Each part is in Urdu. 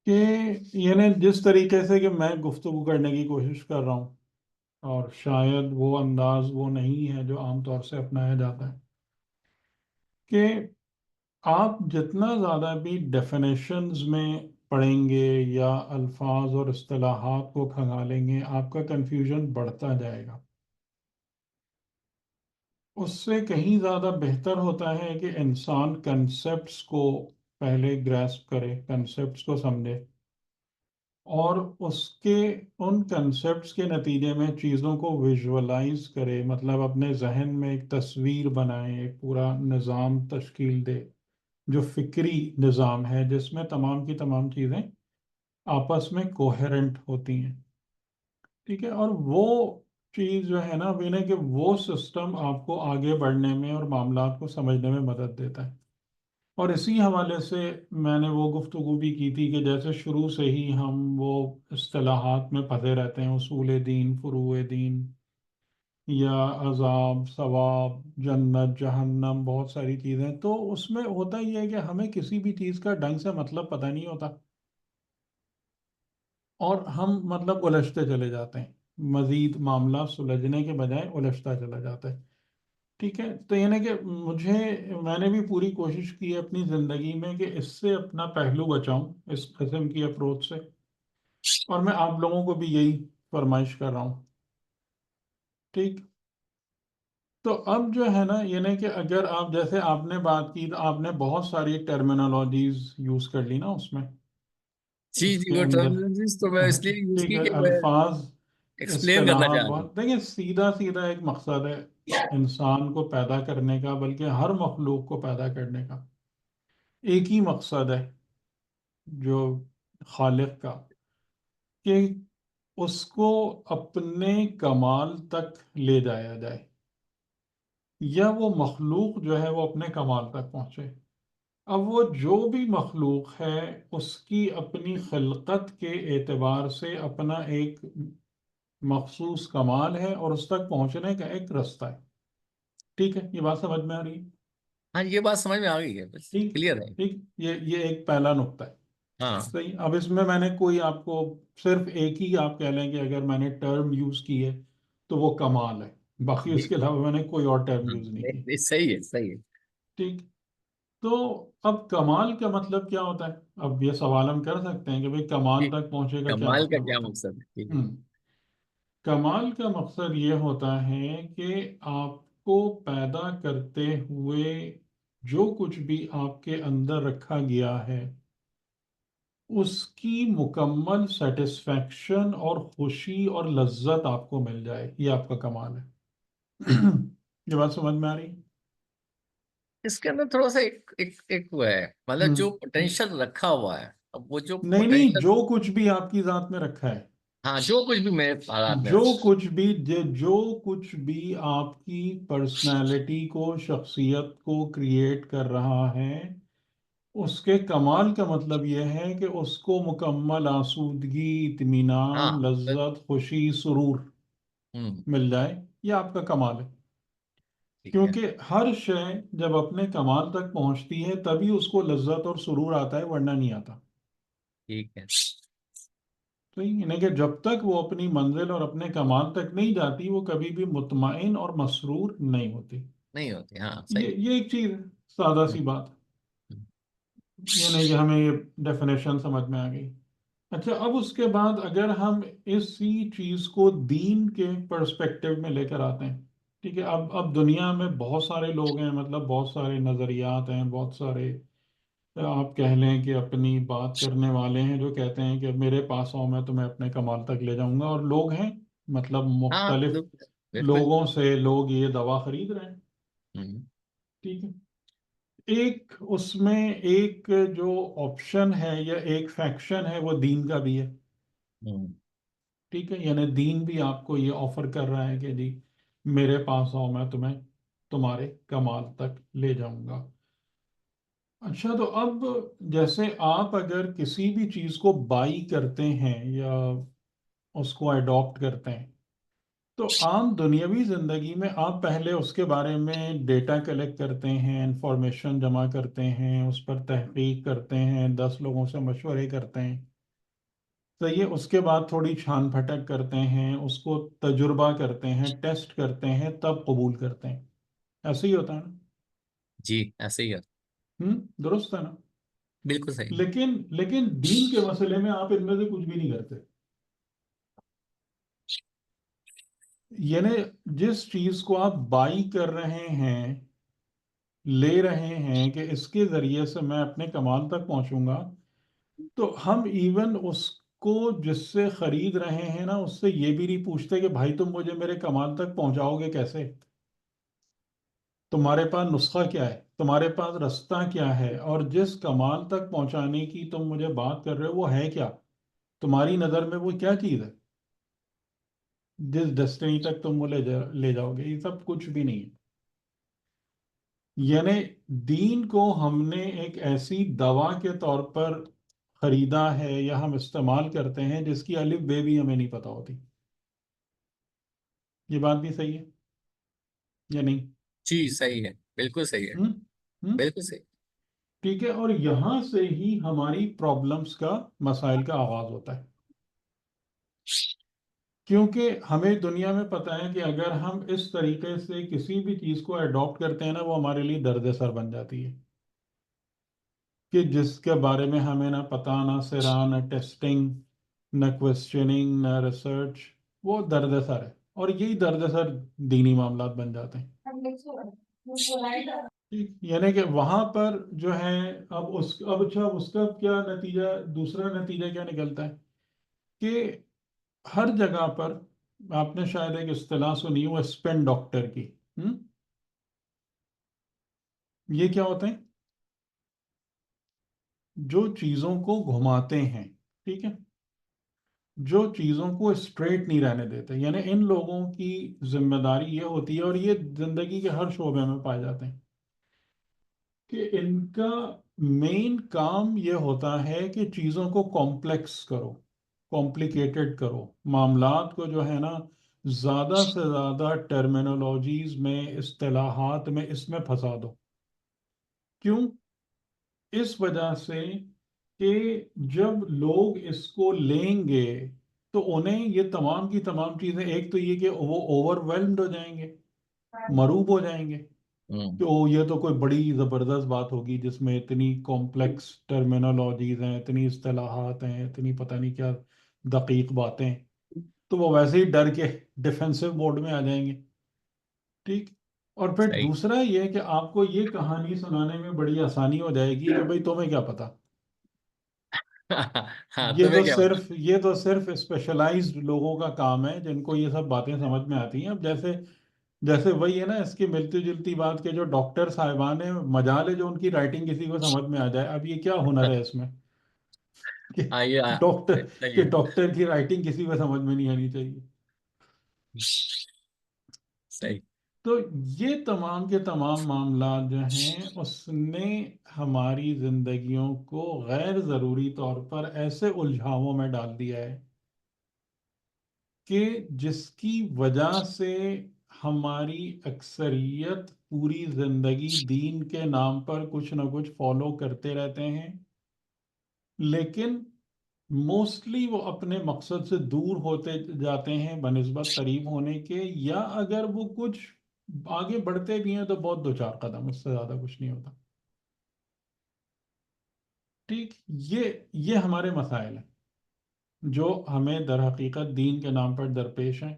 کہ یعنی جس طریقے سے کہ میں گفتگو کرنے کی کوشش کر رہا ہوں، اور شاید وہ انداز وہ نہیں ہے جو عام طور سے اپنایا جاتا ہے، کہ آپ جتنا زیادہ بھی ڈیفینیشنز میں پڑھیں گے یا الفاظ اور اصطلاحات کو کھنگالیں گے، آپ کا کنفیوژن بڑھتا جائے گا۔ اس سے کہیں زیادہ بہتر ہوتا ہے کہ انسان کنسپٹس کو پہلے گراسپ کرے، کنسپٹس کو سمجھے، اور اس کے ان کنسپٹس کے نتیجے میں چیزوں کو ویژولائز کرے، مطلب اپنے ذہن میں ایک تصویر بنائے، ایک پورا نظام تشکیل دے، جو فکری نظام ہے جس میں تمام کی تمام چیزیں آپس میں کوہرنٹ ہوتی ہیں۔ ٹھیک ہے، اور وہ چیز جو ہے نا کہ وہ سسٹم آپ کو آگے بڑھنے میں اور معاملات کو سمجھنے میں مدد دیتا ہے۔ اور اسی حوالے سے میں نے وہ گفتگو بھی کی تھی کہ جیسے شروع سے ہی ہم وہ اصطلاحات میں پھنسے رہتے ہیں، اصول دین، فروع دین، یا عذاب، ثواب، جنت، جہنم، بہت ساری چیزیں، تو اس میں ہوتا یہ ہے کہ ہمیں کسی بھی چیز کا ڈھنگ سے مطلب پتہ نہیں ہوتا، اور ہم مطلب الجھتے چلے جاتے ہیں، مزید معاملہ سلجھنے کے بجائے الجھتا چلا جاتا ہے۔ ٹھیک ہے، تو یعنی کہ میں نے بھی پوری کوشش کی ہے اپنی زندگی میں کہ اس سے اپنا پہلو بچاؤں، اس قسم کی اپروچ سے، اور میں آپ لوگوں کو بھی یہی فرمائش کر رہا ہوں۔ ٹھیک، تو اب جو ہے نا کہ اگر آپ جیسے آپ نے بات کی تو آپ نے بہت ساری ٹرمینالوجیز یوز کر لی نا اس میں، جی اس جی، کے وہ اندر۔ ٹرمینالوجیز تو میں اس لیے یوز ٹھیک کی ہے، کہ میں الفاظ، ایکسپلین کرنا اصطلاحات، چاہ رہا ہوں۔ بہت دیکھیں سیدھا سیدھا ایک مقصد ہے انسان کو پیدا کرنے کا، بلکہ ہر مخلوق کو پیدا کرنے کا ایک ہی مقصد ہے، جو خالق کا، کہ اس کو اپنے کمال تک لے جایا جائے، یا وہ مخلوق جو ہے وہ اپنے کمال تک پہنچے۔ اب وہ جو بھی مخلوق ہے، اس کی اپنی خلقت کے اعتبار سے اپنا ایک مخصوص کمال ہے، اور اس تک پہنچنے کا ایک رستہ ہے۔ ٹھیک ہے، یہ بات سمجھ میں آ رہی ہے؟ ہاں، یہ بات سمجھ میں آ گئی ہے، بس ٹھیک کلیئر ہے۔ ٹھیک، یہ ایک پہلا نقطہ ہے۔ ہاں صحیح، اب اس میں نے کوئی آپ کو صرف ایک ہی آپ کہہ لیں کہ اگر میں نے ٹرم یوز کی ہے تو وہ کمال ہے، باقی جی، اس کے علاوہ میں نے کوئی اور ٹرم ہاں یوز نہیں کی۔ صحیح ہے، صحیح ہے۔ ٹھیک، تو اب کمال کا مطلب کیا ہوتا ہے؟ اب یہ سوال ہم کر سکتے ہیں کہ بھئی کمال جی، تک پہنچے کا کیا کمال کا مطلب کیا ہوتا مقصد ہے؟ جی ہے؟ کمال کا مقصد یہ ہوتا ہے کہ آپ کو پیدا کرتے ہوئے جو کچھ بھی آپ کے اندر رکھا گیا ہے، اس کی مکمل سیٹسفیکشن اور خوشی اور لذت آپ کو مل جائے، یہ آپ کا کمال ہے۔ یہ بات سمجھ میں آ رہی؟ اس کے اندر تھوڑا سا ایک وہ ہے، مطلب ہوں، جو پوٹینشیل رکھا ہوا ہے، اب وہ جو نہیں نہیں، پوٹینشیل، جو کچھ بھی آپ کی ذات میں رکھا ہے، ہاں جو کچھ بھی میرے حالات میں جو رکھا کچھ بھی جو کچھ بھی آپ کی پرسنالٹی کو، شخصیت کو کریٹ کر رہا ہے، اس کے کمال کا مطلب یہ ہے کہ اس کو مکمل آسودگی، ہے، ہاں اطمینان، لذت، خوشی، سرور ہوں، مل جائے، یہ آپ کا کمال ہے۔ ٹھیک ہے، کیونکہ ہر شے جب اپنے کمال تک پہنچتی ہے تبھی اس کو لذت اور سرور آتا ہے، ورنہ نہیں آتا۔ ٹھیک ہے، تو یعنی کہ جب تک وہ اپنی منزل اور اپنے کمال تک نہیں جاتی، وہ کبھی بھی مطمئن اور مسرور نہیں ہوتی۔ نہیں ہوتی، ہاں یہ صحیح۔ یہ ایک چیز ہے، سادہ ہوں، سی بات، ہوں، یہ نہیں کہ ہمیں یہ ڈیفینیشن سمجھ میں آ گئی۔ اچھا، اب اس کے بعد اگر ہم اسی چیز کو دین کے پرسپیکٹیو میں لے کر آتے ہیں، ٹھیک ہے، اب دنیا میں بہت سارے لوگ ہیں، مطلب بہت سارے نظریات ہیں، بہت سارے آپ کہہ لیں کہ اپنی بات کرنے والے ہیں جو کہتے ہیں کہ میرے پاس آؤ، میں تمہیں اپنے کمال تک لے جاؤں گا، اور لوگ ہیں مطلب ہاں مختلف بالکل، لوگوں سے لوگ یہ دعویٰ خرید رہے ہیں۔ ہوں، ٹھیک ہے، ایک اس میں ایک جو آپشن ہے یا ایک فیکشن ہے وہ دین کا بھی ہے۔ ہوں، ٹھیک ہے، یعنی دین بھی آپ کو یہ آفر کر رہا ہے کہ جی میرے پاس آؤ، میں تمہیں تمہارے کمال تک لے جاؤں گا۔ اچھا، تو اب جیسے آپ اگر کسی بھی چیز کو بائی کرتے ہیں یا اس کو اڈاپٹ کرتے ہیں، تو عام دنیاوی زندگی میں آپ پہلے اس کے بارے میں ڈیٹا کلیکٹ کرتے ہیں، انفارمیشن جمع کرتے ہیں، اس پر تحقیق کرتے ہیں، 10 لوگوں سے مشورے کرتے ہیں، صحیح ہے، اس کے بعد تھوڑی چھان پھٹک کرتے ہیں، اس کو تجربہ کرتے ہیں، ٹیسٹ کرتے ہیں، تب قبول کرتے ہیں. ایسے ہی ہوتا ہے نا؟ جی ایسے ہی ہے. درست ہے نا؟ بالکل صحیح. لیکن دین کے مسئلے میں آپ ان میں سے کچھ بھی نہیں کرتے. یعنی جس چیز کو آپ بائی کر رہے ہیں، لے رہے ہیں کہ اس کے ذریعے سے میں اپنے کمال تک پہنچوں گا، تو ہم ایون اس کو جس سے خرید رہے ہیں نا، اس سے یہ بھی نہیں پوچھتے کہ بھائی تم مجھے میرے کمال تک پہنچاؤ گے کیسے؟ تمہارے پاس نسخہ کیا ہے؟ تمہارے پاس رستہ کیا ہے؟ اور جس کمال تک پہنچانے کی تم مجھے بات کر رہے ہو وہ ہے کیا؟ تمہاری نظر میں وہ کیا چیز ہے جس ڈیسٹنی تک تم وہ لے جاؤ گے؟ یہ سب کچھ بھی نہیں ہے. یعنی دین کو ہم نے ایک ایسی دوا کے طور پر خریدا ہے یا ہم استعمال کرتے ہیں جس کی الف بے بھی ہمیں نہیں پتا ہوتی. یہ بات بھی صحیح ہے یا نہیں؟ جی صحیح ہے. بالکل صحیح ہے. ہم؟ ہم؟ بالکل صحیح. ٹھیک ہے، اور یہاں سے ہی ہماری پرابلمس کا، مسائل کا آغاز ہوتا ہے. کیونکہ ہمیں دنیا میں پتہ ہے کہ اگر ہم اس طریقے سے کسی بھی چیز کو اڈاپٹ کرتے ہیں نا، وہ ہمارے لیے درد سر بن جاتی ہے. کہ جس کے بارے میں ہمیں نہ پتہ، نہ سرا، نہ ٹیسٹنگ، نہ کوشچننگ، نہ ریسرچ، وہ درد سر ہے. اور یہی درد سر دینی معاملات بن جاتے ہیں. ٹھیک، یعنی کہ وہاں پر جو ہے، اب اچھا اس کا کیا نتیجہ، دوسرا نتیجہ کیا نکلتا ہے کہ ہر جگہ پر آپ نے شاید ایک اصطلاح سنی ہو اسپین ڈاکٹر کی. ہم؟ یہ کیا ہوتے ہیں؟ جو چیزوں کو گھماتے ہیں. ٹھیک ہے، جو چیزوں کو اسٹریٹ نہیں رہنے دیتے. یعنی ان لوگوں کی ذمہ داری یہ ہوتی ہے، اور یہ زندگی کے ہر شعبے میں پائے جاتے ہیں، کہ ان کا مین کام یہ ہوتا ہے کہ چیزوں کو کمپلیکس کرو، کمپلیکیٹڈ کرو، معاملات کو جو ہے نا زیادہ سے زیادہ ٹرمینولوجیز میں، اصطلاحات میں، اس میں پھنسا دو. کیوں؟ اس وجہ سے کہ جب لوگ اس کو لیں گے تو انہیں یہ تمام کی تمام چیزیں، ایک تو یہ کہ وہ اوور ویلمڈ ہو جائیں گے، مروب ہو جائیں گے ہوں. کہ او یہ تو کوئی بڑی زبردست بات ہوگی جس میں اتنی کمپلیکس ٹرمینولوجیز ہیں، اتنی اصطلاحات ہیں، اتنی پتہ نہیں کیا دقیق باتیں. تو وہ ویسے ہی ڈر کے ڈیفensive موڈ میں آ جائیں گے. ٹھیک. اور پھر صحیح. دوسرا یہ کہ آپ کو یہ کہانی سنانے میں بڑی آسانی ہو جائے گی کہ بھئی تمہیں کیا پتا. ہاں یہ تمہیں تو کیا بتا. صرف یہ تو صرف اسپیشلائزڈ لوگوں کا کام ہے جن کو یہ سب باتیں سمجھ میں آتی ہیں. اب جیسے وہی ہے نا، اس کی ملتی جلتی بات کے جو ڈاکٹر صاحبان ہیں، مجال ہے جو ان کی رائٹنگ کسی کو سمجھ میں آ جائے. اب یہ کیا ہنر ہے اس میں کہ ہاں یہ ڈاکٹر صحیح کہ ہے. ڈاکٹر کی رائٹنگ کسی کو سمجھ میں نہیں آنی چاہیے. ٹھیک. صحیح. تو یہ تمام کے تمام معاملات جو ہیں، اس نے ہماری زندگیوں کو غیر ضروری طور پر ایسے الجھاؤں میں ڈال دیا ہے کہ جس کی وجہ سے ہماری اکثریت پوری زندگی دین کے نام پر کچھ نہ کچھ فالو کرتے رہتے ہیں، لیکن موسٹلی وہ اپنے مقصد سے دور ہوتے جاتے ہیں بنسبت قریب ہونے کے. یا اگر وہ کچھ آگے بڑھتے بھی ہیں تو بہت دو چار قدم، اس سے زیادہ کچھ نہیں ہوتا. ٹھیک. یہ ہمارے مسائل ہیں جو ہمیں در حقیقت دین کے نام پر درپیش ہیں.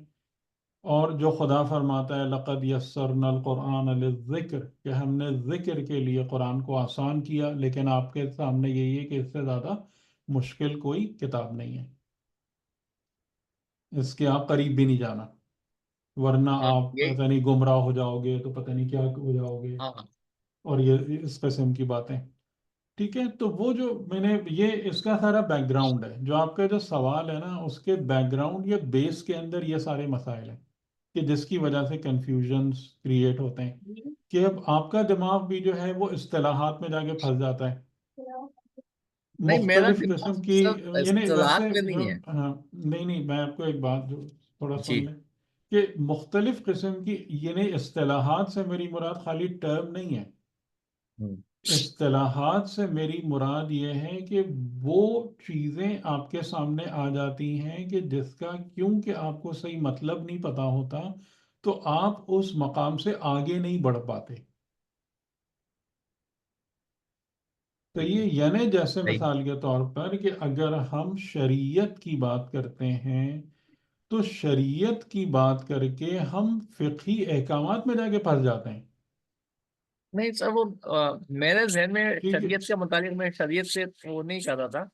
اور جو خدا فرماتا ہے لَقَدْ يَسَّرْنَا الْقُرْآنَ لِلذِّكْرِ، کہ ہم نے ذکر کے لیے قرآن کو آسان کیا. لیکن آپ کے سامنے یہی ہے کہ اس سے زیادہ مشکل کوئی کتاب نہیں ہے. اس کے آپ قریب بھی نہیں جانا، ورنہ ہاں آپ یہ. پتہ نہیں گمراہ ہو جاؤ گے، تو پتہ نہیں کیا ہو جاؤ گے، ہاں. اور یہ اس قسم کی باتیں. ٹھیک ہے. تو وہ جو میں نے یہ اس کا سارا بیک گراؤنڈ ہے. جو آپ کا جو سوال ہے نا، اس کے بیک گراؤنڈ یا بیس کے اندر یہ سارے مسائل ہیں کہ جس کی وجہ سے کنفیوژنس کریٹ ہوتے ہیں. کہ اب آپ کا دماغ بھی جو ہے وہ اصطلاحات میں جا کے پھنس جاتا ہے نہیں میرا مختلف دماغ قسم کی. صرف یعنی ویسے اصطلاحات پہ جو، نہیں ہے. ہاں نہیں نہیں، میں آپ کو ایک بات جو تھوڑا جی. سن لیں کہ مختلف قسم کی، یعنی اصطلاحات سے میری مراد خالی ٹرم نہیں ہے. ہوں. اصطلاحات سے میری مراد یہ ہے کہ وہ چیزیں آپ کے سامنے آ جاتی ہیں کہ جس کا کیونکہ آپ کو صحیح مطلب نہیں پتا ہوتا تو آپ اس مقام سے آگے نہیں بڑھ پاتے. تو ٹھیک ہے، یہ یعنی جیسے صحیح. مثال کے طور پر کہ اگر ہم شریعت کی بات کرتے ہیں تو شریعت کی بات کر کے ہم فقہی احکامات میں جا کے پھنس جاتے ہیں. نہیں سر، وہ میرے ذہن میں ٹھیک ہے. شریعت کے متعلق میں شریعت سے وہ نہیں کر رہا تھا.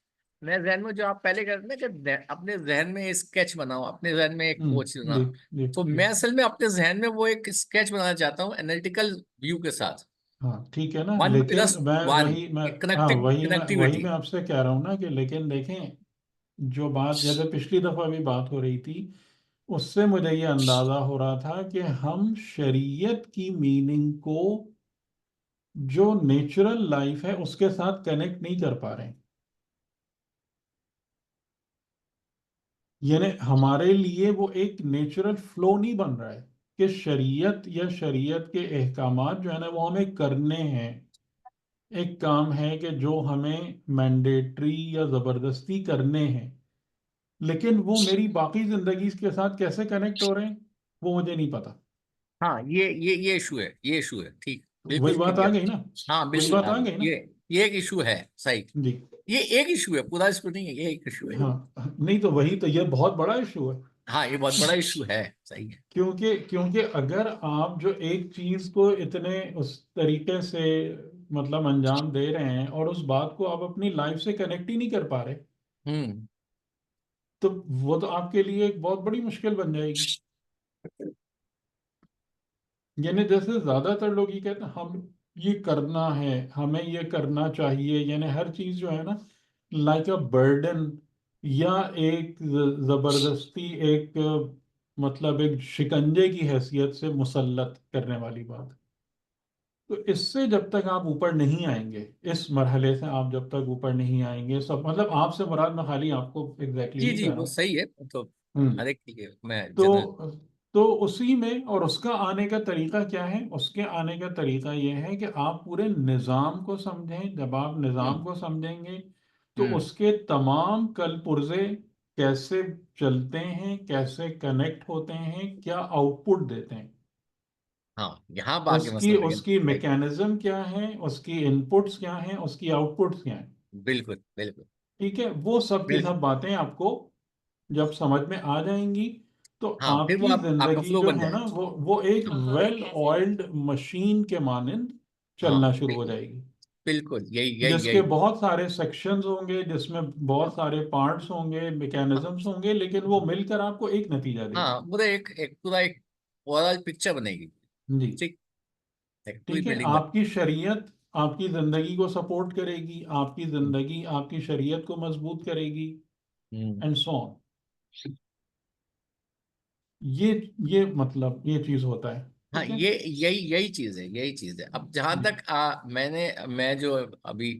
میرے ذہن میں جو آپ پہلے کہتے ہیں کہ اپنے ذہن میں اسکیچ بناؤ، اپنے ذہن میں ایک ہوں. سوچ لینا. جی جی تو جی. میں اصل میں اپنے ذہن میں وہ ایک اسکیچ بنانا چاہتا ہوں انالیٹیکل ویو کے ساتھ. ہاں ٹھیک ہے نا، ون لیکن پلس میں ون وہی میں ایک ہاں کنیکٹنگ وہی کنیکٹیوٹی. میں آپ سے کہہ رہا ہوں نا کہ لیکن دیکھیں، جو بات جیسے پچھلی دفعہ بھی بات ہو رہی تھی اس سے مجھے یہ اندازہ ہو رہا تھا کہ ہم شریعت کی میننگ کو جو نیچرل لائف ہے اس کے ساتھ کنیکٹ نہیں کر پا رہے ہیں. یعنی ہمارے لیے وہ ایک نیچرل فلو نہیں بن رہا ہے کہ شریعت یا شریعت کے احکامات جو ہے نا وہ ہمیں کرنے ہیں. ایک کام ہے کہ جو ہمیں مینڈیٹری یا زبردستی کرنے ہیں، لیکن وہ میری باقی زندگی کے ساتھ کیسے کنیکٹ ہو رہے ہیں وہ مجھے نہیں پتا. ہاں، یہ ایشو ہے، یہ ایشو ہے. ٹھیک، وہی بالکل بات آ کلیئر. گئی نا. ہاں وہی بالکل بات آ آ گئی. گئی نا. یہ ایک ایشو ہے. صحیح. جی. یہ ایک ایشو ہے، پورا ایشو نہیں ہے، یہ ایک ایشو ہے. ہاں نہیں تو وہی تو یہ بہت بڑا ایشو ہے. ہاں، یہ بہت بڑا ایشو ہے. صحیح ہے. کیونکہ اگر آپ جو ایک چیز کو اتنے اس طریقے سے مطلب انجام دے رہے ہیں اور اس بات کو آپ اپنی لائف سے کنیکٹ ہی نہیں کر پا رہے ہوں. تو وہ تو آپ کے لیے ایک بہت بڑی مشکل بن جائے گی. یعنی جیسے زیادہ تر لوگ یہ کہتے ہیں ہم یہ کرنا ہے، ہمیں یہ کرنا چاہیے، یعنی ہر چیز جو ہے نا لائک اے برڈن یا ایک زبردستی ایک مطلب ایک شکنجے کی حیثیت سے مسلط کرنے والی بات. تو اس سے جب تک آپ اوپر نہیں آئیں گے، اس مرحلے سے آپ جب تک اوپر نہیں آئیں گے، سب مطلب آپ سے مراد میں خالی آپ کو ایگزیکٹلی جی نہیں جی، کہہ رہا وہ ہوں. صحیح ہے. تو ہوں. ہر ایک کے لیے میں تو جنرل. تو اسی میں اور اس کا آنے کا طریقہ کیا ہے؟ اس کے آنے کا طریقہ یہ ہے کہ آپ پورے نظام کو سمجھیں. جب آپ ہوں. نظام کو سمجھیں گے تو ہوں. اس کے تمام کل پرزے کیسے چلتے ہیں، کیسے کنیکٹ ہوتے ہیں، کیا آؤٹ پٹ دیتے ہیں، ہاں، یہاں اس باقی کی مسئلہ اس لیکن کی صحیح. میکینزم کیا ہے، اس کی ان پٹس کیا ہیں، اس کی آؤٹ پٹس کیا ہیں. بالکل بالکل ٹھیک ہے، وہ سب کی بالکل. سب باتیں آپ کو جب سمجھ میں آ جائیں گی تو ہاں، آپ پھر وہ کی آپ کا زندگی فلو جو بن ہے جائے نا گا. وہ ایک ویل آئلڈ مشین کے مانند ہاں، چلنا شروع ہو جائے گی، بالکل یہی یہی جس کے یہی. بہت سارے سیکشنز ہوں گے، جس میں بہت سارے پارٹس ہوں گے، ہاں میکینزمز ہوں گے، لیکن وہ مل کر آپ کو ایک نتیجہ دے گی. ہاں، پورا ایک اوور آل پکچر بنے گی. جی. ٹھیک. ایک پوری ٹھیک ہے، بلڈنگ بنے آپ کی شریعت آپ کی زندگی کو سپورٹ کرے گی، آپ کی گی. زندگی آپ کی شریعت کو مضبوط کرے گی، ہوں. اینڈ سو آن. یہ مطلب یہ چیز ہوتا ہے. ہاں، ٹھیک ہے. یہی چیز ہے، یہی چیز ہے. اب جہاں جی. تک میں جو ابھی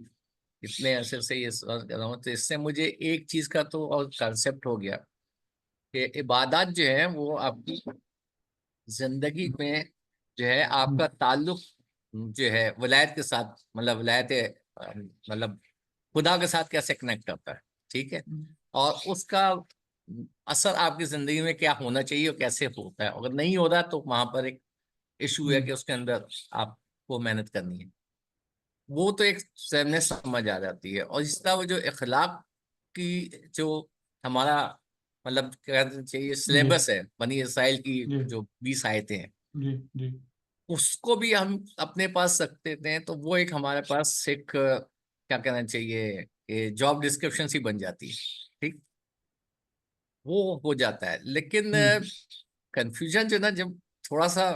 اتنے عرصے سے یہ سوال کر رہا ہوں، تو اس سے مجھے ایک چیز کا تو اور کنسپٹ ہو گیا کہ عبادات جو ہے وہ آپ کی زندگی میں جو ہے آپ کا تعلق جو ہے ولایت کے ساتھ، مطلب ولایت مطلب خدا کے ساتھ کیسے کنیکٹ کرتا ہے. ٹھیک ہے. اور اس کا اثر آپ کی زندگی میں کیا ہونا چاہیے اور کیسے ہوتا ہے. اگر نہیں ہو رہا تو وہاں پر ایک ایشو ہے کہ اس کے اندر آپ کو محنت کرنی ہے. وہ تو ایک سامنے سمجھ آ جاتی ہے. اور اس طرح وہ جو اخلاق کی جو ہمارا مطلب کہنا چاہیے جی سلیبس ہے بنی اسرائیل کی جی جو 20 آیتیں ہیں، جی جی. اس کو بھی ہم اپنے پاس رکھتے تھے تو وہ ایک ہمارے پاس ایک کیا کہنا چاہیے کہ جاب ڈسکرپشن سی بن جاتی ہے. ٹھیک. وہ ہو جاتا ہے. لیکن ہوں. کنفیوژن جو نا جب تھوڑا سا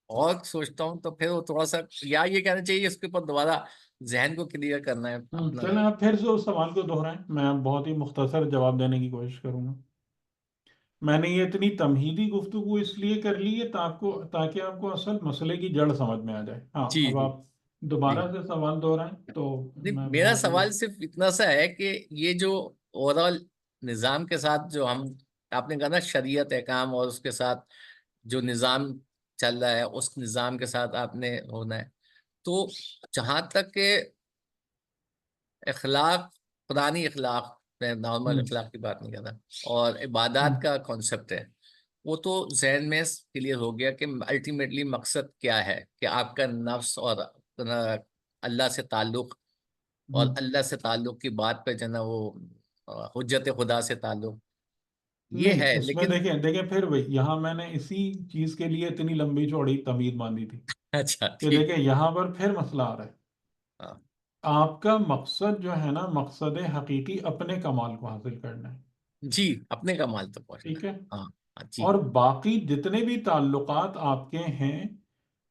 اور سوچتا ہوں تو پھر وہ تھوڑا سا یا یہ کہنا چاہیے اس کے اوپر دوبارہ ذہن کو کلیئر کرنا ہے اپنا. چلیں آپ پھر سے اس سوال کو دہرائیں، میں بہت ہی مختصر جواب دینے کی کوشش کروں گا. میں نے یہ اتنی تمہیدی گفتگو اس لیے کر لی ہے تاکہ آپ کو اصل مسئلے کی جڑ سمجھ میں آ جائے. ہاں جی اب جی آپ جی. دوبارہ سے سوال دہرائیں تو نہیں، میں میرا بہت ہی. سوال صرف اتنا سا ہے کہ یہ جو اوور آل نظام کے ساتھ جو آپ نے کہا نا شریعت احکام اور اس کے ساتھ جو نظام چل رہا ہے اس نظام کے ساتھ آپ نے ہونا ہے. تو جہاں تک کہ اخلاق، قرآنی اخلاق، میں نارمل ہوں اخلاق کی بات نہیں کر رہا، اور عبادات ہوں کا کانسیپٹ ہے، وہ تو ذہن میں کلیئر ہو گیا کہ الٹیمیٹلی مقصد کیا ہے، کہ آپ کا نفس اور اللہ سے تعلق، اور ہوں اللہ سے تعلق کی بات پہ جو ہے نا وہ حجت خدا سے تعلق یہ نہیں، ہے، اس میں لیکن دیکھیں دیکھیں پھر وہی یہاں میں نے اسی چیز کے لیے اتنی لمبی چوڑی تمہید باندھی تھی اچھا کہ ٹھیک. دیکھیں یہاں پر پھر مسئلہ آ رہا ہے. ہاں آپ کا مقصد جو ہے نا، مقصد حقیقی اپنے کمال کو حاصل کرنا ہے. جی، اپنے کا مال تک پہنچنا ٹھیک ہے. ہے. ہاں ہاں جی. اور باقی جتنے بھی تعلقات آپ کے ہیں،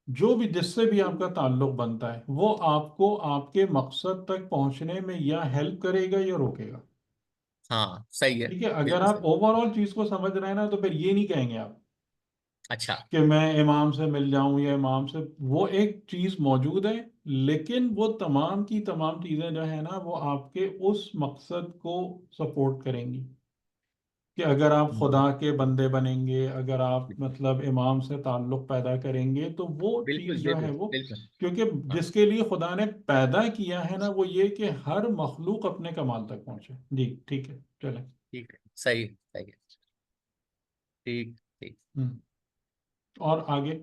جو بھی جس سے بھی آپ کا تعلق بنتا ہے، وہ آپ کو آپ کے مقصد تک پہنچنے میں یا ہیلپ کرے گا یا روکے گا. ہاں صحیح ہے. ٹھیک ہے. اگر بالکل صحیح. آپ اوور آل چیز کو سمجھ رہے ہیں نا، تو پھر یہ نہیں کہیں گے آپ اچھا. کہ میں امام سے مل جاؤں یا امام سے. وہ ایک چیز موجود ہے، لیکن وہ تمام کی تمام چیزیں جو ہے نا، وہ آپ کے اس مقصد کو سپورٹ کریں گی. کہ اگر آپ خدا کے بندے بنیں گے، اگر آپ مطلب امام سے تعلق پیدا کریں گے، تو وہ بالکل چیز جو ہے بالکل وہ، بالکل. کیونکہ ہاں جس کے لیے خدا نے پیدا کیا ہے نا، وہ یہ کہ ہر مخلوق اپنے کمال تک پہنچے. جی ٹھیک ہے، چلیں. ٹھیک ہے. صحیح صحیح ہے. ٹھیک ٹھیک. ہوں. اور آگے.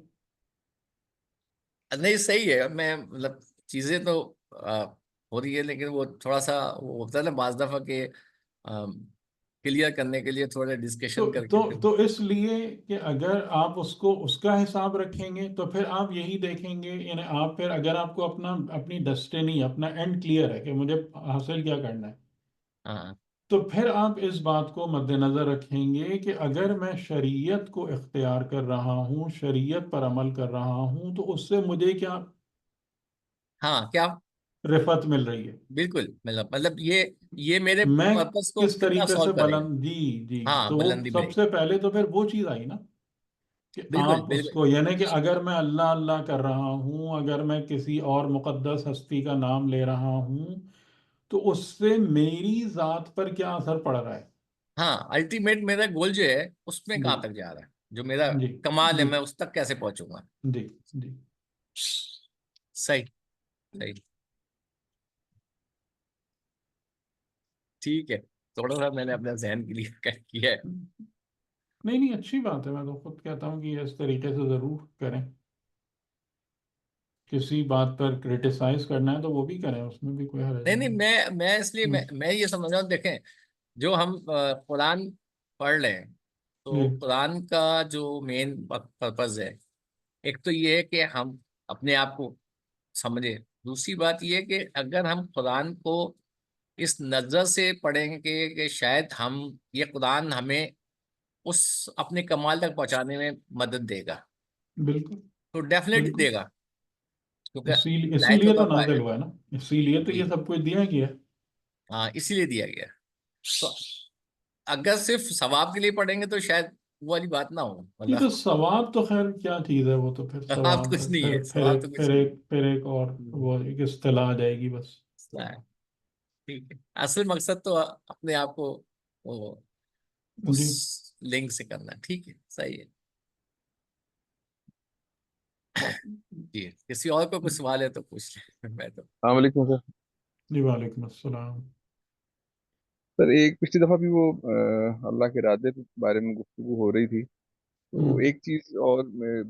نہیں صحیح ہے. میں مطلب چیزیں تو ہو رہی ہے، لیکن وہ تھوڑا سا وہ ہوتا ہے نا بعض دفعہ کہ کلیئر کرنے کے لیے تھوڑا تو ڈسکشن کر تو کے پھر. تو اس لیے کہ اگر آپ اس کو اس کا حساب رکھیں گے، تو پھر آپ یہی دیکھیں گے. یعنی آپ پھر اگر آپ کو اپنی ڈسٹنی، اپنا اینڈ کلیئر ہے کہ مجھے حاصل کیا کرنا ہے، ہاں تو پھر آپ اس بات کو مد نظر رکھیں گے کہ اگر میں شریعت کو اختیار کر رہا ہوں، شریعت پر عمل کر رہا ہوں، تو اس سے مجھے کیا ہاں کیا. رفعت مل رہی ہے. بالکل مطلب یہ میرے میں پرپس کو کس کتنا طریقے سے سالو کرے گا. بلند. جی جی. ہاں تو وہ بلندی سب ملے گی. سے پہلے تو پھر وہ چیز آئی نا، کہ بالکل آپ اس بالکل. کو، یعنی کہ اگر میں اللہ اللہ کر رہا ہوں، اگر میں کسی اور مقدس ہستی کا نام لے رہا ہوں، تو اس سے میری ذات پر کیا اثر پڑ رہا ہے. ہاں الٹیمیٹ میرا گول جو ہے اس میں جی کہاں تک جا رہا ہے، جو میرا جی کمال ہے جی میں اس تک کیسے پہنچوں گا. جی جی. صحیح صحیح. ٹھیک ہے. تھوڑا سا میں نے اپنے ذہن کے لیے کیا ہے. نہیں نہیں، اچھی بات ہے. میں تو خود کہتا ہوں کہ اس طریقے سے ضرور کریں. کسی بات پر کرٹیسائز کرنا ہے تو وہ بھی کریں، اس میں بھی کوئی حرج نہیں نہیں نہیں، ہے. میں اس لیے میں یہ سمجھ رہا ہوں. دیکھیں جو ہم قرآن پڑھ رہے ہیں، جی تو قرآن کا جو مین پرپز ہے، ایک تو یہ ہے کہ ہم اپنے آپ کو سمجھیں. دوسری بات یہ ہے کہ اگر ہم قرآن کو اس نظر سے پڑھیں گے کہ شاید یہ قرآن ہمیں اس اپنے کمال تک پہنچانے میں مدد دے گا، بالکل تو ڈیفینیٹلی بالکل. دے گا. کیونکہ اسی ظاہر لیے تو طور پر نازل ہوا ہے نا، اسی لیے تو جی یہ سب کچھ دیا گیا ہے. ہاں اسی لیے دیا گیا. تو اگر صرف ثواب کے لیے پڑھیں گے تو شاید وہ والی بات نہ ہو یہ تو مطلب. ثواب تو خیر کیا چیز ہے، وہ تو پھر ثواب ثواب تو ہے. کچھ نہیں ہے، پھر ثواب تو ایک کچھ نہیں اور ہے. وہ ایک اصطلاح آ جائے گی بس. ٹھیک ہے. اصل مقصد تو اپنے آپ کو وہ اس جی لنک سے کرنا ہے. ٹھیک ہے صحیح ہے. جی کسی اور کو کچھ سوال ہے تو پوچھ لیں. میں تو السلام علیکم سر. جی وعلیکم السلام. سر ایک پچھلی دفعہ بھی وہ اللہ کے ارادے کے بارے میں گفتگو ہو رہی تھی، تو ہوں ایک چیز اور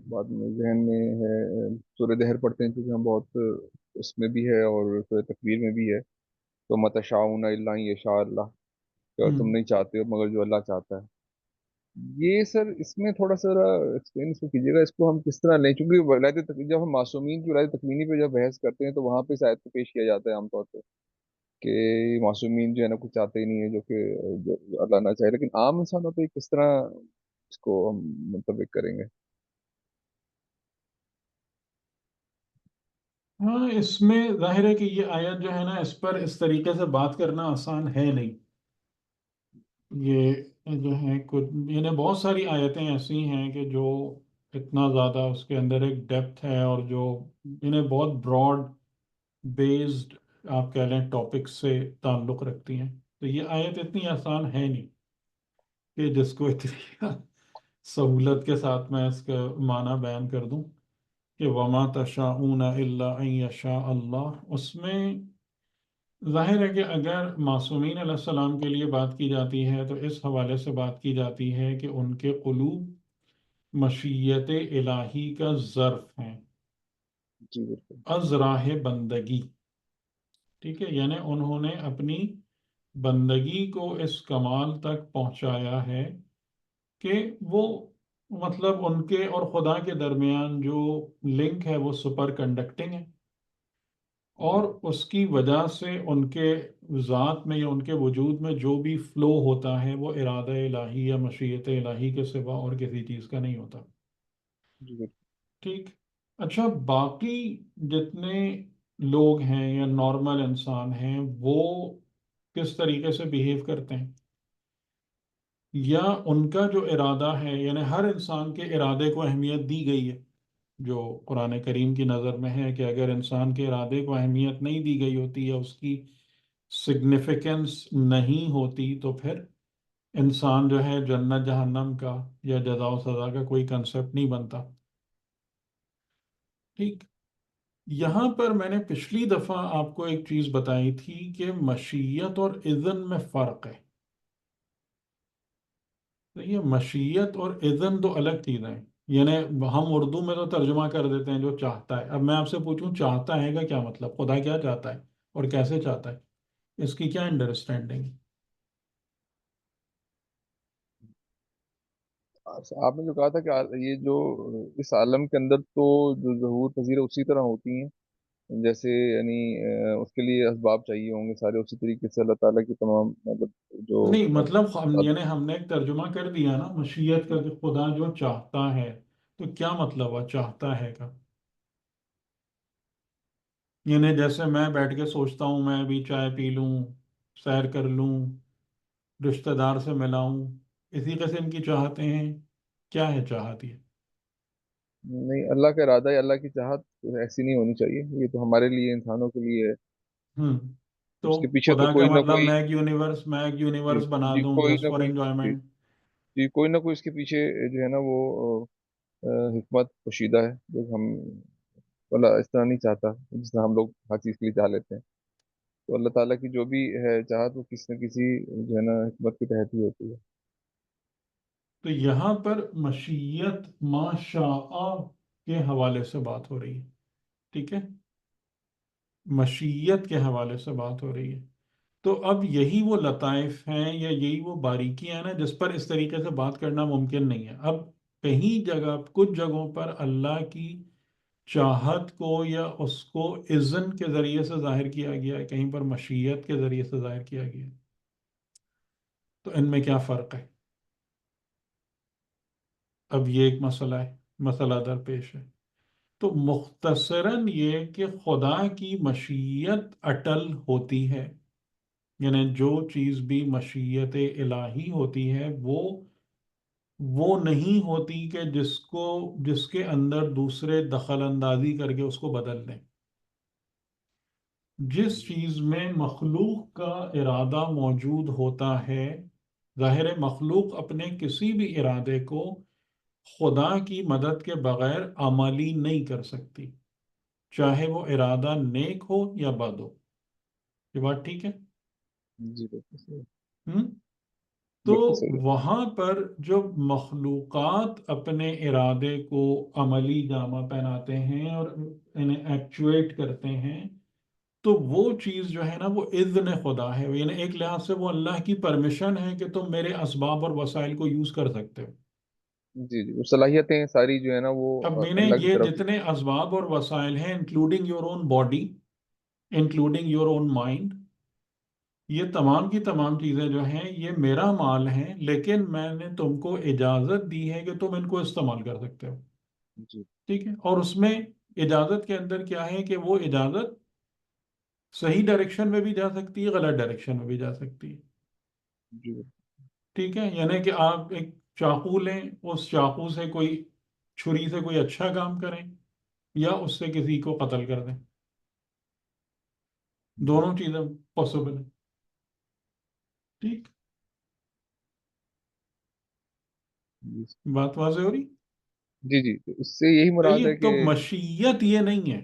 بعد میں ذہن میں ہے. سورہ دہر پڑھتے ہیں کیونکہ ہم بہت اس میں بھی ہے اور سورہ تکویر میں بھی ہے، تو متشاؤون الا ان یشاء اللہ، کہ اور ہوں. تم نہیں چاہتے ہو مگر جو اللہ چاہتا ہے. یہ سر اس میں تھوڑا سا ایکسپلین اس کو کیجیے گا، اس کو ہم کس طرح لیں؟ چونکہ جب ہم معصومین کی ولادت تکوینی پہ جب بحث کرتے ہیں تو وہاں پہ اس آیت کو پیش کیا جاتا ہے عام طور پہ کہ معصومین جو ہے نا کچھ چاہتے ہی نہیں ہے جو اللہ نہ چاہے، لیکن عام انسانوں پہ کس طرح اس کو ہم منطبق کریں گے؟ ہاں، اس میں ظاہر ہے کہ یہ آیت جو ہے نا، اس پر اس طریقے سے بات کرنا آسان ہے نہیں. یہ جو ہے کچھ، یعنی بہت ساری آیتیں ایسی ہیں کہ جو اتنا زیادہ اس کے اندر ایک ڈیپتھ ہے، اور جو انہیں بہت براڈ بیسڈ آپ کہہ لیں ٹاپک سے تعلق رکھتی ہیں. تو یہ آیت اتنی آسان ہے نہیں کہ جس کو اتنی سہولت کے ساتھ میں اس کا معنی بیان کر دوں. کہ وما تشاءون الا ان یشاء اللہ، اس میں ظاہر ہے کہ اگر معصومین علیہ السلام کے لیے بات کی جاتی ہے تو اس حوالے سے بات کی جاتی ہے کہ ان کے قلوب مشیت الہی کا ظرف ہیں، جی بالکل. از راہ بندگی. ٹھیک ہے، یعنی انہوں نے اپنی بندگی کو اس کمال تک پہنچایا ہے کہ وہ مطلب ان کے اور خدا کے درمیان جو لنک ہے وہ سپر کنڈکٹنگ ہے، جی اور اس کی وجہ سے ان کے ذات میں یا ان کے وجود میں جو بھی فلو ہوتا ہے وہ ارادہ الہی یا مشیت الہی کے سوا اور کسی چیز کا نہیں ہوتا. جی بالکل. ٹھیک. اچھا، باقی جتنے لوگ ہیں یا نارمل انسان ہیں وہ کس طریقے سے بیہیو کرتے ہیں، یا ان کا جو ارادہ ہے، یعنی ہر انسان کے ارادے کو اہمیت دی گئی ہے جو قرآن کریم کی نظر میں ہے کہ اگر انسان کے ارادے کو اہمیت نہیں دی گئی ہوتی یا اس کی سگنیفیکنس نہیں ہوتی تو پھر انسان جو ہے جنت جہنم کا یا جزا و سزا کا کوئی کنسپٹ نہیں بنتا. ٹھیک. یہاں پر میں نے پچھلی دفعہ آپ کو ایک چیز بتائی تھی کہ مشیت اور اذن میں فرق ہے. تو یہ مشیت اور اذن دو الگ چیزیں ہیں. یعنی ہم اردو میں تو ترجمہ کر دیتے ہیں جو چاہتا ہے. اب میں آپ سے پوچھوں چاہتا ہے کا کیا مطلب، خدا کیا چاہتا ہے اور کیسے چاہتا ہے، اس کی کیا انڈرسٹینڈنگ ہے؟ آپ نے جو کہا تھا کہ یہ جو اس عالم کے اندر تو جو ظہور پذیر اسی طرح ہوتی ہیں جیسے یعنی اس کے لیے اسباب چاہیے ہوں گے سارے اسی طریقے سے اللہ تعالیٰ کی تمام مطلب جو نہیں مطلب یعنی ہم نے ایک ترجمہ کر دیا نا مشیت کا کہ خدا جو چاہتا ہے، تو کیا مطلب ہے چاہتا ہے کا؟ یعنی جیسے میں بیٹھ کے سوچتا ہوں میں ابھی چائے پی لوں، سیر کر لوں، رشتہ دار سے ملاؤں، اسی قسم کی چاہتے ہیں. کیا ہے چاہت یہ؟ نہیں، اللہ کا ارادہ ہے، اللہ کی چاہت ایسی نہیں ہونی چاہیے. یہ تو ہمارے لیے انسانوں کے لیے ہے. ہوں. تو اس کے پیچھے تو خدا کا کوئی نہ مطلب کوئی میں ایک جی یونیورس بنا جی دوں کوئی جسٹ نہ فار کوئی جی انجوائمنٹ. جی کوئی نہ کوئی اس کے پیچھے جو ہے نا وہ حکمت پوشیدہ ہے جو ہم اللہ اس طرح نہیں چاہتا جس طرح ہم لوگ ہر چیز کے لیے چاہ لیتے ہیں. تو اللہ تعالیٰ کی جو بھی ہے چاہت وہ کسی نہ کسی جو ہے نا حکمت کے تحت ہی ہوتی ہے. تو یہاں پر مشیت ما شاء کے حوالے سے بات ہو رہی ہے. ٹھیک ہے، مشیت کے حوالے سے بات ہو رہی ہے. تو اب یہی وہ لطائف ہیں یا یہی وہ باریکیاں ہیں نا جس پر اس طریقے سے بات کرنا ممکن نہیں ہے. اب کہیں جگہ کچھ جگہوں پر اللہ کی چاہت کو یا اس کو اذن کے ذریعے سے ظاہر کیا گیا ہے، کہیں پر مشیت کے ذریعے سے ظاہر کیا گیا ہے. تو ان میں کیا فرق ہے؟ اب یہ ایک مسئلہ ہے، مسئلہ درپیش ہے. تو مختصراً یہ کہ خدا کی مشیت اٹل ہوتی ہے، یعنی جو چیز بھی مشیت الہی ہوتی ہے وہ نہیں ہوتی کہ جس کے اندر دوسرے دخل اندازی کر کے اس کو بدل دیں. جس چیز میں مخلوق کا ارادہ موجود ہوتا ہے، ظاہر ہے مخلوق اپنے کسی بھی ارادے کو خدا کی مدد کے بغیر عملی نہیں کر سکتی، چاہے وہ ارادہ نیک ہو یا بد ہو. یہ بات ٹھیک ہے؟ جی بالکل صحیح. ہم؟ تو بالکل صحیح ہے. وہاں پر جب مخلوقات اپنے ارادے کو عملی جامہ پہناتے ہیں اور انہیں ایکچویٹ کرتے ہیں تو وہ چیز جو ہے نا وہ اذن خدا ہے، یعنی ایک لحاظ سے وہ اللہ کی پرمیشن ہے کہ تم میرے اسباب اور وسائل کو یوز کر سکتے ہو. جی جی وہ صلاحیتیں ساری جو ہے نا وہ اب میں نے اللہ کی یہ طرف. جتنے اسباب اور وسائل ہیں including your own body, including your own mind, یہ تمام کی تمام چیزیں جو ہیں یہ میرا مال ہیں، لیکن میں نے تم کو اجازت دی ہے کہ تم ان کو استعمال کر سکتے ہو. جی ٹھیک ہے، اور اس میں اجازت کے اندر کیا ہے کہ وہ اجازت صحیح ڈائریکشن میں بھی جا سکتی ہے، غلط ڈائریکشن میں بھی جا سکتی ہے. جی ٹھیک ہے، یعنی کہ آپ ایک چاقو لیں، اس چاقو سے کوئی چھری سے کوئی اچھا کام کریں یا اس سے کسی کو قتل کر دیں، جی دونوں چیزیں پاسبل ہیں. ٹھیک، جی بات واضح ہو رہی؟ جی جی، تو اس سے یہی مراد صحیح، ہے تو کہ مشیت یہ نہیں ہے.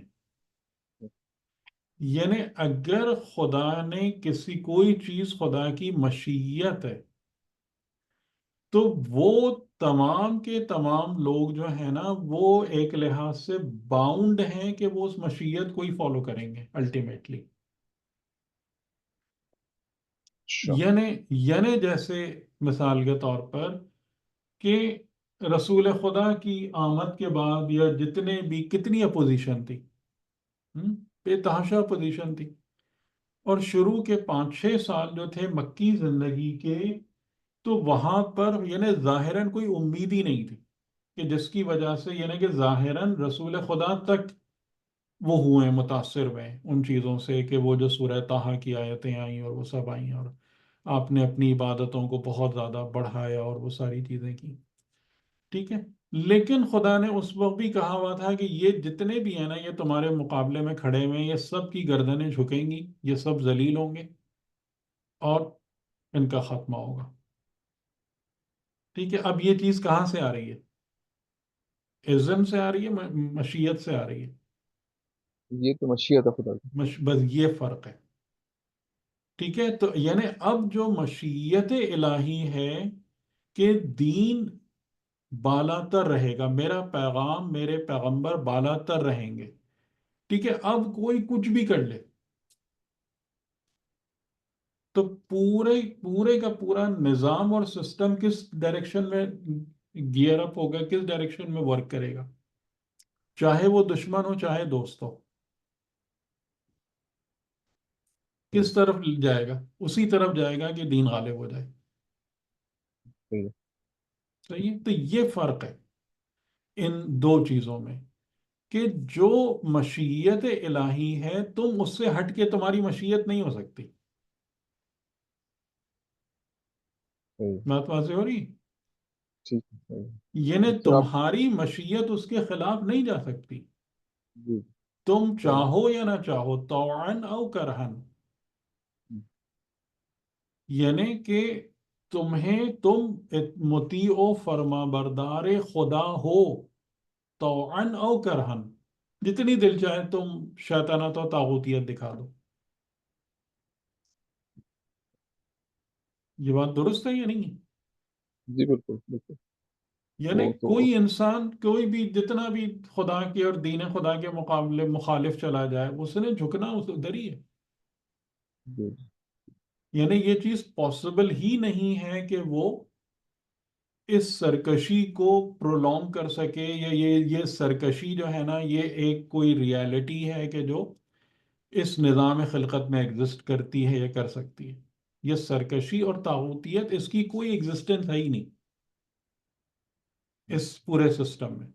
یعنی اگر خدا نے کوئی چیز خدا کی مشیت ہے، تو وہ تمام کے تمام لوگ جو ہیں نا، وہ ایک لحاظ سے باؤنڈ ہیں کہ وہ اس مشیت کو ہی فالو کریں گے الٹیمیٹلی. اچھا یعنی جیسے مثال کے طور پر کہ رسول خدا کی آمد کے بعد یا جتنے بھی کتنی اپوزیشن تھی، بے تحاشا اپوزیشن تھی. اور شروع کے 5-6 سال جو تھے مکی زندگی کے، تو وہاں پر یعنی ظاہراً کوئی امید ہی نہیں تھی، کہ جس کی وجہ سے یعنی کہ ظاہراً رسول خدا تک وہ ہوئے متاثر ہوئے ان چیزوں سے، کہ وہ جو سورہ طٰہٰ کی آیتیں آئیں اور وہ سب آئیں، اور آپ نے اپنی عبادتوں کو بہت زیادہ بڑھایا اور وہ ساری چیزیں کی. ٹھیک ہے. لیکن خدا نے اس وقت بھی کہا ہوا تھا کہ یہ جتنے بھی ہیں نا، یہ تمہارے مقابلے میں کھڑے ہوئے ہیں، یہ سب کی گردنیں جھکیں گی، یہ سب ذلیل ہوں گے، اور ان کا خاتمہ ہوگا. ٹھیک ہے. اب یہ چیز کہاں سے آ رہی ہے؟ اذن سے آ رہی ہے، مشیت سے آ رہی ہے. یہ تو مشیت ہے خدا کی. بس یہ فرق ہے. ٹھیک ہے. تو یعنی اب جو مشیت الہی ہے کہ دین بالا تر رہے گا، میرا پیغام، میرے پیغمبر بالا تر رہیں گے. ٹھیک ہے. اب کوئی کچھ بھی کر لے، تو پورے پورے کا پورا نظام اور سسٹم کس ڈائریکشن میں گیئر اپ ہوگا، کس ڈائریکشن میں ورک کرے گا، چاہے وہ دشمن ہو چاہے دوست ہو. کس طرف جائے گا؟ اسی طرف جائے گا کہ دین غالب ہو جائے. صحیح ہے. صحیح ہے. تو یہ فرق ہے ان دو چیزوں میں، کہ جو مشیت الہی ہے تم اس سے ہٹ کے تمہاری مشیت نہیں ہو سکتی. صحیح ہے. بات واضح ہو رہی؟ ٹھیک ہے. صحیح ہے. یعنی اس طرح آپ. تمہاری مشیت اس کے خلاف نہیں جا سکتی، جی. تم صحیح چاہو یا نہ چاہو، طوعاً او کرہن. ہے. یعنی کہ تم مطیع و فرما بردار خدا ہو، طوعاً او کرہن. جتنی دل چاہے تم شیطانت و طاغوتیت دکھا دو. یہ بات درست ہے یا نہیں ہے؟ جی بالکل بالکل. یعنی وہ تو. کوئی انسان، کوئی بھی جتنا بھی خدا کے اور دین خدا کے مقابلے مخالف چلا جائے، اس نے جھکنا اس ادھر ہی ہے. جی. یعنی یہ چیز پاسبل ہی نہیں ہے کہ وہ اس سرکشی کو پرولونگ کر سکے، یا یہ سرکشی جو ہے نا، یہ ایک کوئی ریالٹی ہے کہ جو اس نظام خلقت میں ایگزسٹ کرتی ہے یا کر سکتی ہے. یہ سرکشی اور طاغوتیت، اس کی کوئی ایگزسٹنس ہے ہی نہیں اس پورے سسٹم میں.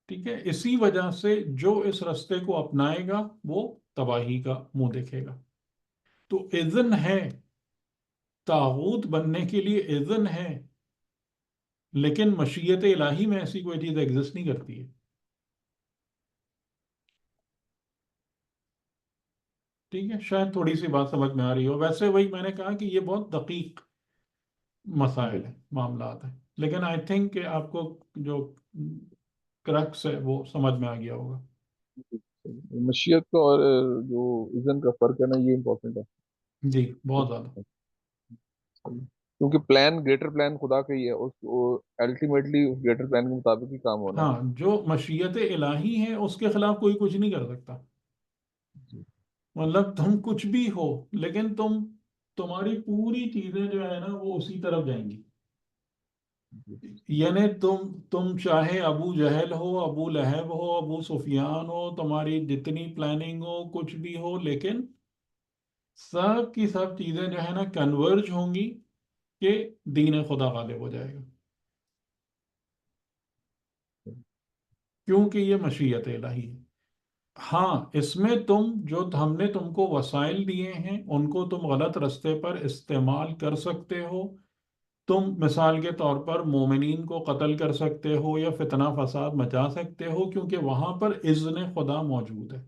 ٹھیک ہے. اسی وجہ سے جو اس رستے کو اپنائے گا وہ تباہی کا منہ دیکھے گا. تو اذن ہے، طاغوت بننے کے لیے اذن ہے، لیکن مشیت الہی میں ایسی کوئی چیز ایگزسٹ نہیں کرتی ہے. ٹھیک ہے. شاید تھوڑی سی بات سمجھ میں آ رہی ہو. ویسے وہی میں نے کہا کہ یہ بہت دقیق مسائل بالکل. ہیں، معاملات ہیں، لیکن آئی تھنک کہ آپ کو جو کرکس ہے وہ سمجھ میں آ گیا ہوگا. مشیت کا اور جو اذن کا فرق ہے نا، یہ امپورٹنٹ ہے. جی بہت زیادہ. کیونکہ پلان، گریٹر پلان خدا کا ہی ہے، اس الٹیمیٹلی اس گریٹر پلان کے مطابق ہی کام ہونا ہاں، جو مشیت الہی ہے اس کے خلاف کوئی کچھ نہیں کر سکتا. ہے. مطلب تم کچھ بھی ہو، لیکن تمہاری پوری چیزیں جو ہے نا وہ اسی طرف جائیں گی. جی. یعنی تم چاہے ابو جہل ہو، ابو لہب ہو، ابو سفیان ہو، تمہاری جتنی پلاننگ ہو، کچھ بھی ہو، لیکن سب کی سب چیزیں جو ہے نا کنورج ہوں گی کہ دین خدا غالب ہو جائے گا، کیونکہ یہ مشیت الہی ہے. ہاں، اس میں جو ہم نے تم کو وسائل دیے ہیں ان کو تم غلط رستے پر استعمال کر سکتے ہو. تم مثال کے طور پر مومنین کو قتل کر سکتے ہو یا فتنہ فساد مچا سکتے ہو، کیونکہ وہاں پر اذن خدا موجود ہے.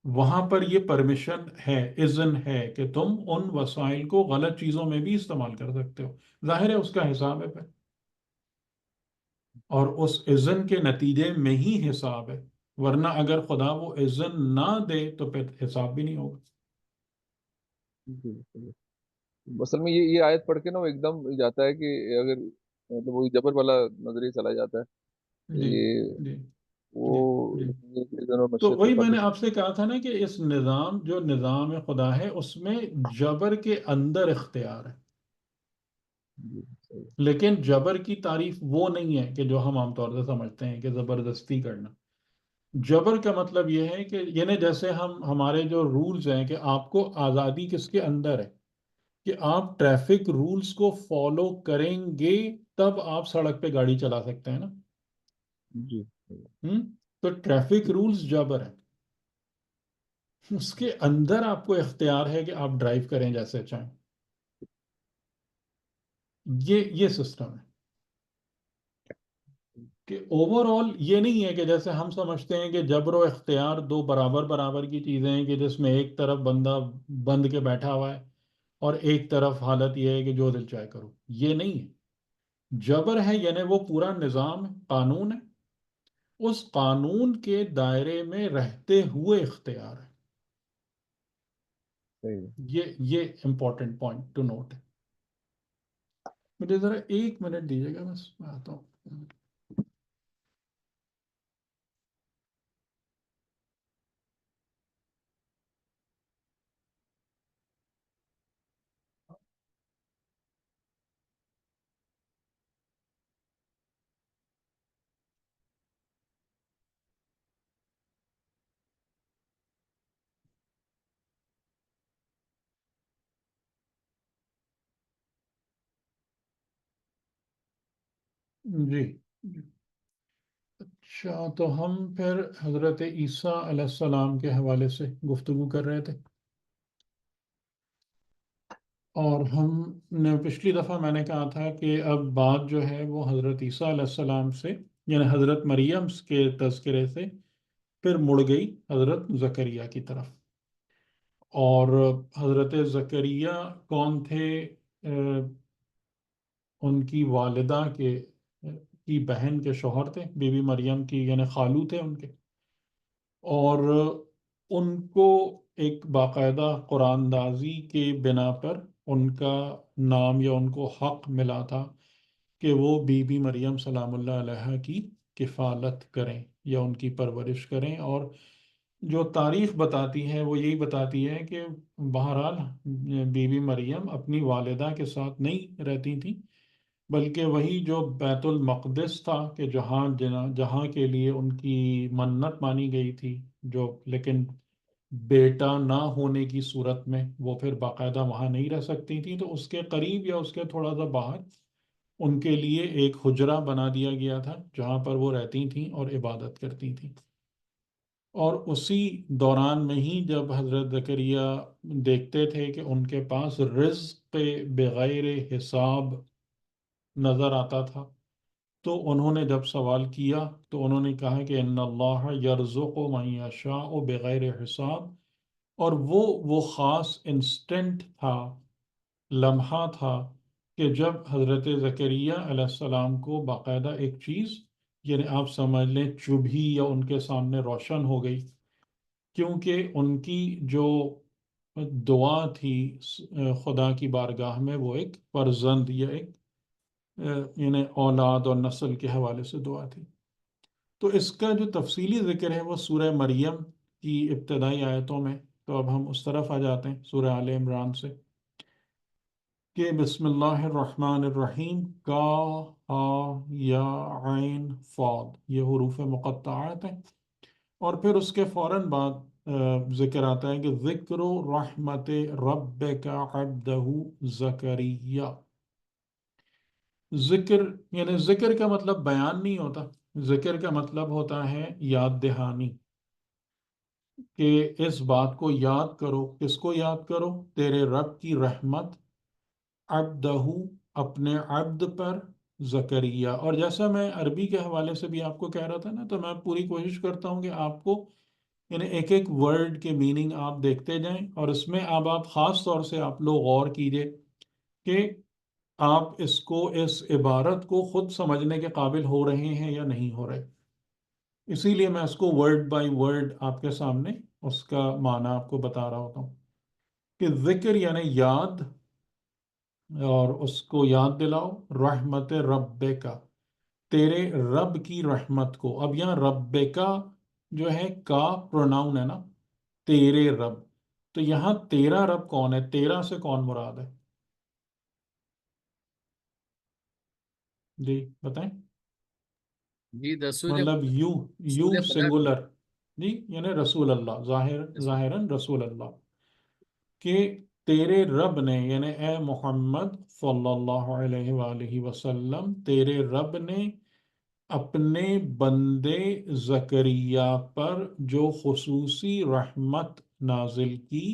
وہاں پر یہ پرمیشن ہے، اذن ہے کہ تم ان وسائل کو غلط چیزوں میں بھی استعمال کر سکتے ہو. ظاہر ہے اس کا حساب ہے پھر. اور اس اذن کے نتیجے میں ہی حساب ہے، ورنہ اگر خدا وہ اذن نہ دے تو پھر حساب بھی نہیں ہوگا۔ جی جی۔ اصل میں یہ آیت پڑھ کے نا وہ ایک دم جاتا ہے کہ اگر مطلب وہی جبر والا نظریہ چلا جاتا ہے جی یہ جی وہ جی جی۔ اذن اور تو مشیت وہی کا میں جو نے آپ سے کہا تھا نا کہ اس نظام جو نظام خدا ہے اس میں جبر کے اندر اختیار ہے، جی صحیح لیکن جبر کی تعریف وہ نہیں ہے کہ جو ہم عام طور سے سمجھتے ہیں کہ زبردستی کرنا۔ جبر کا مطلب یہ ہے کہ یعنی جیسے ہمارے جو رولز ہیں کہ آپ کو آزادی کس کے اندر ہے کہ آپ ٹریفک رولز کو فالو کریں گے تب آپ سڑک پہ گاڑی چلا سکتے ہیں نا۔ جی صحیح۔ ہم؟ تو ٹریفک رولز جبر ہے، اس کے اندر آپ کو اختیار ہے کہ آپ ڈرائیو کریں جیسے چاہیں، یہ سسٹم ہے کہ اوور آل یہ نہیں ہے کہ جیسے ہم سمجھتے ہیں کہ جبر و اختیار دو برابر برابر کی چیزیں ہیں کہ جس میں ایک طرف بندہ بند کے بیٹھا ہوا ہے اور ایک طرف حالت یہ ہے کہ جو دل چاہے کرو، یہ نہیں ہے۔ جبر ہے یعنی وہ پورا نظام ہے، قانون ہے، اس قانون کے دائرے میں رہتے ہوئے اختیار ہے۔ صحیح۔ یہ امپورٹنٹ پوائنٹ ٹو نوٹ ہے۔ مجھے ذرا 1 منٹ دیجیے گا، بس میں آتا ہوں۔ جی جی۔ اچھا، تو ہم پھر حضرت عیسیٰ علیہ السلام کے حوالے سے گفتگو کر رہے تھے، اور ہم نے پچھلی دفعہ میں نے کہا تھا کہ اب بات جو ہے وہ حضرت عیسیٰ علیہ السلام سے یعنی حضرت مریم کے تذکرے سے پھر مڑ گئی حضرت زکریا کی طرف۔ اور حضرت زکریا کون تھے؟ ان کی والدہ کی بہن کے شوہر تھے، بی بی مریم کی یعنی خالو تھے ان کے، اور ان کو ایک باقاعدہ قرآن دازی کے بنا پر ان کا نام یا ان کو حق ملا تھا کہ وہ بی بی مریم سلام اللہ علیہ کی کفالت کریں یا ان کی پرورش کریں۔ اور جو تاریخ بتاتی ہے وہ یہی بتاتی ہے کہ بہرحال بی بی مریم اپنی والدہ کے ساتھ نہیں رہتی تھیں، بلکہ وہی جو بیت المقدس تھا کہ جہاں کے لیے ان کی منت مانی گئی تھی، جو لیکن بیٹا نہ ہونے کی صورت میں وہ پھر باقاعدہ وہاں نہیں رہ سکتی تھیں، تو اس کے قریب یا اس کے تھوڑا سا باہر ان کے لیے ایک حجرہ بنا دیا گیا تھا جہاں پر وہ رہتی تھیں اور عبادت کرتی تھیں۔ اور اسی دوران میں ہی جب حضرت زکریا دیکھتے تھے کہ ان کے پاس رزق بغیر حساب نظر آتا تھا، تو انہوں نے جب سوال کیا تو انہوں نے کہا کہ ان اللہ یرزق من یشاء بغیر حساب، اور وہ خاص انسٹنٹ تھا، لمحہ تھا کہ جب حضرت زکریا علیہ السلام کو باقاعدہ ایک چیز یعنی آپ سمجھ لیں چبھی یا ان کے سامنے روشن ہو گئی، کیونکہ ان کی جو دعا تھی خدا کی بارگاہ میں وہ ایک فرزند یا ایک یعنی اولاد اور نسل کے حوالے سے دعا تھی۔ تو اس کا جو تفصیلی ذکر ہے وہ سورہ مریم کی ابتدائی آیتوں میں، تو اب ہم اس طرف آ جاتے ہیں سورہ آل عمران سے کہ بسم اللہ الرحمن الرحیم، کا ہا یا عین فاد، یہ حروف مقطعات ہیں، اور پھر اس کے فوراً بعد ذکر آتا ہے کہ ذکر رحمت ربک عبدہ زکریہ۔ ذکر یعنی ذکر کا مطلب بیان نہیں ہوتا، ذکر کا مطلب ہوتا ہے یاد دہانی، کہ اس بات کو یاد کرو، کس کو یاد کرو؟ تیرے رب کی رحمت عبدہ، اپنے عبد پر، زکریا۔ اور جیسا میں عربی کے حوالے سے بھی آپ کو کہہ رہا تھا نا، تو میں پوری کوشش کرتا ہوں کہ آپ کو یعنی ایک ایک ورڈ کے میننگ آپ دیکھتے جائیں، اور اس میں اب آپ خاص طور سے آپ لوگ غور کیجئے کہ آپ اس کو، اس عبارت کو خود سمجھنے کے قابل ہو رہے ہیں یا نہیں ہو رہے. اسی لیے میں اس کو ورڈ بائی ورڈ آپ کے سامنے اس کا معنی آپ کو بتا رہا ہوتا ہوں کہ ذکر یعنی یاد، اور اس کو یاد دلاؤ. رحمت رب کا، تیرے رب کی رحمت کو. اب یہاں رب کا جو ہے کا پروناؤن ہے نا، تیرے رب. تو یہاں تیرا رب کون ہے؟ تیرا سے کون مراد ہے؟ جی بتائیں. جی رسول مطلب یو، یو رسول خدا کو. سنگولر. جی یعنی رسول اللہ، رسول. ظاہراً رسول اللہ. کہ تیرے رب نے، یعنی اے محمد صلی اللہ علیہ وآلہ وسلم، تیرے رب نے اپنے بندے زکریا پر جو خصوصی رحمت نازل کی،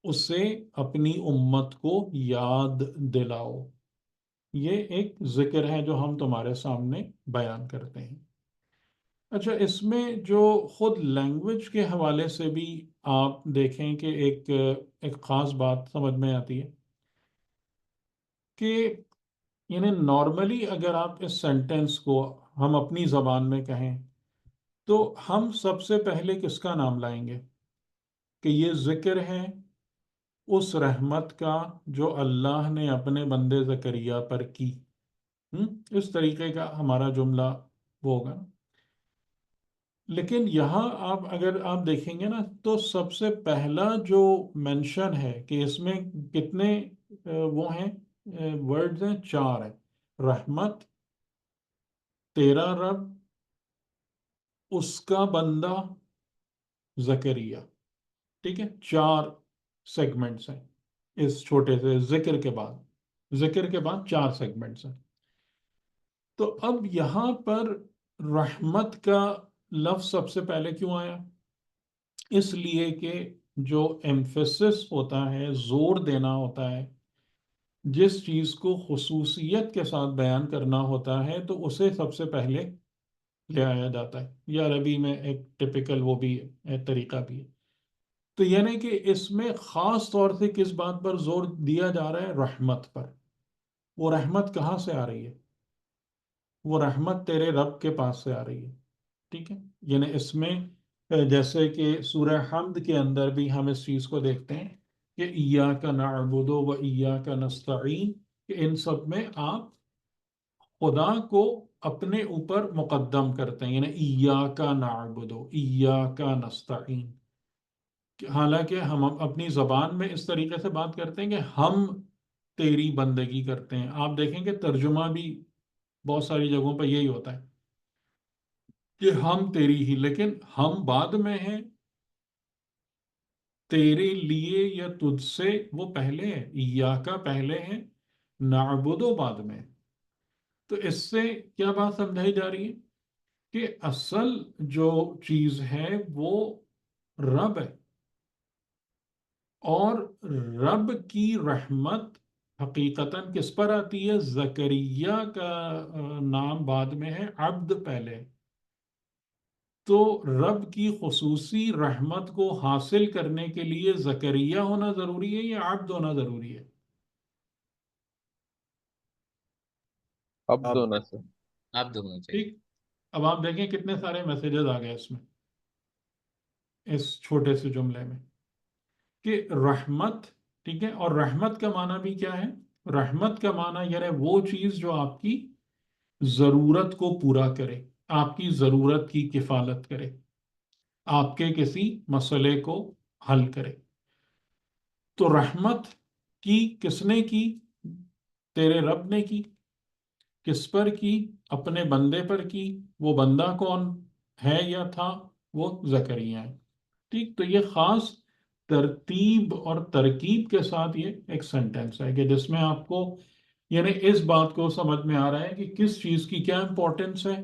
اسے اپنی امت کو یاد دلاؤ. یہ ایک ذکر ہے جو ہم تمہارے سامنے بیان کرتے ہیں. اچھا، اس میں جو خود لینگویج کے حوالے سے بھی آپ دیکھیں کہ ایک خاص بات سمجھ میں آتی ہے کہ یعنی نارملی اگر آپ اس سینٹینس کو ہم اپنی زبان میں کہیں تو ہم سب سے پہلے کس کا نام لائیں گے؟ کہ یہ ذکر ہے اس رحمت کا جو اللہ نے اپنے بندے زکریا پر کی. اس طریقے کا ہمارا جملہ وہ ہوگا. لیکن یہاں اگر آپ دیکھیں گے نا تو سب سے پہلا جو مینشن ہے کہ اس میں کتنے وہ ہیں ورڈز ہیں، 4 ہیں. رحمت، تیرا رب، اس کا بندہ زکریا. ٹھیک ہے، 4 سیگمنٹس ہیں اس چھوٹے سے ذکر کے بعد. ذکر کے بعد 4 سیگمنٹس ہیں. تو اب یہاں پر رحمت کا لفظ سب سے پہلے کیوں آیا؟ اس لیے کہ جو ایمفیسس ہوتا ہے، زور دینا ہوتا ہے، جس چیز کو خصوصیت کے ساتھ بیان کرنا ہوتا ہے تو اسے سب سے پہلے لے آیا جاتا ہے. یہ عربی میں ایک ٹپیکل وہ بھی ہے، طریقہ بھی ہے. تو یعنی کہ اس میں خاص طور سے کس بات پر زور دیا جا رہا ہے؟ رحمت پر. وہ رحمت کہاں سے آ رہی ہے؟ وہ رحمت تیرے رب کے پاس سے آ رہی ہے. ٹھیک ہے، یعنی اس میں جیسے کہ سورہ حمد کے اندر بھی ہم اس چیز کو دیکھتے ہیں کہ ایاک نعبد و ایاک نستعین، کہ ان سب میں آپ خدا کو اپنے اوپر مقدم کرتے ہیں. یعنی ایاک نعبد و ایاک نستعین. حالانکہ ہم اپنی زبان میں اس طریقے سے بات کرتے ہیں کہ ہم تیری بندگی کرتے ہیں. آپ دیکھیں کہ ترجمہ بھی بہت ساری جگہوں پہ یہی ہوتا ہے کہ ہم تیری ہی، لیکن ہم بعد میں ہیں، تیرے لیے یا تجھ سے وہ پہلے ہے. ایاکا پہلے ہے، نعبدو بعد میں. تو اس سے کیا بات سمجھائی جا رہی ہے کہ اصل جو چیز ہے وہ رب ہے، اور رب کی رحمت حقیقتاً کس پر آتی ہے؟ زکریا کا نام بعد میں ہے، عبد پہلے. تو رب کی خصوصی رحمت کو حاصل کرنے کے لیے زکریا ہونا ضروری ہے یا عبد ہونا ضروری ہے؟ اب اب دونوں سے. آپ دونوں چاہیے. ٹھیک. اب آپ دیکھیں کتنے سارے میسیجز آ گئے اس میں، اس چھوٹے سے جملے میں کہ رحمت. ٹھیک ہے، اور رحمت کا معنی بھی کیا ہے؟ رحمت کا معنی یعنی وہ چیز جو آپ کی ضرورت کو پورا کرے، آپ کی ضرورت کی کفالت کرے، آپ کے کسی مسئلے کو حل کرے. تو رحمت کی کس نے کی؟ تیرے رب نے کی. کس پر کی؟ اپنے بندے پر کی. وہ بندہ کون ہے یا تھا؟ وہ زکریا ہے. ٹھیک. تو یہ خاص ترتیب اور ترکیب کے ساتھ یہ ایک سینٹینس ہے کہ جس میں آپ کو یعنی اس بات کو سمجھ میں آ رہا ہے کہ کس چیز کی کیا امپورٹنس ہے،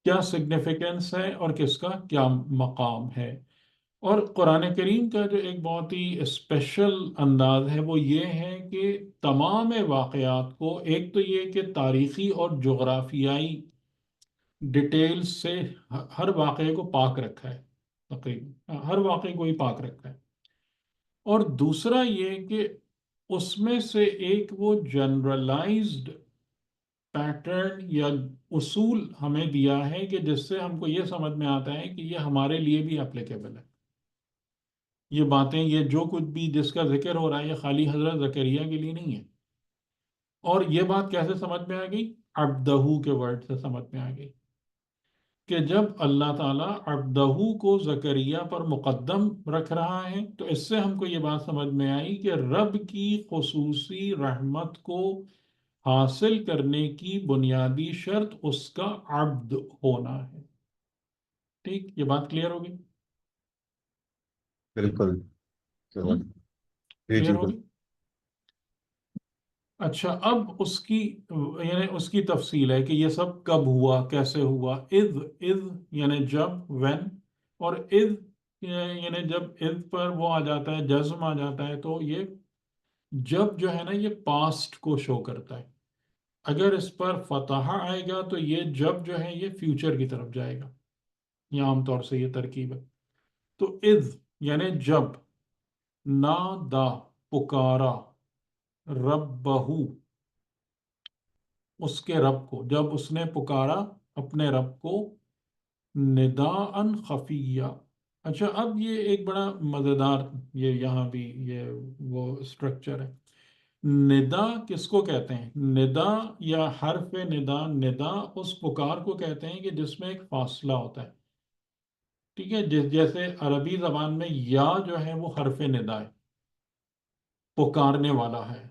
کیا سگنیفیکنس ہے، اور کس کا کیا مقام ہے. اور قرآن کریم کا جو ایک بہت ہی اسپیشل انداز ہے وہ یہ ہے کہ تمام واقعات کو، ایک تو یہ کہ تاریخی اور جغرافیائی ڈیٹیلز سے ہر واقعے کو پاک رکھا ہے. تقریباً ہر واقعے کو ہی پاک رکھا ہے. اور دوسرا یہ کہ اس میں سے ایک وہ جنرلائزڈ پیٹرن یا اصول ہمیں دیا ہے کہ جس سے ہم کو یہ سمجھ میں آتا ہے کہ یہ ہمارے لیے بھی اپلیکیبل ہے. یہ باتیں، یہ جو کچھ بھی جس کا ذکر ہو رہا ہے، یہ خالی حضرت زکریا کے لیے نہیں ہے. اور یہ بات کیسے سمجھ میں آ گئی؟ عبدہو کے ورڈ سے سمجھ میں آ گئی کہ جب اللہ تعالیٰ عبدہو کو زکریا پر مقدم رکھ رہا ہے تو اس سے ہم کو یہ بات سمجھ میں آئی کہ رب کی خصوصی رحمت کو حاصل کرنے کی بنیادی شرط اس کا عبد ہونا ہے. ٹھیک، یہ بات کلیئر ہوگی؟ بالکل. ہوں، جی کلیئر جی ہوگی. اچھا، اب اس کی یعنی اس کی تفصیل ہے کہ یہ سب کب ہوا، کیسے ہوا. اذ یعنی جب، وین. اور اذ یعنی جب اذ پر وہ آ جاتا ہے، جزم آ جاتا ہے، تو یہ جب جو ہے نا یہ پاسٹ کو شو کرتا ہے. اگر اس پر فتح آئے گا تو یہ جب جو ہے یہ فیوچر کی طرف جائے گا. یہ عام طور سے یہ ترکیب ہے. تو اذ یعنی جب، نادا پکارا، ربہو اس کے رب کو، جب اس نے پکارا اپنے رب کو، نداءً خفیہ. اچھا، اب یہ ایک بڑا مزیدار، یہ یہاں بھی یہ وہ اسٹرکچر ہے. ندا کس کو کہتے ہیں؟ ندا یا حرف ندا، ندا اس پکار کو کہتے ہیں کہ جس میں ایک فاصلہ ہوتا ہے. ٹھیک ہے، جیسے عربی زبان میں یا جو ہے وہ حرف ندا ہے، پکارنے والا ہے.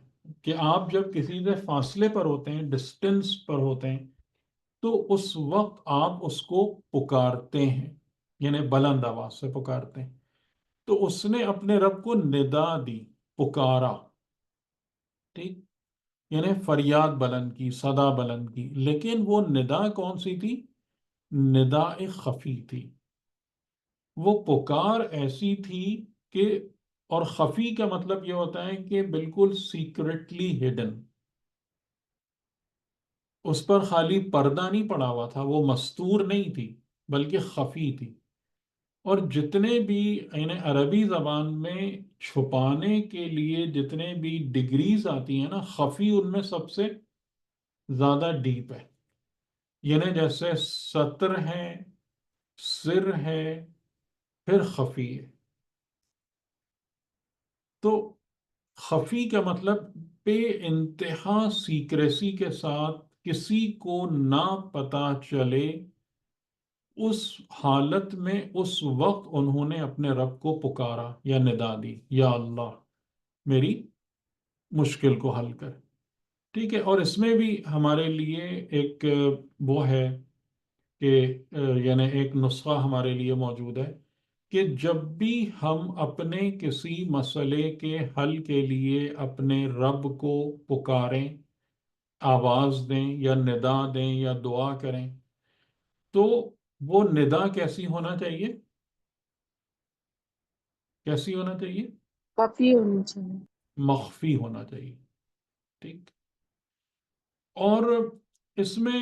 کہ آپ جب کسی سے فاصلے پر ہوتے ہیں، ڈسٹنس پر ہوتے ہیں، تو اس وقت آپ اس کو پکارتے ہیں، یعنی بلند آواز سے پکارتے ہیں. تو اس نے اپنے رب کو ندا دی، پکارا. ٹھیک، یعنی فریاد بلند کی، صدا بلند کی. لیکن وہ ندا کون سی تھی؟ ندا خفی تھی. وہ پکار ایسی تھی کہ، اور خفی کا مطلب یہ ہوتا ہے کہ بالکل سیکرٹلی ہڈن. اس پر خالی پردہ نہیں پڑا ہوا تھا، وہ مستور نہیں تھی بلکہ خفی تھی. اور جتنے بھی یعنی عربی زبان میں چھپانے کے لیے جتنے بھی ڈگریز آتی ہیں نا، خفی ان میں سب سے زیادہ ڈیپ ہے. یعنی جیسے ستر ہے، سر ہے، پھر خفی ہے. تو خفی کا مطلب بے انتہا سیکریسی کے ساتھ کسی کو نہ پتا چلے. اس حالت میں اس وقت انہوں نے اپنے رب کو پکارا یا ندا دی، یا اللہ میری مشکل کو حل کر. ٹھیک ہے، اور اس میں بھی ہمارے لیے ایک وہ ہے کہ یعنی ایک نسخہ ہمارے لیے موجود ہے کہ جب بھی ہم اپنے کسی مسئلے کے حل کے لیے اپنے رب کو پکاریں، آواز دیں یا ندا دیں یا دعا کریں، تو وہ ندا کیسی ہونا چاہیے؟ کیسی ہونا چاہیے؟ کافی ہونی چاہیے. مخفی ہونا چاہیے. ٹھیک. اور اس میں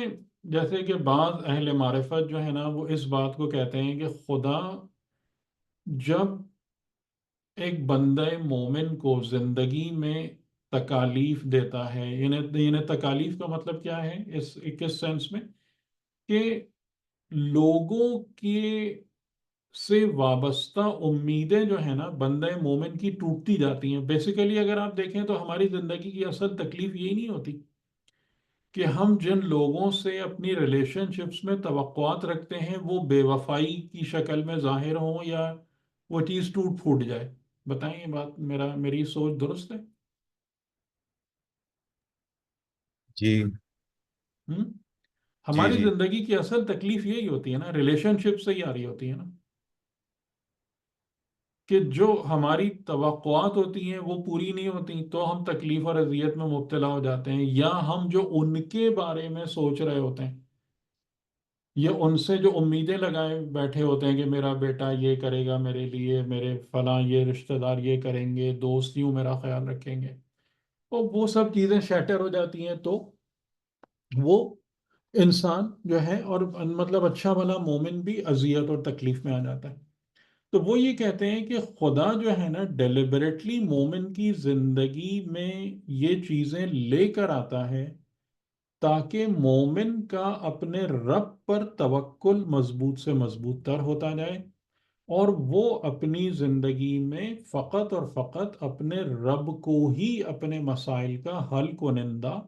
جیسے کہ بعض اہل معرفت جو ہے نا وہ اس بات کو کہتے ہیں کہ خدا جب ایک بندہ مومن کو زندگی میں تکالیف دیتا ہے، یعنی تکالیف کا مطلب کیا ہے اس کس سینس میں، کہ لوگوں کے سے وابستہ امیدیں جو ہیں نا بندہ مومن کی ٹوٹتی جاتی ہیں. بیسیکلی اگر آپ دیکھیں تو ہماری زندگی کی اصل تکلیف یہی نہیں ہوتی کہ ہم جن لوگوں سے اپنی ریلیشن شپس میں توقعات رکھتے ہیں وہ بے وفائی کی شکل میں ظاہر ہوں یا وہ چیز ٹوٹ پھوٹ جائے. بتائیں یہ بات میری سوچ درست ہے؟ جی ہم؟ جی ہماری جی زندگی کی اصل تکلیف یہی ہوتی ہے نا، ریلیشن شپ سے ہی آ رہی ہوتی ہے نا، کہ جو ہماری توقعات ہوتی ہیں وہ پوری نہیں ہوتی تو ہم تکلیف اور اذیت میں مبتلا ہو جاتے ہیں. یا ہم جو ان کے بارے میں سوچ رہے ہوتے ہیں یا ان سے جو امیدیں لگائے بیٹھے ہوتے ہیں کہ میرا بیٹا یہ کرے گا میرے لیے، میرے فلاں یہ رشتہ دار یہ کریں گے، دوست یوں میرا خیال رکھیں گے، تو وہ سب چیزیں شیٹر ہو جاتی ہیں. تو وہ انسان جو ہے اور مطلب اچھا بھلا مومن بھی اذیت اور تکلیف میں آ جاتا ہے. تو وہ یہ کہتے ہیں کہ خدا جو ہے نا ڈیلیبریٹلی مومن کی زندگی میں یہ چیزیں لے کر آتا ہے تاکہ مومن کا اپنے رب پر توکل مضبوط سے مضبوط تر ہوتا جائے، اور وہ اپنی زندگی میں فقط اور فقط اپنے رب کو ہی اپنے مسائل کا حل کنندہ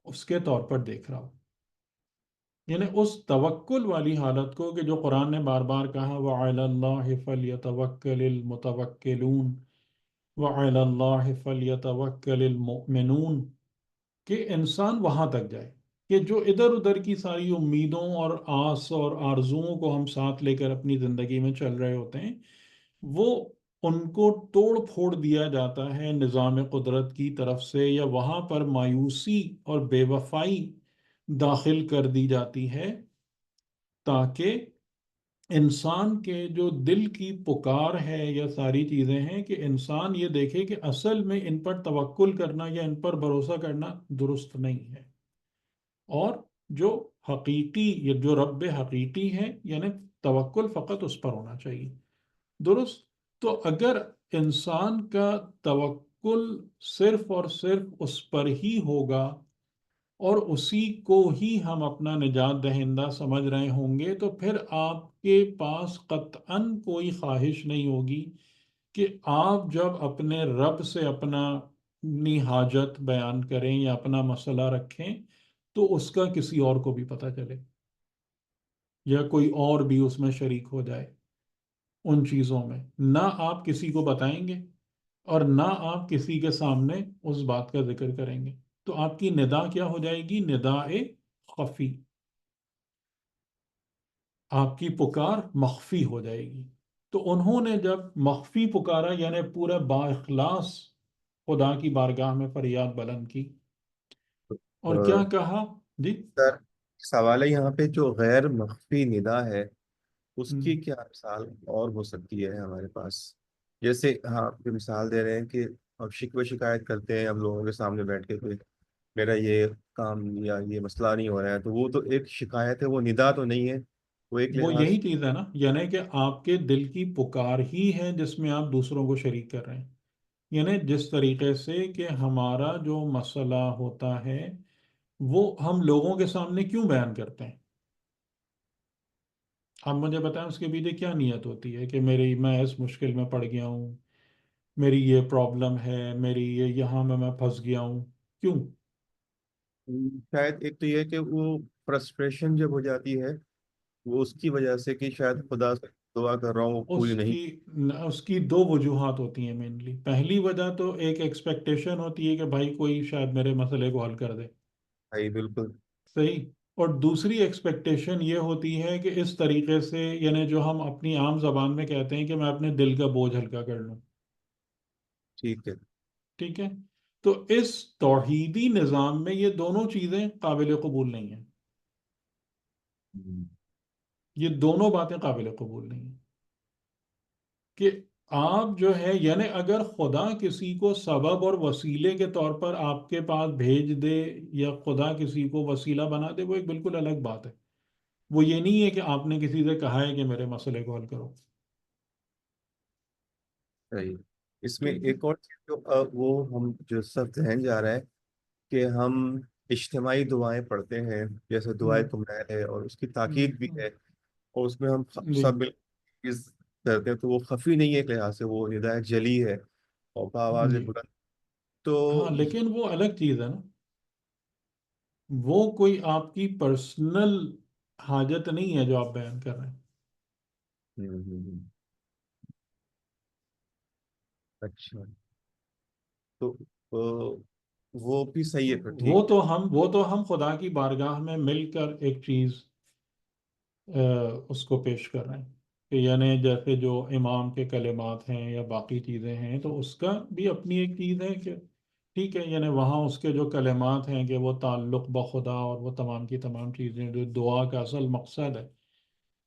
اس کے طور پر دیکھ رہا ہو. یعنی اس توکل والی حالت کو کہ جو قرآن نے بار بار کہا وَعَلَى اللَّهِ فَلْيَتَوَكَّلِ الْمُتَوَكِّلُونَ وَعَلَى اللَّهِ فَلْيَتَوَكَّلِ الْمُؤْمِنُونَ، کہ انسان وہاں تک جائے کہ جو ادھر ادھر کی ساری امیدوں اور آس اور آرزوؤں کو ہم ساتھ لے کر اپنی زندگی میں چل رہے ہوتے ہیں، وہ ان کو توڑ پھوڑ دیا جاتا ہے نظام قدرت کی طرف سے، یا وہاں پر مایوسی اور بے وفائی داخل کر دی جاتی ہے، تاکہ انسان کے جو دل کی پکار ہے یا ساری چیزیں ہیں کہ انسان یہ دیکھے کہ اصل میں ان پر توکل کرنا یا ان پر بھروسہ کرنا درست نہیں ہے، اور جو حقیقی یا جو رب حقیقی ہے یعنی توکل فقط اس پر ہونا چاہیے. درست. تو اگر انسان کا توکل صرف اور صرف اس پر ہی ہوگا اور اسی کو ہی ہم اپنا نجات دہندہ سمجھ رہے ہوں گے، تو پھر آپ کے پاس قطعاً کوئی خواہش نہیں ہوگی کہ آپ جب اپنے رب سے اپنی حاجت بیان کریں یا اپنا مسئلہ رکھیں تو اس کا کسی اور کو بھی پتہ چلے، یا کوئی اور بھی اس میں شریک ہو جائے. ان چیزوں میں نہ آپ کسی کو بتائیں گے اور نہ آپ کسی کے سامنے اس بات کا ذکر کریں گے، تو آپ کی ندا کیا ہو جائے گی؟ نداء خفی. آپ کی پکار مخفی ہو جائے گی. تو انہوں نے جب مخفی پکارا یعنی پورے با اخلاص خدا کی بارگاہ میں فریاد بلند کی، اور کیا کہا؟ جی. سر، سوال ہے یہاں پہ جو غیر مخفی ندا ہے اس ہم، کی کیا مثال اور ہو سکتی ہے ہمارے پاس؟ جیسے ہاں آپ مثال دے رہے ہیں کہ اب شکوہ شکایت کرتے ہیں ہم لوگوں کے سامنے بیٹھ کے کہ میرا یہ کام یا یہ مسئلہ نہیں ہو رہا ہے، تو وہ تو ایک شکایت ہے، وہ ندا تو نہیں ہے، وہ ایک وہ لحاظ یہی چیز ہے نا، یعنی کہ آپ کے دل کی پکار ہی ہے جس میں آپ دوسروں کو شریک کر رہے ہیں. یعنی جس طریقے سے کہ ہمارا جو مسئلہ ہوتا ہے وہ ہم لوگوں کے سامنے کیوں بیان کرتے ہیں؟ آپ مجھے بتائیں اس کے پیچھے کیا نیت ہوتی ہے کہ میں اس مشکل میں پڑ گیا ہوں، میری یہ پرابلم ہے، میری یہ یہاں میں پھنس گیا ہوں. کیوں؟ شاید ایک تو یہ کہ وہ فرسٹریشن جب ہو جاتی ہے وہ اس کی وجہ سے کہ شاید خدا سے دعا کر رہا ہوں وہ اس پوری نہیں. کی اس کی دو وجوہات ہوتی ہیں مینلی. پہلی وجہ تو ایک ایکسپیکٹیشن ہوتی ہے کہ بھائی کوئی شاید میرے مسئلے کو حل کر دے. بھائی بالکل صحیح. اور دوسری ایکسپیکٹیشن یہ ہوتی ہے کہ اس طریقے سے یعنی جو ہم اپنی عام زبان میں کہتے ہیں کہ میں اپنے دل کا بوجھ ہلکا کر لوں. ٹھیک ہے. ٹھیک ہے. تو اس توحیدی نظام میں یہ دونوں چیزیں قابل قبول نہیں ہیں. ہم، یہ دونوں باتیں قابل قبول نہیں ہیں کہ آپ جو ہے یعنی اگر خدا کسی کو سبب اور وسیلے کے طور پر آپ کے پاس بھیج دے یا خدا کسی کو وسیلہ بنا دے وہ ایک بالکل الگ بات ہے. وہ یہ نہیں ہے کہ آپ نے کسی سے کہا ہے کہ میرے مسئلے کو حل کرو. صحیح. اس میں ٹھیک ہے. ایک اور چیز جو وہ ہم جو سب ذہن جا رہا ہے کہ ہم اجتماعی دعائیں پڑھتے ہیں جیسے ہم، دعائیں کمیل ہے اور اس کی ہم، تاکید بھی ہے اور اس میں ہم جی. سب مل کے اس کرتے ہیں، تو وہ خفی نہیں ہے ایک لحاظ سے، وہ ندائت جلی ہے اور بآواز جی. بلند. تو ہاں لیکن وہ الگ چیز ہے نا، وہ کوئی آپ کی پرسنل حاجت نہیں ہے جو آپ بیان کر رہے ہیں. ہم. اچھا، تو وہ بھی صحیح ہے پھر ٹھیک. وہ تو ہم خدا کی بارگاہ میں مل کر ایک چیز اس کو پیش کر رہے ہیں کہ یعنی جیسے جو امام کے کلمات ہیں یا باقی چیزیں ہیں تو اس کا بھی اپنی ایک چیز ہے کہ ٹھیک ہے یعنی وہاں اس کے جو کلمات ہیں کہ وہ تعلق بخدا اور وہ تمام کی تمام چیزیں جو دعا کا اصل مقصد ہے،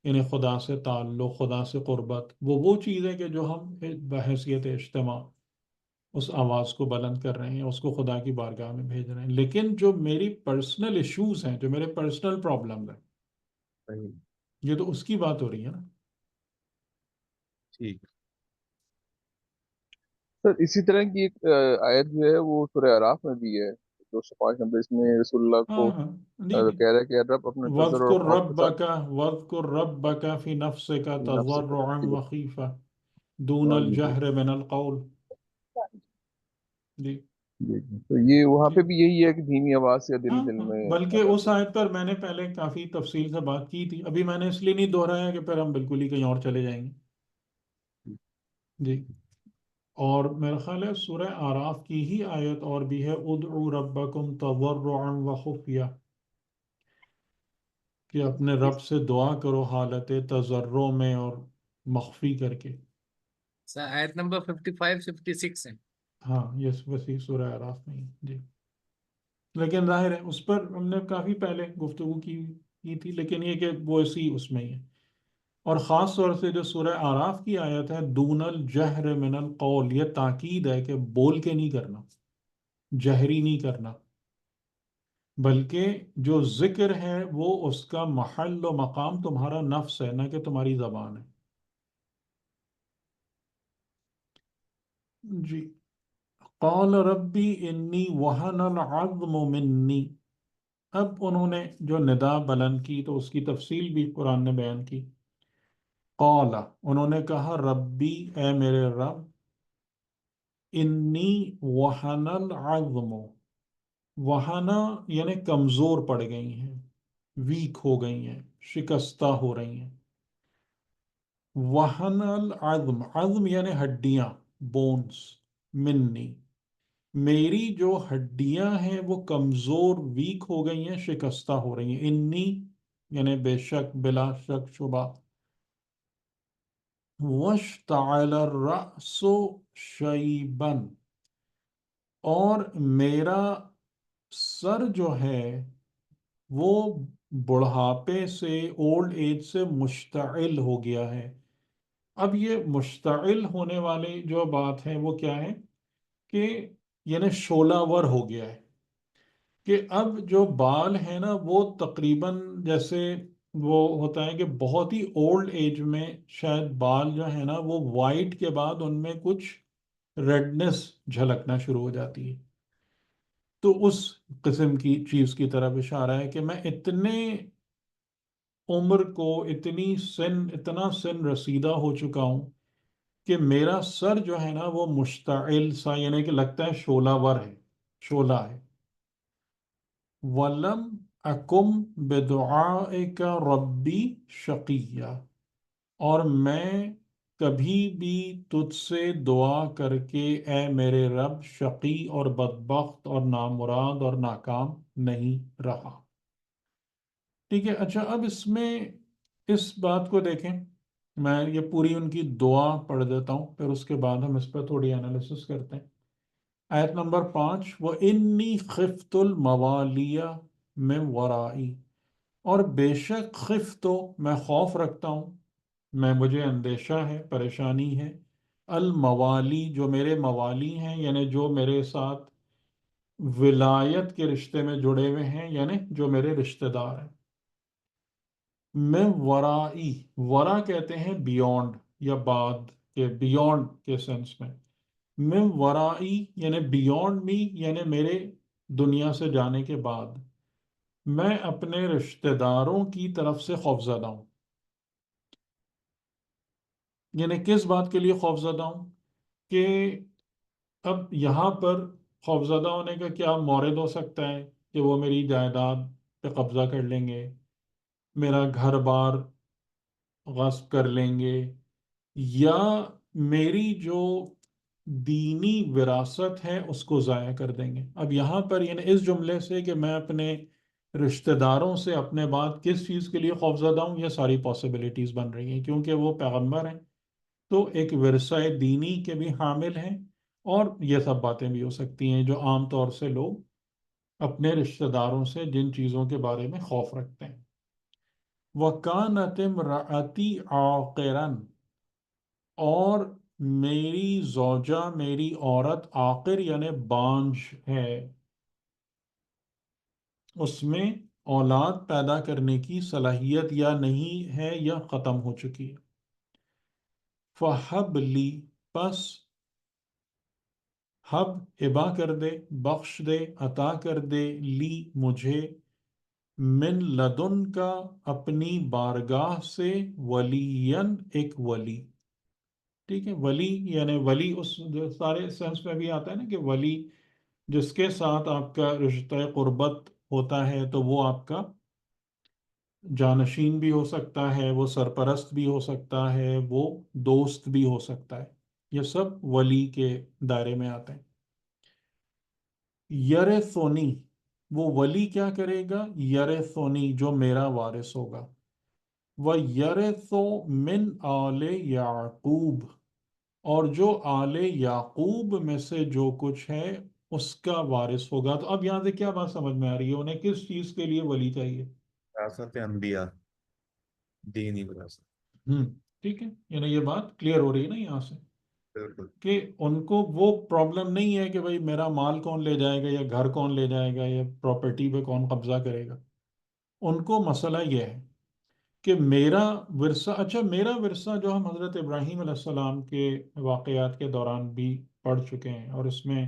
یعنی خدا سے تعلق، خدا سے قربت، وہ چیز ہے کہ جو ہم بحیثیت اجتماع اس آواز کو بلند کر رہے ہیں، اس کو خدا کی بارگاہ میں بھیج رہے ہیں. لیکن جو میری پرسنل ایشوز ہیں، جو میرے پرسنل پرابلمز ہیں، صحیح. یہ تو اس کی بات ہو رہی ہے نا. ٹھیک. سر اسی طرح کی ایک آیت جو ہے وہ سورہ اعراف میں بھی ہے، 205 نمبر. اس میں رسول اللہ ہاں کو ہاں جی جی. کہہ رہا ہے کہ رب اپنے تذر اور وَاذْكُرْ خوف کے ساتھ رَبَّكَ وَاذْكُرْ رَبَّكَ فِي نَفْسِكَ نفس کو تَضَرُّعًا وَخِيفَةً دُونَ الْجَهْرِ مِنَ الْقَوْلِ. جی تو یہ وہاں جی. پہ بھی یہی ہے کہ دھیمی آواز سے یا دل ہاں دل ہاں، میں بلکہ اگر اس آیت پر میں نے پہلے کافی تفصیل سے بات کی تھی، ابھی میں نے اس لیے نہیں دہرایا کہ پھر ہم بالکل ہی کہیں اور چلے جائیں گے. جی. اور میرا خیال ہے سورہ آراف کی ہی آیت اور بھی ہے، ادعوا ربکم تضرعا وخفیہ، کہ اپنے رب سے دعا کرو حالت تضرع میں اور مخفی کر کے. سر آیت نمبر 55 56 ہے. ہاں یس، وسیع سورہ آراف میں ہی. جی. لیکن ظاہر ہے اس پر ہم نے کافی پہلے گفتگو کی تھی، لیکن یہ کہ وہ اسی اس میں ہی ہے. اور خاص طور سے جو سورہ آراف کی آیت ہے دون الجہر من القول، یہ تاکید ہے کہ بول کے نہیں کرنا، جہری نہیں کرنا، بلکہ جو ذکر ہے وہ اس کا محل و مقام تمہارا نفس ہے، نہ کہ تمہاری زبان ہے. جی. قال ربی انی وہن العظم منی. اب انہوں نے جو ندا بلند کی تو اس کی تفصیل بھی قرآن نے بیان کی. قال، انہوں نے کہا ربی، اے میرے رب، انی وہن العظم، وہنا یعنی کمزور پڑ گئی ہیں، ویک ہو گئی ہیں، شکستہ ہو رہی ہیں. وہن العظم، عظم یعنی ہڈیاں، بونس، منی، میری جو ہڈیاں ہیں وہ کمزور، ویک ہو گئی ہیں، شکستہ ہو رہی ہیں. انی یعنی بے شک، بلا شک، شبہ. واشتعل الرأس شیبا، اور میرا سر جو ہے وہ بڑھاپے سے، اولڈ ایج سے مشتعل ہو گیا ہے. اب یہ مشتعل ہونے والی جو بات ہے وہ کیا ہے کہ یعنی شعلہ ور ہو گیا ہے، کہ اب جو بال ہیں نا وہ تقریباً جیسے وہ ہوتا ہے کہ بہت ہی اولڈ ایج میں شاید بال جو ہے نا وہ وائٹ کے بعد ان میں کچھ ریڈنس جھلکنا شروع ہو جاتی ہے. تو اس قسم کی چیز کی طرف اشارہ ہے کہ میں اتنے عمر کو، اتنا سن رسیدہ ہو چکا ہوں کہ میرا سر جو ہے نا وہ مشتعل سا، یعنی کہ لگتا ہے شعلہ ور ہے، شعلہ ہے. وَلَمْ أَكُمْ بِدُعَائِكَ رَبِّي شَقِيًّا، اور میں کبھی بھی تجھ سے دعا کر کے اے میرے رب شقی اور بدبخت اور نامراد اور ناکام نہیں رہا. ٹھیک ہے. اچھا، اب اس میں اس بات کو دیکھیں، میں یہ پوری ان کی دعا پڑھ دیتا ہوں، پھر اس کے بعد ہم اس پہ تھوڑی انالیسس کرتے ہیں. آیت نمبر 5، وَإِنِّي خِفْتُ الْمَوَالِيَ مِنْ وَرَائِي، اور بے شک خفتو، میں خوف رکھتا ہوں، مجھے اندیشہ ہے، پریشانی ہے، الموالی، جو میرے موالی ہیں، یعنی جو میرے ساتھ ولایت کے رشتے میں جڑے ہوئے ہیں، یعنی جو میرے رشتہ دار ہیں. میں ورائی، ورا کہتے ہیں بیونڈ یا بعد کے، بیونڈ کے سینس میں ورائی یعنی بیونڈ می، یعنی میرے دنیا سے جانے کے بعد میں اپنے رشتہ داروں کی طرف سے خوفزدہ ہوں. یعنی کس بات کے لیے خوفزدہ ہوں؟ کہ اب یہاں پر خوفزدہ ہونے کا کیا مورد ہو سکتا ہے کہ وہ میری جائیداد پہ قبضہ کر لیں گے، میرا گھر بار غصب کر لیں گے، یا میری جو دینی وراثت ہے اس کو ضائع کر دیں گے. اب یہاں پر یعنی اس جملے سے کہ میں اپنے رشتہ داروں سے اپنے بعد کس چیز کے لیے خوفزدہ ہوں، یہ ساری پاسبلٹیز بن رہی ہیں، کیونکہ وہ پیغمبر ہیں تو ایک ورثہ دینی کے بھی حامل ہیں، اور یہ سب باتیں بھی ہو سکتی ہیں جو عام طور سے لوگ اپنے رشتہ داروں سے جن چیزوں کے بارے میں خوف رکھتے ہیں. وَكَانَتِ امْرَأَتِي عَاقِرًا، اور میری زوجہ، میری عورت، عاقر یعنی بانجھ ہے، اس میں اولاد پیدا کرنے کی صلاحیت یا نہیں ہے یا ختم ہو چکی ہے. فہب لی، پس ہب ہبا کر دے، بخش دے، عطا کر دے، لی مجھے، من لدن کا اپنی بارگاہ سے، ولین ایک ولی. ٹھیک ہے، ولی یعنی ولی اس جو سارے سینس میں بھی آتا ہے نا کہ ولی جس کے ساتھ آپ کا رشتہ قربت ہوتا ہے تو وہ آپ کا جانشین بھی ہو سکتا ہے، وہ سرپرست بھی ہو سکتا ہے، وہ دوست بھی ہو سکتا ہے. یہ سب ولی کے دائرے میں آتے ہیں. یرثونی، وہ ولی کیا کرے گا؟ یرثونی، جو میرا وارث ہوگا. وَيَرِثُ مِنْ آلِ یعقوب، اور جو آل یعقوب میں سے جو کچھ ہے اس کا وارث ہوگا. تو اب یہاں سے کیا بات سمجھ میں آ رہی ہے؟ انہیں کس چیز کے لیے ولی چاہیے؟ وراثت انبیاء، دینی وراثت. ہوں، ٹھیک ہے، یعنی یہ بات کلیئر ہو رہی ہے نا یہاں سے بالکل. کہ ان کو وہ پرابلم نہیں ہے کہ بھائی میرا مال کون لے جائے گا، یا گھر کون لے جائے گا، یا پراپرٹی پہ کون قبضہ کرے گا. ان کو مسئلہ یہ ہے کہ میرا ورثہ، اچھا میرا ورثہ جو ہم حضرت ابراہیم علیہ السلام کے واقعات کے دوران بھی پڑھ چکے ہیں، اور اس میں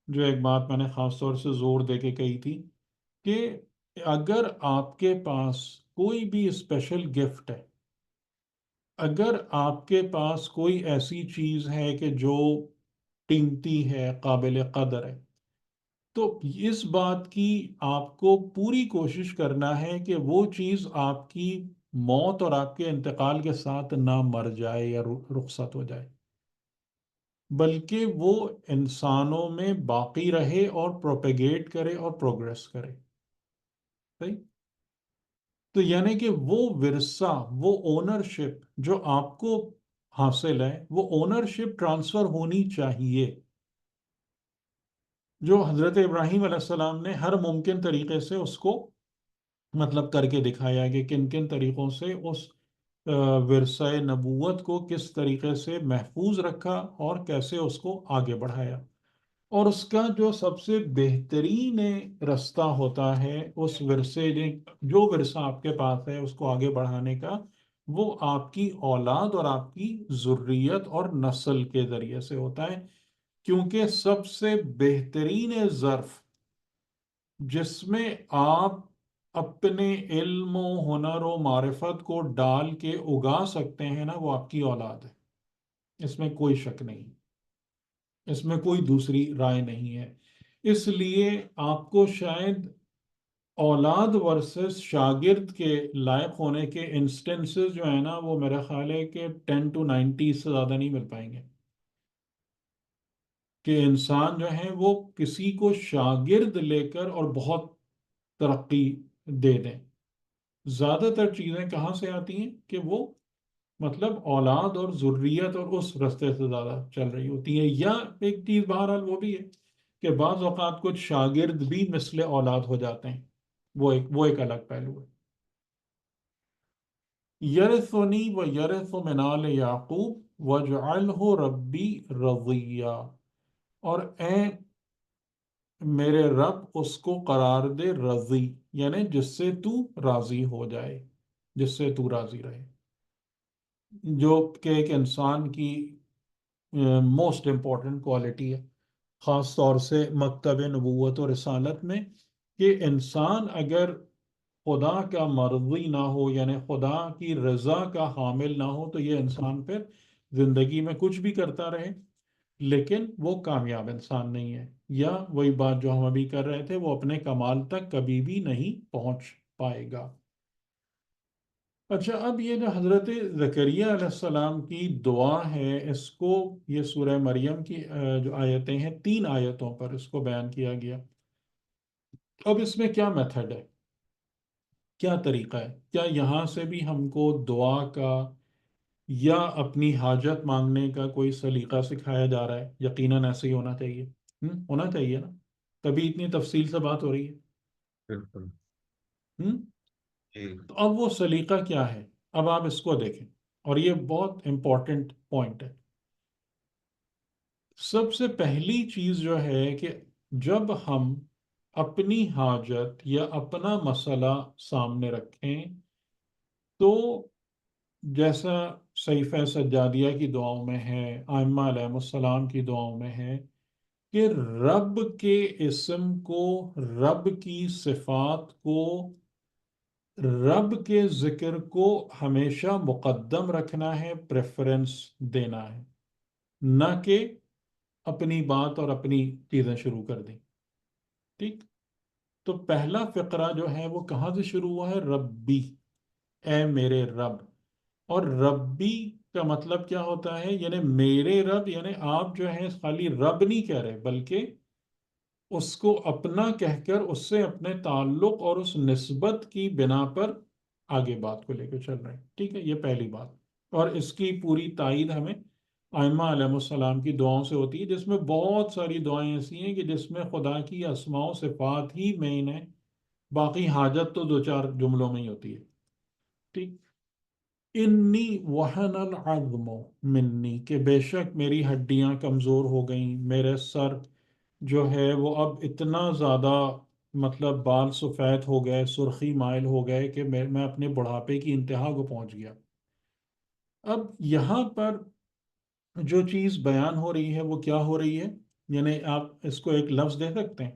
جو ایک بات میں نے خاص طور سے زور دے کے کہی تھی کہ اگر آپ کے پاس کوئی بھی اسپیشل گفٹ ہے، اگر آپ کے پاس کوئی ایسی چیز ہے کہ جو قیمتی ہے، قابل قدر ہے، تو اس بات کی آپ کو پوری کوشش کرنا ہے کہ وہ چیز آپ کی موت اور آپ کے انتقال کے ساتھ نہ مر جائے یا رخصت ہو جائے، بلکہ وہ انسانوں میں باقی رہے اور پروپیگیٹ کرے اور پروگریس کرے. صحیح؟ تو یعنی کہ وہ ورثہ، وہ اونرشپ جو آپ کو حاصل ہے، وہ اونرشپ ٹرانسفر ہونی چاہیے. جو حضرت ابراہیم علیہ السلام نے ہر ممکن طریقے سے اس کو مطلب کر کے دکھایا کہ کن کن طریقوں سے اس ورثہ نبوت کو کس طریقے سے محفوظ رکھا اور کیسے اس کو آگے بڑھایا. اور اس کا جو سب سے بہترین رستہ ہوتا ہے اس ورثے جو ورثہ آپ کے پاس ہے اس کو آگے بڑھانے کا، وہ آپ کی اولاد اور آپ کی ذریت اور نسل کے ذریعے سے ہوتا ہے. کیونکہ سب سے بہترین ظرف جس میں آپ اپنے علم و ہنر و معرفت کو ڈال کے اگا سکتے ہیں نا، وہ آپ کی اولاد ہے. اس میں کوئی شک نہیں، اس میں کوئی دوسری رائے نہیں ہے. اس لیے آپ کو شاید اولاد ورسز شاگرد کے لائق ہونے کے انسٹنسز جو ہیں نا، وہ میرا خیال ہے کہ 10 to 90 سے زیادہ نہیں مل پائیں گے کہ انسان جو ہیں وہ کسی کو شاگرد لے کر اور بہت ترقی دے دیں. زیادہ تر چیزیں کہاں سے آتی ہیں کہ وہ مطلب اولاد اور ذریت اور اس رستے سے زیادہ چل رہی ہوتی ہیں. یا ایک چیز بہرحال وہ بھی ہے کہ بعض اوقات کچھ شاگرد بھی مثل اولاد ہو جاتے ہیں، وہ ایک الگ پہلو ہے. یرثنی و یرث من آل یعقوب وجعلہ ربی رضیہ، اور اے میرے رب اس کو قرار دے رضی، یعنی جس سے تو راضی ہو جائے، جس سے تو راضی رہے. جو کہ ایک انسان کی موسٹ امپورٹنٹ کوالٹی ہے، خاص طور سے مکتب نبوت و رسالت میں، کہ انسان اگر خدا کا مرضی نہ ہو، یعنی خدا کی رضا کا حامل نہ ہو، تو یہ انسان پھر زندگی میں کچھ بھی کرتا رہے لیکن وہ کامیاب انسان نہیں ہے، یا وہی بات جو ہم ابھی کر رہے تھے، وہ اپنے کمال تک کبھی بھی نہیں پہنچ پائے گا. اچھا، اب یہ جو حضرت زکریا علیہ السلام کی دعا ہے، اس کو یہ سورہ مریم کی جو آیتیں ہیں، 3 آیتوں پر اس کو بیان کیا گیا. اب اس میں کیا میتھڈ ہے، کیا طریقہ ہے؟ کیا یہاں سے بھی ہم کو دعا کا یا اپنی حاجت مانگنے کا کوئی سلیقہ سکھایا جا رہا ہے؟ یقیناً ایسے ہی ہونا چاہیے، ہونا چاہیے نا، تبھی اتنی تفصیل سے بات ہو رہی ہے. بالکل. ہم؟ جی. تو اب وہ سلیقہ کیا ہے؟ اب آپ اس کو دیکھیں، اور یہ بہت امپورٹنٹ پوائنٹ ہے. سب سے پہلی چیز جو ہے کہ جب ہم اپنی حاجت یا اپنا مسئلہ سامنے رکھیں، تو جیسا صحیفہ سجادیہ کی دعاؤں میں ہے، ائمہ علیہ السلام کی دعاؤں میں ہے کہ رب کے اسم کو، رب کی صفات کو، رب کے ذکر کو ہمیشہ مقدم رکھنا ہے، پریفرنس دینا ہے، نہ کہ اپنی بات اور اپنی چیزیں شروع کر دیں. ٹھیک. تو پہلا فقرہ جو ہے وہ کہاں سے شروع ہوا ہے؟ ربی، اے میرے رب. اور ربی کا مطلب کیا ہوتا ہے؟ یعنی میرے رب، یعنی آپ جو ہیں خالی رب نہیں کہہ رہے، بلکہ اس کو اپنا کہہ کر اس سے اپنے تعلق اور اس نسبت کی بنا پر آگے بات کو لے کے چل رہے ہیں. ٹھیک ہے، یہ پہلی بات. اور اس کی پوری تائید ہمیں ائمہ علیہ السلام کی دعاؤں سے ہوتی ہے، جس میں بہت ساری دعائیں ایسی ہیں کہ جس میں خدا کی اسماء و صفات ہی مین ہے، باقی حاجت تو دو چار جملوں میں ہی ہوتی ہے. ٹھیک. انی وہن العظم منی، کہ بے شک میری ہڈیاں کمزور ہو گئیں، میرے سر جو ہے وہ اب اتنا زیادہ مطلب بال سفید ہو گئے، سرخی مائل ہو گئے کہ میں اپنے بڑھاپے کی انتہا کو پہنچ گیا. اب یہاں پر جو چیز بیان ہو رہی ہے وہ کیا ہو رہی ہے؟ یعنی آپ اس کو ایک لفظ دے سکتے ہیں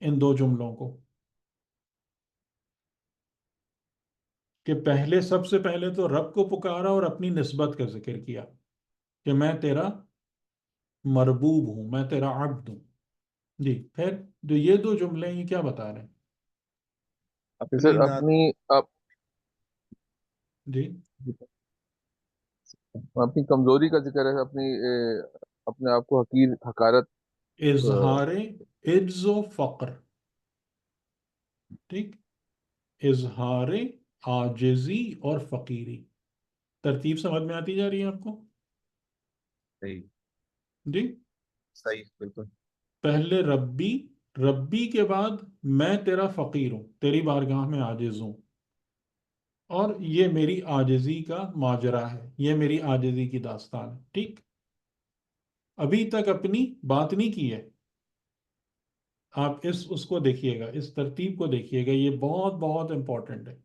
ان دو جملوں کو، کہ پہلے، سب سے پہلے تو رب کو پکارا اور اپنی نسبت کا ذکر کیا کہ میں تیرا مربوب ہوں، میں تیرا عبد ہوں. جی. پھر جو یہ دو جملے ہیں یہ کیا بتا رہے ہیں؟ اپنی سر نعت. جی. اپنی کمزوری کا ذکر ہے، اپنے آپ کو حقیر حقارت. اظہار عجز و فقر. ٹھیک. اظہار عاجزی اور فقیری. ترتیب سمجھ میں آتی جا رہی ہے آپ کو؟ صحیح. جی. صحیح بالکل. پہلے ربی، ربی کے بعد میں تیرا فقیر ہوں، تیری بارگاہ میں عاجز ہوں، اور یہ میری عاجزی کا ماجرا ہے، یہ میری عاجزی کی داستان ہے. ٹھیک. ابھی تک اپنی بات نہیں کی ہے. آپ اس کو دیکھیے گا، اس ترتیب کو دیکھیے گا، یہ بہت بہت امپورٹنٹ ہے.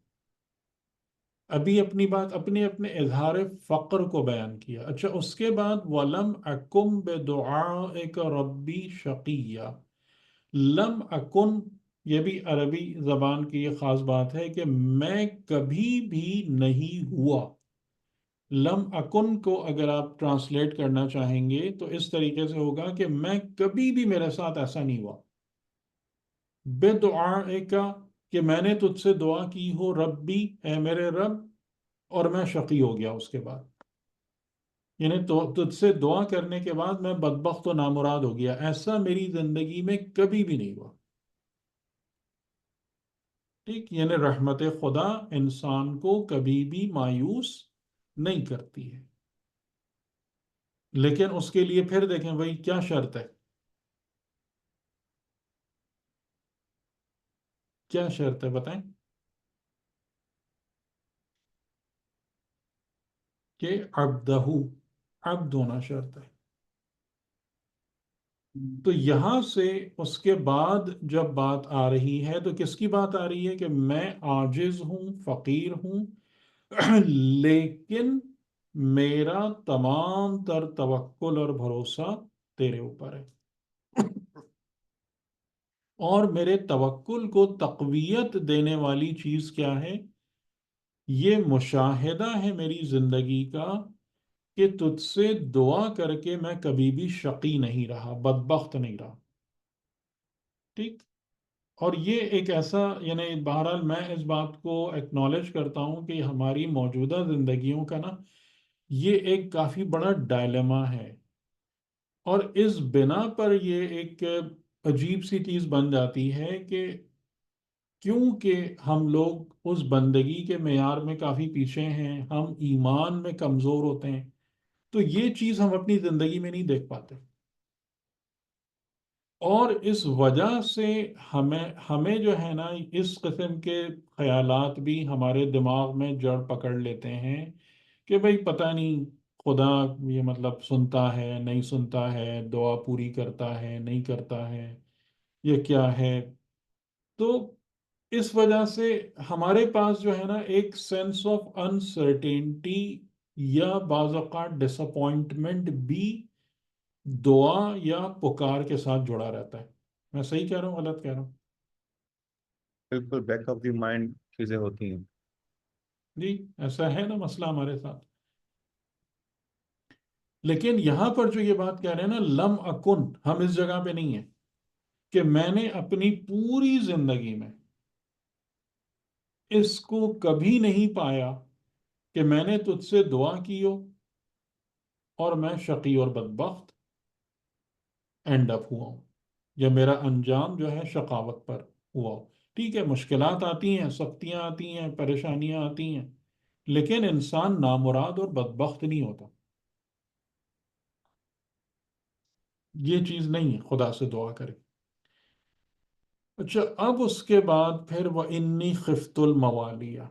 ابھی اپنی بات، اپنے اظہار فقر کو بیان کیا. اچھا، اس کے بعد وَلَمْ أَكُمْ بِدُعَائِكَ رَبِّي شَقِيًّا. لم اکن، یہ بھی عربی زبان کی یہ خاص بات ہے کہ میں کبھی بھی نہیں ہوا. لم اکن کو اگر آپ ٹرانسلیٹ کرنا چاہیں گے تو اس طریقے سے ہوگا کہ میں کبھی بھی، میرے ساتھ ایسا نہیں ہوا. بدعائک، کہ میں نے تجھ سے دعا کی ہو، ربی، اے میرے رب، اور میں شقی ہو گیا اس کے بعد. یعنی تو تجھ سے دعا کرنے کے بعد میں بدبخت و نامراد ہو گیا. ایسا میری زندگی میں کبھی بھی نہیں ہوا. ٹھیک. یعنی رحمت خدا انسان کو کبھی بھی مایوس نہیں کرتی ہے. لیکن اس کے لیے پھر دیکھیں بھائی کیا شرط ہے، کیا شرط ہے بتائیں؟ کہ عبدہ، عبد ہونا شرط ہے. تو یہاں سے اس کے بعد جب بات آ رہی ہے تو کس کی بات آ رہی ہے؟ کہ میں عاجز ہوں، فقیر ہوں، لیکن میرا تمام تر توکل اور بھروسہ تیرے اوپر ہے. اور میرے توکل کو تقویت دینے والی چیز کیا ہے؟ یہ مشاہدہ ہے میری زندگی کا کہ تجھ سے دعا کر کے میں کبھی بھی شقی نہیں رہا، بدبخت نہیں رہا. ٹھیک. اور یہ ایک ایسا، یعنی بہرحال میں اس بات کو ایکنالج کرتا ہوں کہ ہماری موجودہ زندگیوں کا نا یہ ایک کافی بڑا ڈائلیما ہے. اور اس بنا پر یہ ایک عجیب سی چیز بن جاتی ہے کہ کیونکہ ہم لوگ اس بندگی کے معیار میں کافی پیچھے ہیں، ہم ایمان میں کمزور ہوتے ہیں، تو یہ چیز ہم اپنی زندگی میں نہیں دیکھ پاتے. اور اس وجہ سے ہمیں جو ہے نا اس قسم کے خیالات بھی ہمارے دماغ میں جڑ پکڑ لیتے ہیں کہ بھئی پتہ نہیں خدا یہ مطلب سنتا ہے نہیں سنتا ہے، دعا پوری کرتا ہے نہیں کرتا ہے، یہ کیا ہے. تو اس وجہ سے ہمارے پاس جو ہے نا ایک سینس آف انسرٹینٹی یا بعض اوقات ڈس اپوائنٹمنٹ بھی دعا یا پکار کے ساتھ جڑا رہتا ہے. میں صحیح کہہ رہا ہوں غلط کہہ رہا ہوں؟ بالکل بیک آف دی مائنڈ چیزیں ہوتی ہیں. جی ایسا ہے نا مسئلہ ہمارے ساتھ. لیکن یہاں پر جو یہ بات کہہ رہے ہیں نا لم اکن، ہم اس جگہ پہ نہیں ہیں کہ میں نے اپنی پوری زندگی میں اس کو کبھی نہیں پایا کہ میں نے تجھ سے دعا کی ہو اور میں شقی اور بدبخت اینڈ اپ ہوا ہوں، یا میرا انجام جو ہے شقاوت پر ہوا ہو. ٹھیک ہے مشکلات آتی ہیں، سختیاں آتی ہیں، پریشانیاں آتی ہیں، لیکن انسان نامراد اور بدبخت نہیں ہوتا. یہ چیز نہیں ہے خدا سے دعا کرے. اچھا اب اس کے بعد پھر وہ انی خفت الموالیہ،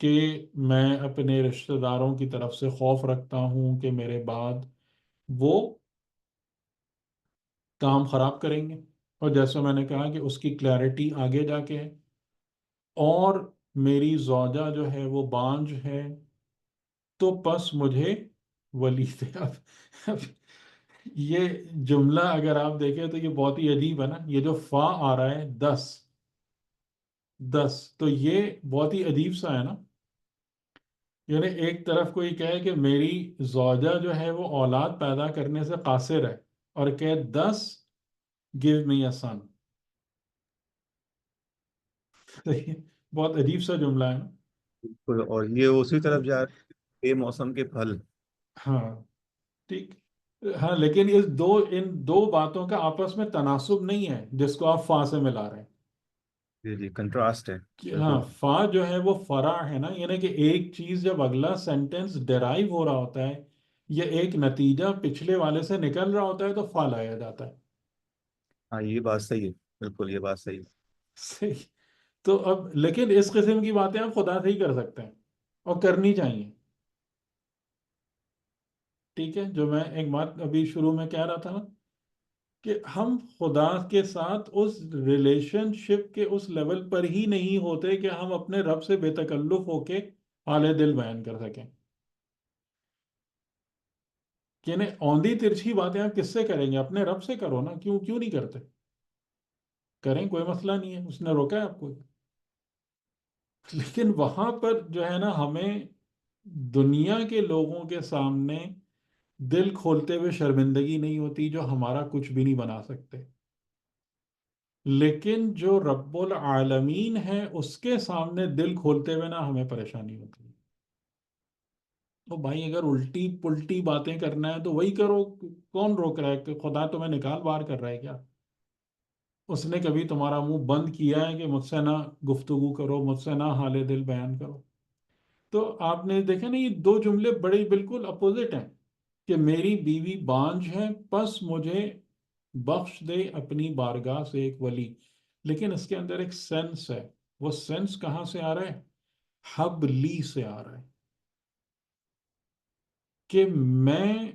کہ میں اپنے رشتہ داروں کی طرف سے خوف رکھتا ہوں کہ میرے بعد وہ کام خراب کریں گے. اور جیسا میں نے کہا کہ اس کی کلیئرٹی آگے جا کے ہے. اور میری زوجہ جو ہے وہ بانجھ ہے، تو پس مجھے ولی سے اب یہ جملہ اگر آپ دیکھیں تو یہ بہت ہی عجیب ہے نا. یہ جو فا آ رہا ہے 10 10، تو یہ بہت ہی عجیب سا ہے نا. یعنی ایک طرف کو یہ کہے کہ میری زوجہ جو ہے وہ اولاد پیدا کرنے سے قاصر ہے، اور کہ 10 give me a son. بہت عجیب سا جملہ ہے نا. بالکل، اور یہ اسی طرف جا رہے ہیں، بے موسم کے پھل. ہاں ٹھیک. ہاں لیکن ان دو باتوں کا آپس میں تناسب نہیں ہے جس کو آپ فا سے ملا رہے ہیں. جی جی، کنٹراسٹ ہے. کہ ہاں بالکل. فا جو ہے وہ فرع ہے نا، یعنی کہ ایک چیز جب اگلا سینٹنس ڈرائیو ہو رہا ہوتا ہے یا ایک نتیجہ پچھلے والے سے نکل رہا ہوتا ہے تو فا لایا جاتا ہے. ہاں یہ بات صحیح ہے، بالکل یہ بات صحیح ہے. صحیح. تو اب لیکن اس قسم کی باتیں آپ خدا سے ہی کر سکتے ہیں اور کرنی چاہیے. ٹھیک ہے، جو میں ایک بات ابھی شروع میں کہہ رہا تھا نا کہ ہم خدا کے ساتھ اس ریلیشن شپ کے اس لیول پر ہی نہیں ہوتے کہ ہم اپنے رب سے بے تکلف ہو کے حال دل بیان کر سکیں. یعنی اوندھی ترچھی باتیں آپ کس سے کریں گے؟ اپنے رب سے کرو نا. کیوں نہیں کرتے؟ کریں، کوئی مسئلہ نہیں ہے، اس نے روکا ہے آپ کو. لیکن وہاں پر جو ہے نا ہمیں دنیا کے لوگوں کے سامنے دل کھولتے ہوئے شرمندگی نہیں ہوتی جو ہمارا کچھ بھی نہیں بنا سکتے. لیکن جو رب العالمین ہے اس کے سامنے دل کھولتے ہوئے نا ہمیں پریشانی ہوتی ہے. تو بھائی اگر الٹی پلٹی باتیں کرنا ہے تو وہی کرو. کون روک رہا ہے؟ کہ خدا تمہیں نکال باہر کر رہا ہے کیا؟ اس نے کبھی تمہارا منہ بند کیا ہے کہ مجھ سے نہ گفتگو کرو، مجھ سے نہ حال دل بیان کرو؟ تو آپ نے دیکھا نا یہ دو جملے بڑے بالکل اپوزٹ ہیں کہ میری بیوی بانجھ ہے پس مجھے بخش دے اپنی بارگاہ سے ایک ولی. لیکن اس کے اندر ایک سینس ہے. وہ سینس کہاں سے آ رہا ہے؟ حب لی سے آ رہا ہے کہ میں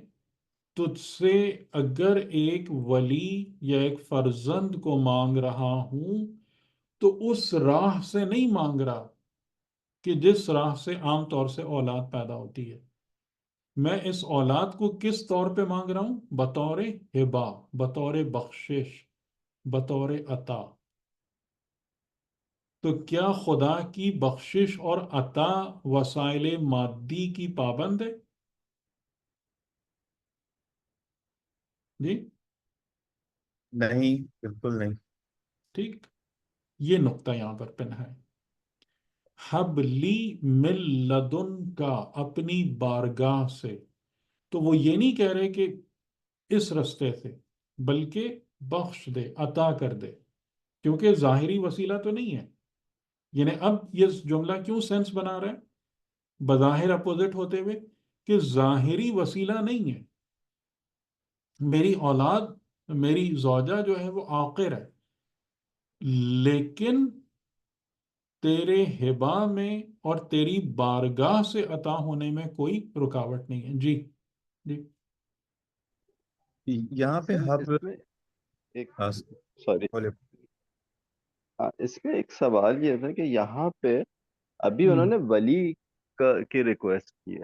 تجھ سے اگر ایک ولی یا ایک فرزند کو مانگ رہا ہوں تو اس راہ سے نہیں مانگ رہا کہ جس راہ سے عام طور سے اولاد پیدا ہوتی ہے. میں اس اولاد کو کس طور پہ مانگ رہا ہوں؟ بطور ہبا، بطور بخشش، بطور عطا. تو کیا خدا کی بخشش اور عطا وسائل مادی کی پابند ہے؟ جی نہیں، بالکل نہیں. ٹھیک. یہ نقطہ یہاں پر پن ہے. حب لی من لدن کا، اپنی بارگاہ سے. تو وہ یہ نہیں کہہ رہے کہ اس رستے سے، بلکہ بخش دے، عطا کر دے. کیونکہ ظاہری وسیلہ تو نہیں ہے. یعنی اب یہ جملہ کیوں سینس بنا رہا ہے بظاہر اپوزٹ ہوتے ہوئے؟ کہ ظاہری وسیلہ نہیں ہے. میری اولاد، میری زوجہ جو ہے وہ عاقر ہے، لیکن تیرے ہبا میں اور تیری بارگاہ سے عطا ہونے میں کوئی رکاوٹ نہیں ہے. جی جی. یہاں پہ سر ہب. اس میں ایک ہاں، سوری بولے. اس میں ایک سوال یہ تھا کہ یہاں پہ ابھی انہوں ہوں نے ولی کی ریکویسٹ کی ہے،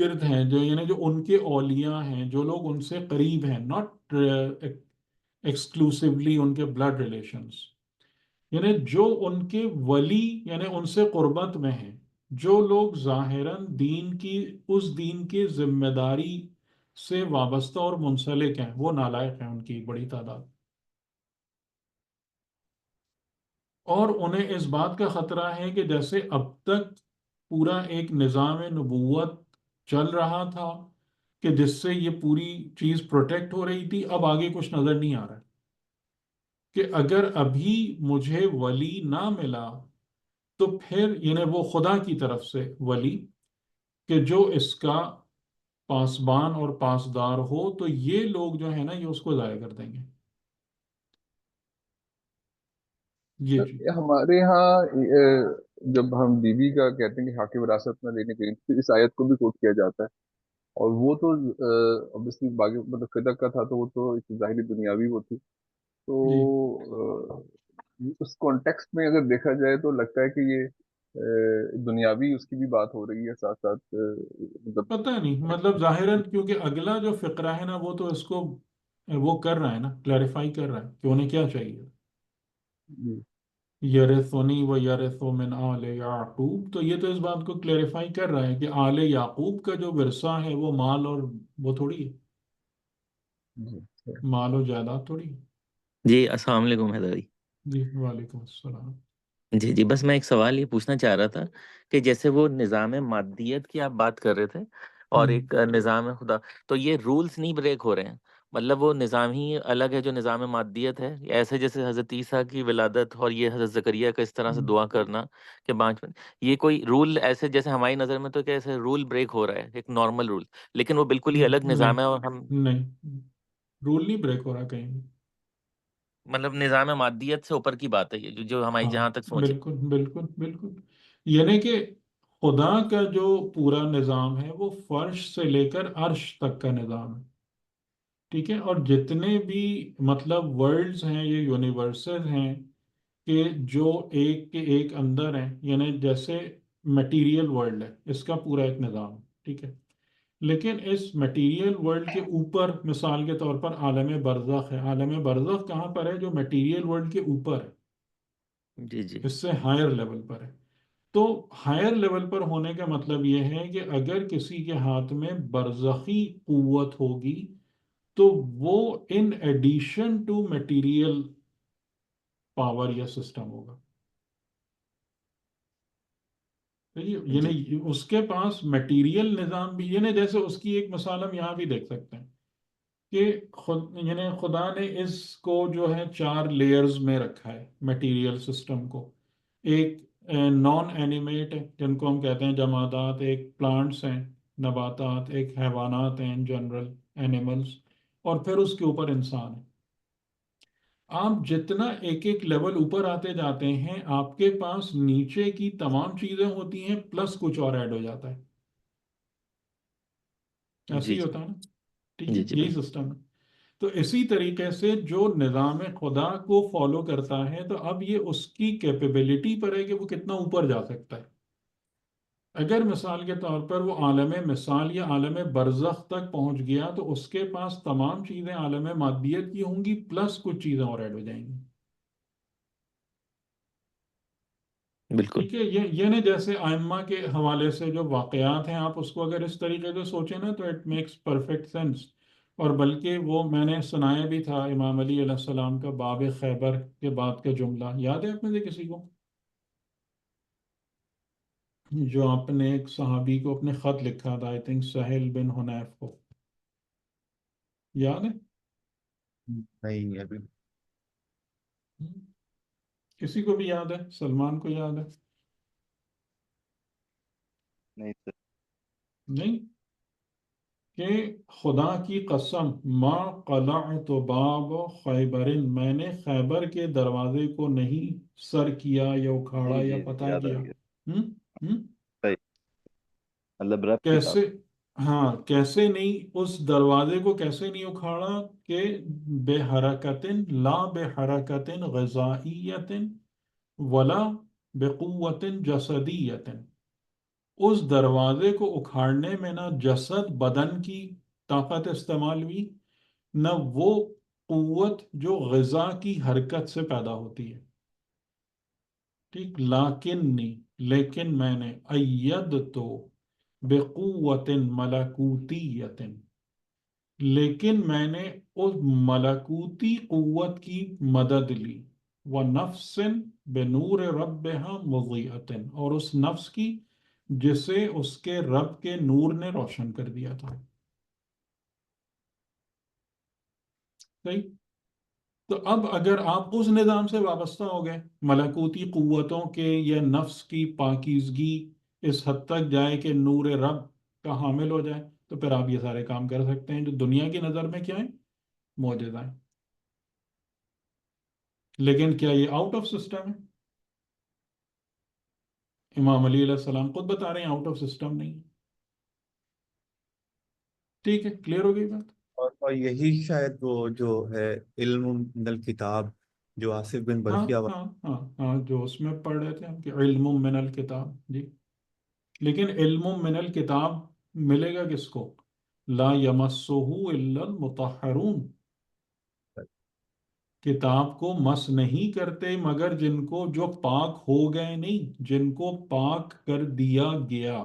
گرد ہیں، جو یعنی جو ان کے اولیاء ہیں، جو لوگ ان سے قریب ہیں، ناٹ ایکسکلوسیولی ان کے بلڈ ریلیشنز، یعنی جو ان کے ولی یعنی ان سے قربت میں ہیں، جو لوگ ظاہراً دین کی اس دین کی ذمہ داری سے وابستہ اور منسلک ہیں، وہ نالائق ہیں ان کی بڑی تعداد، اور انہیں اس بات کا خطرہ ہے کہ جیسے اب تک پورا ایک نظام نبوت چل رہا تھا کہ جس سے یہ پوری چیز پروٹیکٹ ہو رہی تھی، اب آگے کچھ نظر نہیں آ رہا ہے کہ اگر ابھی مجھے ولی نہ ملا تو پھر یعنی وہ خدا کی طرف سے ولی کہ جو اس کا پاسبان اور پاسدار ہو، تو یہ لوگ جو ہے نا یہ اس کو ضائع کر دیں گے. یہ چیز ہمارے یہاں جب ہم بیوی کا کہتے ہیں کہ حق وراثت میں لینے کے لیے، تو اس آیت کو بھی کوٹ کیا جاتا ہے، اور وہ تو obviously باقی مطلب فدق کا تھا، تو وہ تو ایک ظاہری دنیاوی وہ تھی. تو جی اس کانٹیکسٹ میں اگر دیکھا جائے تو لگتا ہے کہ یہ دنیاوی اس کی بھی بات ہو رہی ہے، ساتھ ساتھ مطلب پتہ نہیں، مطلب ظاہراً کیونکہ اگلا جو فقرہ ہے نا وہ تو اس کو وہ کر رہا ہے نا، کلیریفائی کر رہا ہے کہ انہیں کیا چاہیے. جی یرثنی و یرث من آل یعقوب، تو یہ تو اس بات کو کلیریفائی کر رہا ہے کہ آل یعقوب کا جو ورثہ ہے وہ مال اور وہ تھوڑی ہے، جی مال و جائیداد تھوڑی ہے. جی السلام علیکم حیدر بھائی. جی وعلیکم السلام. جی جی، بس میں ایک سوال یہ پوچھنا چاہ رہا تھا کہ جیسے وہ نظام مادیت کی آپ بات کر رہے تھے اور ہم، ایک نظام خدا، تو یہ رولز نہیں بریک ہو رہے ہیں؟ مطلب وہ نظام ہی الگ ہے جو نظام مادیت ہے، ایسے جیسے حضرت عیسیٰ کی ولادت اور یہ حضرت زکریا کا اس طرح سے ہم، دعا کرنا کہ 5 منٹ، یہ کوئی رول ایسے جیسے ہماری نظر میں تو کہ ایسے رول بریک ہو رہا ہے ایک نارمل رول، لیکن وہ بالکل ہی الگ نہیں نظام ہے اور ہم نہیں، رول نہیں بریک ہو رہا کہیں بھی. مطلب نظام مادیت سے اوپر کی بات ہے یہ جو ہماری ہاں جہاں تک سوچ ہے. بالکل بالکل بالکل، یعنی کہ خدا کا جو پورا نظام ہے وہ فرش سے لے کر عرش تک کا نظام ہے، ٹھیک ہے، اور جتنے بھی مطلب ورلڈز ہیں، یہ یونیورسز ہیں کہ جو ایک کے ایک اندر ہیں، یعنی جیسے میٹیریل ورلڈ ہے، اس کا پورا ایک نظام ہے، ٹھیک ہے، لیکن اس میٹیریل ورلڈ کے اوپر مثال کے طور پر عالم برزخ ہے. عالم برزخ کہاں پر ہے؟ جو میٹیریل ورلڈ کے اوپر ہے، جی جی اس سے ہائر لیول پر ہے. تو ہائر لیول پر ہونے کا مطلب یہ ہے کہ اگر کسی کے ہاتھ میں برزخی قوت ہوگی تو وہ in addition to material power یا سسٹم ہوگا. جی یعنی اس کے پاس میٹیریل نظام بھی، یعنی جیسے اس کی ایک مثال ہم یہاں بھی دیکھ سکتے ہیں کہ یعنی خدا نے اس کو جو ہے 4 لیئرز میں رکھا ہے میٹیریل سسٹم کو. ایک نان اینیمیٹ ہے جن کو ہم کہتے ہیں جمادات، ایک پلانٹس ہیں نباتات، ایک حیوانات ہیں جنرل اینیملز، اور پھر اس کے اوپر انسان ہے. آپ جتنا ایک ایک لیول اوپر آتے جاتے ہیں آپ کے پاس نیچے کی تمام چیزیں ہوتی ہیں پلس کچھ اور ایڈ ہو جاتا ہے. ایسے جی ہی جی ہوتا ہے نا، ٹھیک ہے، جی جی یہی بالکل. سسٹم ہے. تو اسی طریقے سے جو نظام خدا کو فالو کرتا ہے تو اب یہ اس کی کیپیبلٹی پر ہے کہ وہ کتنا اوپر جا سکتا ہے. اگر مثال کے طور پر وہ عالم مثال یا عالم برزخ تک پہنچ گیا تو اس کے پاس تمام چیزیں عالم مادیت کی ہوں گی پلس کچھ چیزیں اور ایڈ ہو جائیں گی. بالکل ٹھیک ہے، یہ نہیں جیسے ائمہ کے حوالے سے جو واقعات ہیں آپ اس کو اگر اس طریقے سے سوچیں نا تو اٹ میکس پرفیکٹ سینس. اور بلکہ وہ میں نے سنایا بھی تھا امام علی علیہ السلام کا باب خیبر کے بعد کا جملہ، یاد ہے آپ میں سے کسی کو؟ جو آپ نے ایک صحابی کو اپنے خط لکھا تھا، آئی تھنک سہیل بن حنیف کو، یاد ہے؟ نہیں ابھی. کسی کو بھی یاد ہے؟ سلمان کو یاد ہے؟ نہیں سر. نہیں، کہ خدا کی قسم ما قلعت باب خیبر، میں نے خیبر کے دروازے کو نہیں سر کیا یا اکھاڑا جی یا جی جی فتح یاد آ کیا. گیا. ہم؟ ہم؟ صحیح. مطلب رب کی کیسے؟ طاقت. ہاں، کیسے نہیں اس دروازے کو کیسے نہیں اکھاڑا کہ بے حرکت، لا بے حرکت غذائیت ولا بقوت جسدیت، اس دروازے کو اکھاڑنے میں نہ جسد بدن کی طاقت استعمال ہوئی، نہ وہ قوت جو غذا کی حرکت سے پیدا ہوتی ہے. ٹھیک، لیکن میں نے اید تو بقوت ملکوتیت، لیکن میں نے اس ملکوتی قوت کی مدد لی، وَنَفْسٍ بِنُورِ رَبِّهَا مُضِيئَةٍ، اور اس نفس کی جسے اس کے رب کے نور نے روشن کر دیا تھا. صحیح. تو اب اگر آپ اس نظام سے وابستہ ہو گئے، ملکوتی قوتوں کے یا نفس کی پاکیزگی اس حد تک جائے کہ نور رب کا حامل ہو جائے، تو پھر آپ یہ سارے کام کر سکتے ہیں جو دنیا کی نظر میں کیا ہیں، معجزہ ہیں. لیکن کیا یہ آؤٹ آف سسٹم ہے؟ امام علی علیہ السلام خود بتا رہے ہیں آؤٹ آف سسٹم نہیں ہے. ٹھیک ہے، کلیئر ہو گئی بات؟ اور یہی شاید وہ جو ہے علم من الکتاب جو آصف بن ہاں برقیہ ہاں ہاں ہاں، جو اس میں پڑھ رہے تھے ہم کہ علم من الکتاب. جی، لیکن علم من الکتاب ملے گا کس کو؟ لا یمسہ الا المطہرون. کتاب کو مس نہیں کرتے مگر جن کو جو پاک ہو گئے، نہیں، جن کو پاک کر دیا گیا.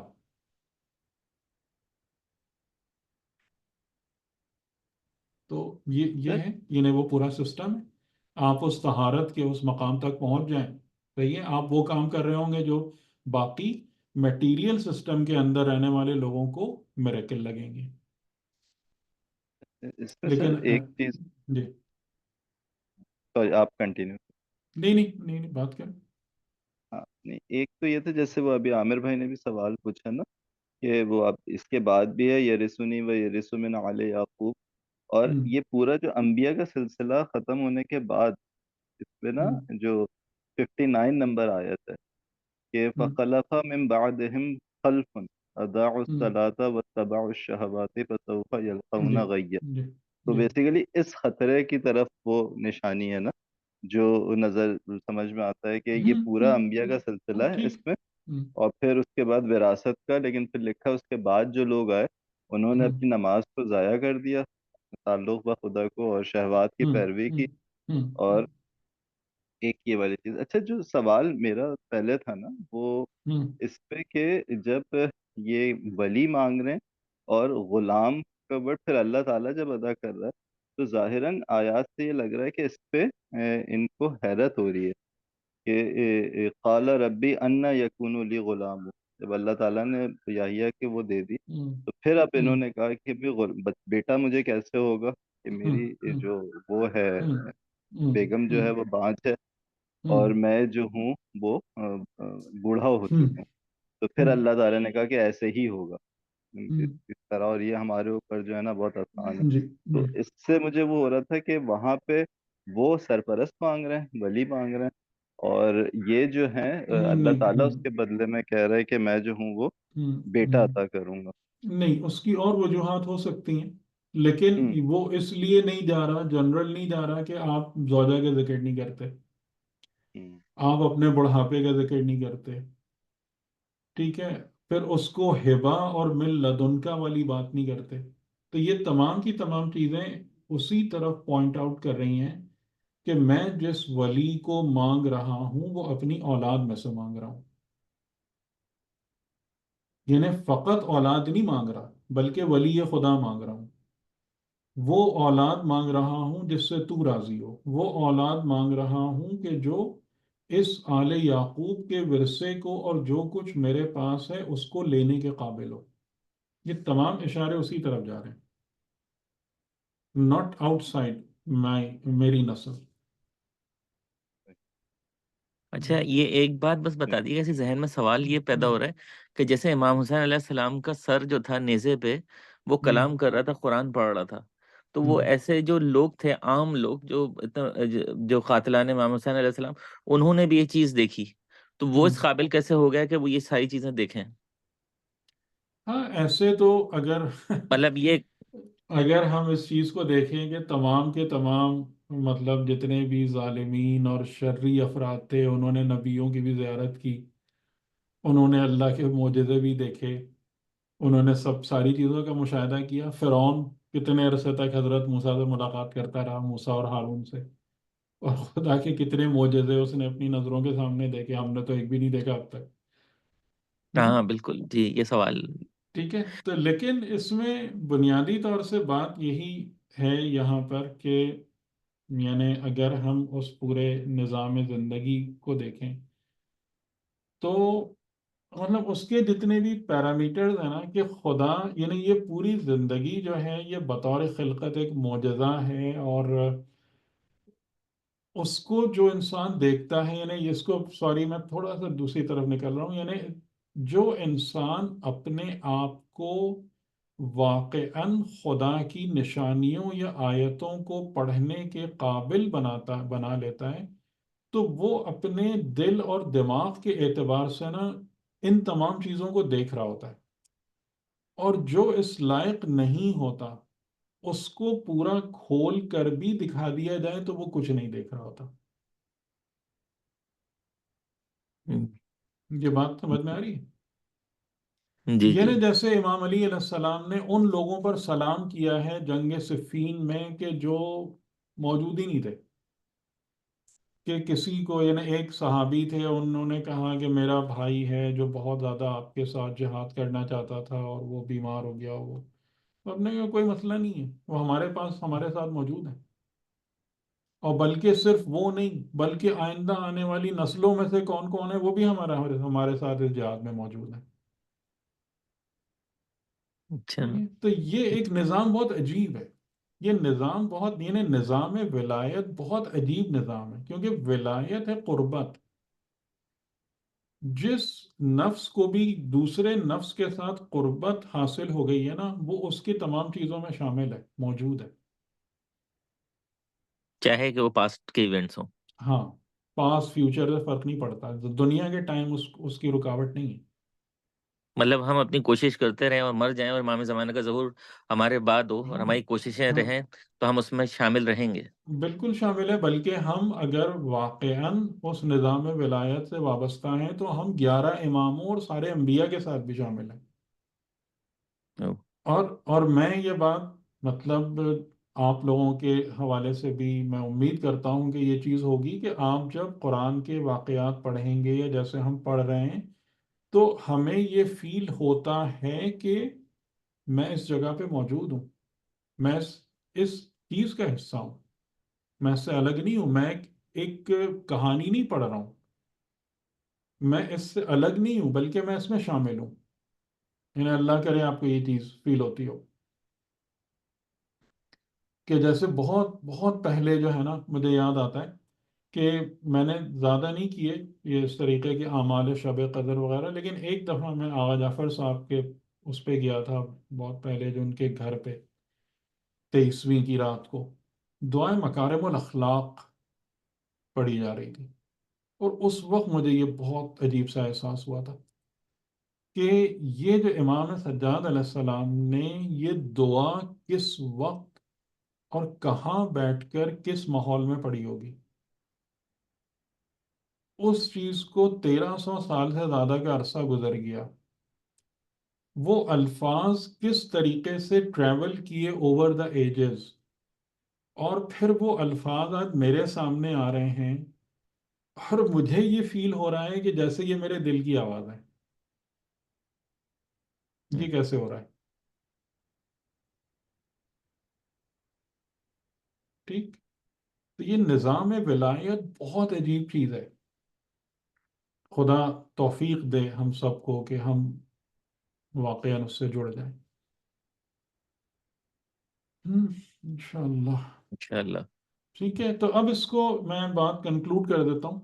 تو یہ ہے، یعنی وہ پورا سسٹم ہے. آپ اس طہارت کے اس مقام تک پہنچ جائیں، صحیح ہے، آپ وہ کام کر رہے ہوں گے جو باقی میٹیریل سسٹم کے اندر رہنے والے لوگوں کو میریکل لگیں گے. اس میں سر لیکن ایک چیز، جی، سوری آپ کنٹینیو. نہیں نہیں نہیں نہیں، بات کریں. ہاں نہیں، ایک تو یہ تھا جیسے وہ ابھی عامر بھائی نے بھی سوال پوچھا نا کہ وہ اب اس کے بعد بھی ہے یرثنی و یرث من آل یعقوب، اور ہم، یہ پورا جو انبیاء کا سلسلہ ختم ہونے کے بعد اس پہ نا ہم، جو 59 نمبر آیت ہے کہ ہم، فَخَلَفَ مِن بَعْدِهِمْ خَلْفٌ أَضَاعُوا ہم، الصَّلَاةَ وَاتَّبَعُوا الشَّهَوَاتِ فَسَوْفَ جی يَلْقَوْنَ غَيًّا. جی تو جی، بیسیکلی اس خطرے کی طرف وہ نشانی ہے نا جو نظر سمجھ میں آتا ہے کہ یہ ہم، پورا ہم، انبیاء کا سلسلہ ہے ٹھیک. اس میں، ہم، اور پھر اس کے بعد وراثت کا. لیکن پھر لکھا اس کے بعد جو لوگ آئے انہوں نے ہم، اپنی نماز کو ضائع کر دیا، تعلق با خدا کو، اور شہوات کی ہم، پیروی ہم، کی. ہم، اور ایک یہ والی چیز، اچھا جو سوال میرا پہلے تھا نا وہ ہم، اس پہ کہ جب یہ ولی مانگ رہے ہیں اور غلام کا ورڈ پھر اللہ تعالیٰ جب ادا کر رہا ہے، تو ظاہراً آیات سے یہ لگ رہا ہے کہ اس پہ ان کو حیرت ہو رہی ہے کہ قال ربی انا یکون لی غلام، جب اللہ تعالیٰ نے یحییٰ کہ وہ دے دی ہم، تو پھر اب انہوں ہم، نے کہا کہ بھی بیٹا مجھے کیسے ہوگا کہ ہم، میری ہم، جو وہ ہے ہم، ہم، بیگم جو ہے ہم، وہ بانجھ ہے ہم، اور میں جو ہوں وہ بوڑھا ہو ہم، چکا ہوں. تو پھر ہم، اللہ تعالیٰ نے کہا کہ ایسے ہی ہوگا ہم، اس طرح، اور یہ ہمارے اوپر جو ہے نا بہت آسان ہے. جی تو جی. اس سے مجھے وہ ہو رہا تھا کہ وہاں پہ وہ سرپرست مانگ رہے ہیں، ولی مانگ رہے ہیں، اور یہ جو ہیں اللہ نہیں تعالیٰ اس کے بدلے میں کہہ رہے ہیں کہ میں جو ہوں وہ بیٹا ہم، عطا کروں گا. نہیں، اس کی اور وجوہات ہو سکتی ہیں، لیکن ہوں وہ اس لیے نہیں جا رہا، جنرل نہیں جا رہا کہ آپ زوجہ کا ذکر نہیں کرتے، ہوں آپ اپنے بڑھاپے کا ذکر نہیں کرتے. ٹھیک ہے، پھر اس کو ہبا اور مل لدن کا والی بات نہیں کرتے. تو یہ تمام کی تمام چیزیں اسی طرف پوائنٹ آؤٹ کر رہی ہیں کہ میں جس ولی کو مانگ رہا ہوں وہ اپنی اولاد میں سے مانگ رہا ہوں. یعنی فقط اولاد نہیں مانگ رہا بلکہ ولی خدا مانگ رہا ہوں. وہ اولاد مانگ رہا ہوں جس سے تو راضی ہو، وہ اولاد مانگ رہا ہوں کہ جو اس آل یعقوب کے ورثے کو اور جو کچھ میرے پاس ہے اس کو لینے کے قابل ہو. یہ تمام اشارے اسی طرف جا رہے ہیں، ناٹ آؤٹ سائڈ میری نسل. اچھا، یہ ایک بات بس بتا دیجیے، ایسے ذہن میں سوال یہ پیدا ہو رہا ہے کہ جیسے امام حسین علیہ السلام کا سر جو تھا نیزے پہ، وہ کلام کر رہا تھا، قرآن پڑھ رہا تھا، تو وہ ایسے جو لوگ تھے، عام لوگ جو جو قاتلان امام حسین علیہ السلام، انہوں نے بھی یہ چیز دیکھی، تو وہ اس قابل کیسے ہو گیا کہ وہ یہ ساری چیزیں دیکھیں؟ ہاں، ایسے تو اگر مطلب یہ اگر ہم اس چیز کو دیکھیں کہ تمام کے تمام مطلب جتنے بھی ظالمین اور شرری افراد تھے انہوں نے نبیوں کی بھی زیارت کی، انہوں نے اللہ کے معجزے بھی دیکھے، انہوں نے سب ساری چیزوں کا مشاہدہ کیا۔ فرعون کتنے عرصے تک حضرت موسیٰ سے ملاقات کرتا رہا، موسیٰ اور ہارون سے، اور خدا کے کتنے معجزے اس نے اپنی نظروں کے سامنے دیکھے، ہم نے تو ایک بھی نہیں دیکھا اب تک۔ ہاں ہم، ہاں بالکل جی، یہ سوال ٹھیک ہے، تو لیکن اس میں بنیادی طور سے بات یہی ہے یہاں پر کہ یعنی اگر ہم اس پورے نظام زندگی کو دیکھیں تو مطلب اس کے جتنے بھی پیرامیٹرز ہیں نا، کہ خدا یعنی یہ پوری زندگی جو ہے یہ بطور خلقت ایک معجزہ ہے، اور اس کو جو انسان دیکھتا ہے، یعنی اس کو، سوری میں تھوڑا سا دوسری طرف نکل رہا ہوں، یعنی جو انسان اپنے آپ کو واقعاً خدا کی نشانیوں یا آیتوں کو پڑھنے کے قابل بنا لیتا ہے، تو وہ اپنے دل اور دماغ کے اعتبار سے نا ان تمام چیزوں کو دیکھ رہا ہوتا ہے، اور جو اس لائق نہیں ہوتا اس کو پورا کھول کر بھی دکھا دیا جائے تو وہ کچھ نہیں دیکھ رہا ہوتا۔ ہم، یہ بات سمجھ میں آ رہی ہے؟ جی جی یعنی جیسے امام علی علیہ السلام نے ان لوگوں پر سلام کیا ہے جنگ صفین میں کہ جو موجود ہی نہیں تھے، کہ کسی کو، یعنی ایک صحابی تھے، انہوں نے کہا کہ میرا بھائی ہے جو بہت زیادہ آپ کے ساتھ جہاد کرنا چاہتا تھا اور وہ بیمار ہو گیا، وہ اب نے کہا کوئی مسئلہ نہیں ہے، وہ ہمارے پاس ہمارے ساتھ موجود ہے، اور بلکہ صرف وہ نہیں بلکہ آئندہ آنے والی نسلوں میں سے کون کون ہے وہ بھی ہمارے ساتھ اس جہاد میں موجود ہے۔ اچھا ٹھیک ہے؟ تو یہ ایک نظام بہت عجیب ہے، یہ نظام بہت، یعنی نظام ولایت بہت عجیب نظام ہے، کیونکہ ولایت ہے قربت۔ جس نفس کو بھی دوسرے نفس کے ساتھ قربت حاصل ہو گئی ہے نا، وہ اس کی تمام چیزوں میں شامل ہے، موجود ہے۔ چاہے کہ وہ پاسٹ کے ایونٹس ہوں، ہاں، پاس فیوچر سے فرق نہیں پڑتا، دنیا کے ٹائم اس کی رکاوٹ نہیں ہے۔ مطلب ہم اپنی کوشش کرتے رہیں اور مر جائیں اور امام زمانہ کا ظہور ہمارے بعد ہو اور ہاں، ہماری کوششیں ہاں، رہیں تو ہم اس میں شامل رہیں گے۔ بالکل شامل ہے، بلکہ ہم اگر واقعاً اس نظام ولایت سے وابستہ ہیں تو ہم 11 اماموں اور سارے انبیاء کے ساتھ بھی شامل ہیں۔ اور میں یہ بات مطلب آپ لوگوں کے حوالے سے بھی میں امید کرتا ہوں کہ یہ چیز ہوگی کہ آپ جب قرآن کے واقعات پڑھیں گے یا جیسے ہم پڑھ رہے ہیں تو ہمیں یہ فیل ہوتا ہے کہ میں اس جگہ پہ موجود ہوں، میں اس چیز کا حصہ ہوں، میں اس سے الگ نہیں ہوں، میں ایک کہانی نہیں پڑھ رہا ہوں، میں اس سے الگ نہیں ہوں بلکہ میں اس میں شامل ہوں۔ یعنی اللہ کرے آپ کو یہ چیز فیل ہوتی ہو کہ جیسے بہت بہت پہلے جو ہے نا، مجھے یاد آتا ہے کہ میں نے زیادہ نہیں کیے یہ اس طریقے کے اعمال شب قدر وغیرہ، لیکن ایک دفعہ میں آغا جعفر صاحب کے اس پہ گیا تھا بہت پہلے، جو ان کے گھر پہ 23ویں کی رات کو دعائیں مکارم الاخلاق پڑھی جا رہی تھی، اور اس وقت مجھے یہ بہت عجیب سا احساس ہوا تھا کہ یہ جو امام سجاد علیہ السلام نے یہ دعا کس وقت اور کہاں بیٹھ کر کس ماحول میں پڑھی ہوگی، اس چیز کو 1300 سال سے زیادہ کا عرصہ گزر گیا، وہ الفاظ کس طریقے سے ٹریول کیے اوور دا ایجز، اور پھر وہ الفاظ آج میرے سامنے آ رہے ہیں، اور مجھے یہ فیل ہو رہا ہے کہ جیسے یہ میرے دل کی آواز ہے۔ یہ کیسے ہو رہا ہے؟ ٹھیک، تو یہ نظام ولایت بہت عجیب چیز ہے، خدا توفیق دے ہم سب کو کہ ہم واقعا اس سے جڑ جائیں۔ انشاءاللہ۔ انشاءاللہ۔ ٹھیک ہے، تو اب اس کو میں بات کنکلوڈ کر دیتا ہوں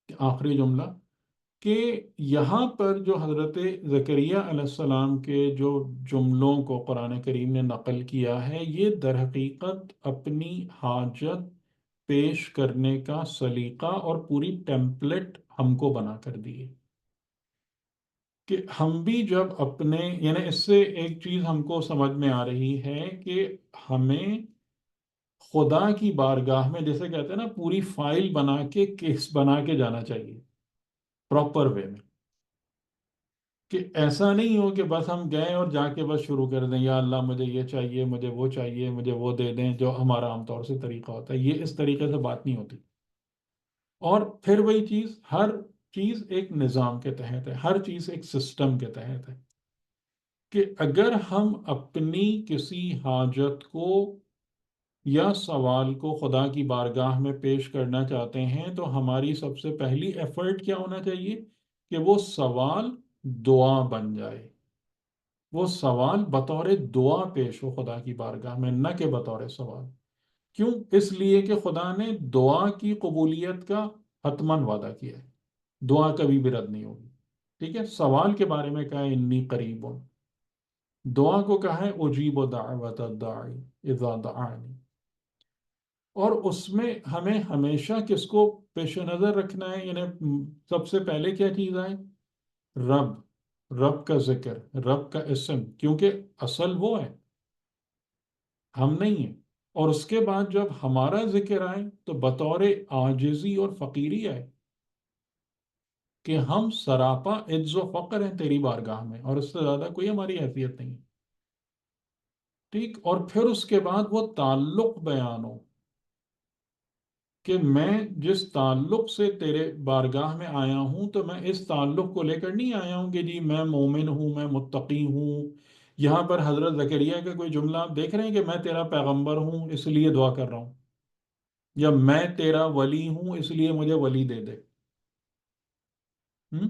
کہ آخری جملہ، کہ یہاں پر جو حضرت زکریا علیہ السلام کے جو جملوں کو قرآن کریم نے نقل کیا ہے، یہ در حقیقت اپنی حاجت پیش کرنے کا سلیقہ اور پوری ٹیمپلٹ ہم کو بنا کر دی ہے، کہ ہم بھی جب اپنے، یعنی اس سے ایک چیز ہم کو سمجھ میں آ رہی ہے کہ ہمیں خدا کی بارگاہ میں، جیسے کہتے ہیں نا، پوری فائل بنا کے، کیس بنا کے جانا چاہیے پراپر وے میں، کہ ایسا نہیں ہو کہ بس ہم گئے اور جا کے بس شروع کر دیں، یا اللہ مجھے یہ چاہیے، مجھے وہ چاہیے، مجھے وہ دے دیں، جو ہمارا عام طور سے طریقہ ہوتا ہے. یہ اس طریقے سے بات نہیں ہوتی. اور پھر وہی چیز، ہر چیز ایک نظام کے تحت ہے، ہر چیز ایک سسٹم کے تحت ہے. کہ اگر ہم اپنی کسی حاجت کو یا سوال کو خدا کی بارگاہ میں پیش کرنا چاہتے ہیں، تو ہماری سب سے پہلی ایفرٹ کیا ہونا چاہیے؟ کہ وہ سوال دعا بن جائے، وہ سوال بطور دعا پیش ہو خدا کی بارگاہ میں، نہ کہ بطور سوال. کیوں؟ اس لیے کہ خدا نے دعا کی قبولیت کا حتماً وعدہ کیا ہے، دعا کبھی بھی رد نہیں ہوگی. ٹھیک ہے، سوال کے بارے میں کہا ہے انی قریب ہوں، دعا کو کہا ہے اجیب دعوت الداعی اذا دعانی. اور اس میں ہمیں ہمیشہ کس کو پیش نظر رکھنا ہے؟ یعنی سب سے پہلے کیا چیز آئے؟ رب کا ذکر، رب کا اسم، کیونکہ اصل وہ ہے، ہم نہیں ہیں. اور اس کے بعد جب ہمارا ذکر آئے تو بطور عاجزی اور فقیری آئے، کہ ہم سراپا عجز و فقر ہیں تیری بارگاہ میں، اور اس سے زیادہ کوئی ہماری حیثیت نہیں ہے. ٹھیک. اور پھر اس کے بعد وہ تعلق بیان ہو، کہ میں جس تعلق سے تیرے بارگاہ میں آیا ہوں، تو میں اس تعلق کو لے کر نہیں آیا ہوں کہ جی میں مومن ہوں، میں متقی ہوں. یہاں پر حضرت زکریا کا کوئی جملہ آپ دیکھ رہے ہیں کہ میں تیرا پیغمبر ہوں اس لیے دعا کر رہا ہوں، یا میں تیرا ولی ہوں اس لیے مجھے ولی دے دے. ہم؟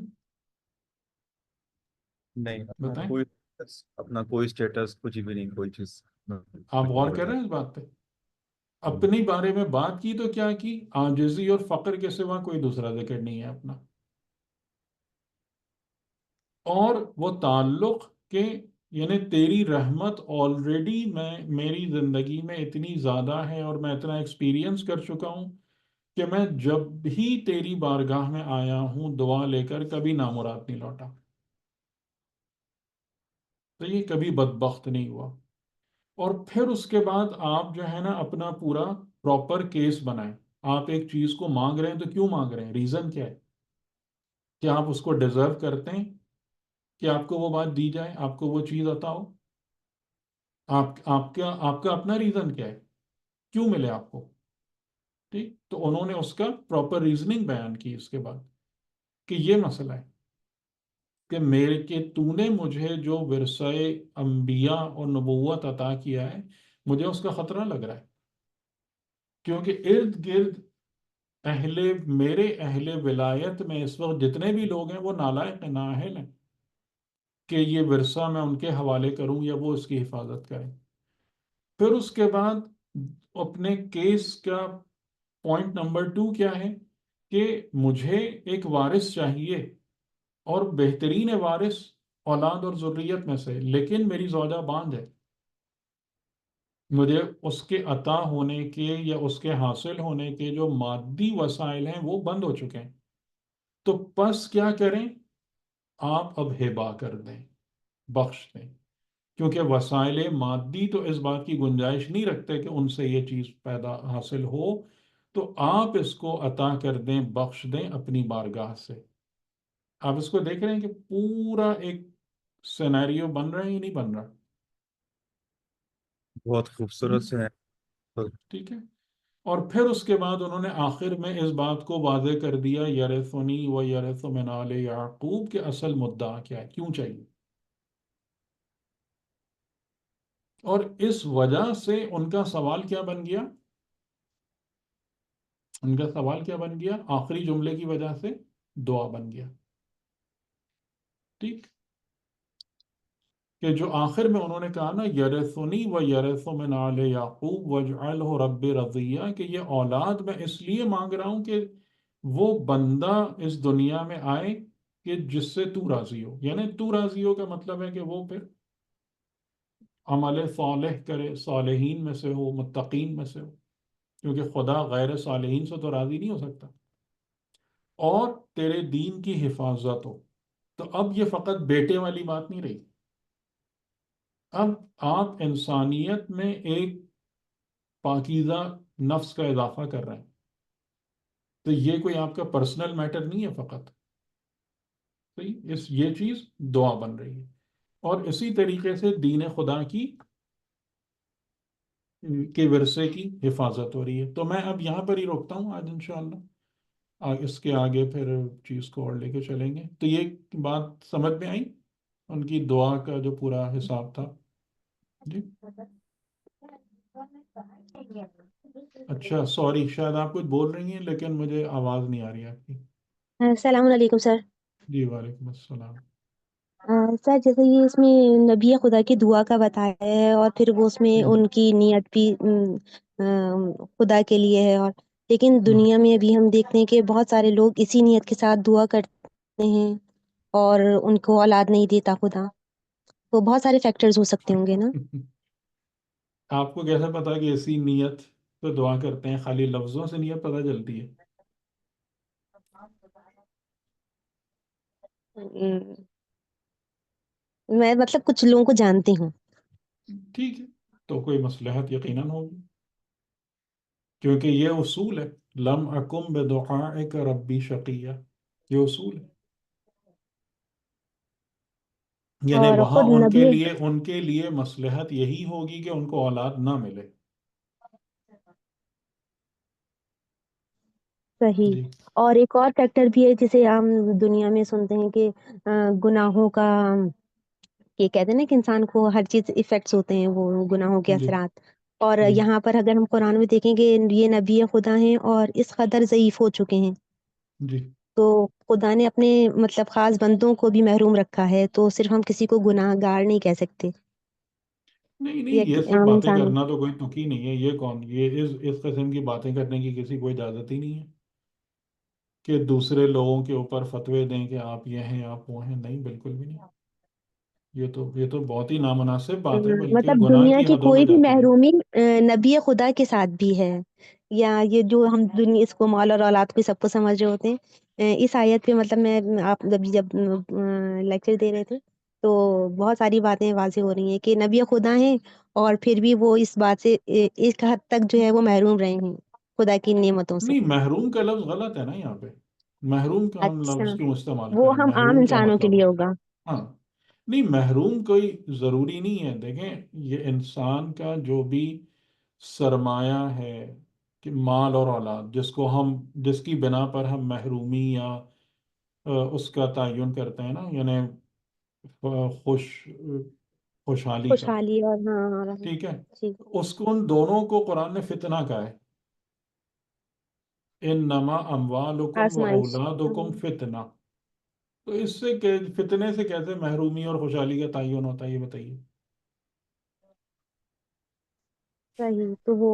نہیں، بتائیں. اپنا کوئی اسٹیٹس کچھ بھی نہیں، کوئی چیز آپ نہیں غور بڑھ کر رہا. رہے ہیں اس بات پہ؟ اپنی بارے میں بات کی تو کیا کی؟ عاجزی اور فقر کے سوا کوئی دوسرا ذکر نہیں ہے اپنا. اور وہ تعلق کے، یعنی تیری رحمت آلریڈی میری زندگی میں اتنی زیادہ ہے، اور میں اتنا ایکسپیرینس کر چکا ہوں کہ میں جب بھی تیری بارگاہ میں آیا ہوں دعا لے کر، کبھی نامراد نہیں لوٹا. تو یہ کبھی بدبخت نہیں ہوا. اور پھر اس کے بعد آپ جو ہے نا اپنا پورا پراپر کیس بنائیں. آپ ایک چیز کو مانگ رہے ہیں تو کیوں مانگ رہے ہیں؟ ریزن کیا ہے؟ کہ آپ اس کو ڈیزرو کرتے ہیں کہ آپ کو وہ بات دی جائے، آپ کو وہ چیز عطا ہو؟ آپ کا اپنا ریزن کیا ہے؟ کیوں ملے آپ کو؟ ٹھیک. تو انہوں نے اس کا پراپر ریزننگ بیان کی اس کے بعد، کہ یہ مسئلہ ہے کہ تو نے مجھے جو ورثہ انبیاء اور نبوت عطا کیا ہے، مجھے اس کا خطرہ لگ رہا ہے. کیونکہ ارد گرد میرے اہل ولایت میں اس وقت جتنے بھی لوگ ہیں وہ نالائق ہیں، نااہل ہیں کہ یہ ورثہ میں ان کے حوالے کروں یا وہ اس کی حفاظت کریں. پھر اس کے بعد اپنے کیس کا پوائنٹ نمبر 2 کیا ہے؟ کہ مجھے ایک وارث چاہیے، اور بہترین وارث اولاد اور ذریت میں سے، لیکن میری زوجہ باندھ ہے، مجھے اس کے عطا ہونے کے یا اس کے حاصل ہونے کے جو مادی وسائل ہیں وہ بند ہو چکے ہیں. تو پس کیا کریں؟ آپ اب ہبا کر دیں، بخش دیں. کیونکہ وسائل مادی تو اس بات کی گنجائش نہیں رکھتے کہ ان سے یہ چیز پیدا حاصل ہو. تو آپ اس کو عطا کر دیں، بخش دیں اپنی بارگاہ سے. آپ اس کو دیکھ رہے ہیں کہ پورا ایک سینیریو بن رہا ہے یا نہیں بن رہا؟ بہت خوبصورت سے ہے. ٹھیک ہے. اور پھر اس کے بعد انہوں نے آخر میں اس بات کو واضح کر دیا، یرثنی و یرث من آل یعقوب، کے اصل مدعا کیا ہے، کیوں چاہیے. اور اس وجہ سے ان کا سوال کیا بن گیا؟ ان کا سوال کیا بن گیا؟ آخری جملے کی وجہ سے دعا بن گیا. ٹھیک. کہ جو آخر میں انہوں نے کہا نا یرثنی و یرث من آل یعقوب واجعلہ رب رضیہ، کہ یہ اولاد میں اس لیے مانگ رہا ہوں کہ وہ بندہ اس دنیا میں آئے کہ جس سے تو راضی ہو. یعنی تو راضی ہو کا مطلب ہے کہ وہ پھر عمل صالح کرے، صالحین میں سے ہو، متقین میں سے ہو. کیونکہ خدا غیر صالحین سے تو راضی نہیں ہو سکتا. اور تیرے دین کی حفاظت ہو. تو اب یہ فقط بیٹے والی بات نہیں رہی، اب آپ انسانیت میں ایک پاکیزہ نفس کا اضافہ کر رہے ہیں. تو یہ کوئی آپ کا پرسنل میٹر نہیں ہے فقط، صحیح، یہ چیز دعا بن رہی ہے، اور اسی طریقے سے دین خدا کے ورثے کی حفاظت ہو رہی ہے. تو میں اب یہاں پر ہی روکتا ہوں آج انشاءاللہ. اس کے آگے پھر چیز کو اور لے کے چلیں گے. تو یہ بات سمجھ میں آئی، ان کی دعا کا جو پورا حساب تھا. جی اچھا، سوری، شاید آپ کچھ بول رہی ہیں لیکن مجھے آواز نہیں آ رہی آپ کی. السلام علیکم سر. جی وعلیکم السلام. سر جیسے یہ اس میں نبی خدا کی دعا کا بتایا ہے، اور پھر وہ اس میں ہم، ان کی نیت بھی خدا کے لیے ہے، اور لیکن ہم، دنیا میں ابھی ہم دیکھتے ہیں کہ بہت سارے لوگ اسی نیت کے ساتھ دعا کرتے ہیں اور ان کو اولاد نہیں دیتا خدا. تو بہت سارے فیکٹرز ہو سکتے ہوں گے نا. آپ کو کیسا پتا کہ ایسی نیت پہ دعا کرتے ہیں؟ خالی لفظوں سے نیت پتہ چلتی ہے. ہم، میں مطلب کچھ لوگوں کو جانتی ہوں. ٹھیک ہے، تو کوئی مصلحت یقیناً ہوگی، کیونکہ یہ اصول ہے. لم اکم بدعائک ربی شقیہ، یہ اصول ہے. یعنی اور وہاں خود ان کے نبی لیے ان کے لیے مصلحت یہی ہوگی کہ ان کو اولاد نہ ملے. صحیح. جی اور ایک اور فیکٹر بھی ہے جسے ہم دنیا میں سنتے ہیں کہ گناہوں کا، یہ کہتے ہیں نا کہ انسان کو ہر چیز ایفیکٹس ہوتے ہیں، وہ گناہوں کے جی اثرات. اور جی یہاں پر اگر ہم قرآن میں دیکھیں کہ یہ نبی خدا ہیں اور اس قدر ضعیف ہو چکے ہیں، جی. تو خدا نے اپنے مطلب خاص بندوں کو بھی محروم رکھا ہے. تو صرف ہم کسی کو گناہ گار نہیں کہہ سکتے، نہیں نہیں، یا یہ سب عام باتیں انسانوں. کرنا تو کوئی تکی نہیں ہے. یہ کون، یہ اس قسم کی باتیں کرنے کی کسی کو اجازت ہی نہیں ہے کہ دوسرے لوگوں کے اوپر فتوے دیں کہ آپ یہ ہیں آپ وہ ہیں. نہیں، بالکل بھی نہیں. یہ تو بہت ہی نامناسب بات ہے، بلکہ مطلب گناہ دنیا کی کی حدوں میں کوئی بھی جاتی ہے. محرومی نبی خدا کے ساتھ بھی ہے. یا یہ جو ہم دنیا اس کو مال اور اولاد کو سب کو سمجھ رہے ہوتے ہیں، اس آیت پہ مطلب میں آپ جب لیکچر دے رہے تھے تو بہت ساری باتیں واضح ہو رہی ہیں کہ نبی خدا ہیں، اور پھر بھی وہ اس بات سے ایک حد تک جو ہے وہ محروم رہے ہیں خدا کی نعمتوں سے. نہیں، محروم کا لفظ غلط ہے نا یہاں پہ. محروم کا ہم اچھا، لفظ کیوں استعمال وہ کریں؟ ہم عام محروم کیا انسانوں کے مطلب لیے ہو؟ ہوگا. ہاں، نہیں، محروم کوئی ضروری نہیں ہے. دیکھیں، یہ انسان کا جو بھی سرمایہ ہے کہ مال اور اولاد، جس کی بنا پر ہم محرومی یا اس کا تعین کرتے ہیں نا، یعنی خوشحالی کا. خوشحالی اور ہاں ہاں ٹھیک ہے، جی. اس کو ان دونوں کو قرآن نے فتنہ کہا ہے. انما اموالکم و آزمائش. اولادکم فتنہ. تو اس سے فتنے سے کیسے محرومی اور خوشحالی کا تعین ہوتا ہے، یہ بتائیے. صحیح. تو وہ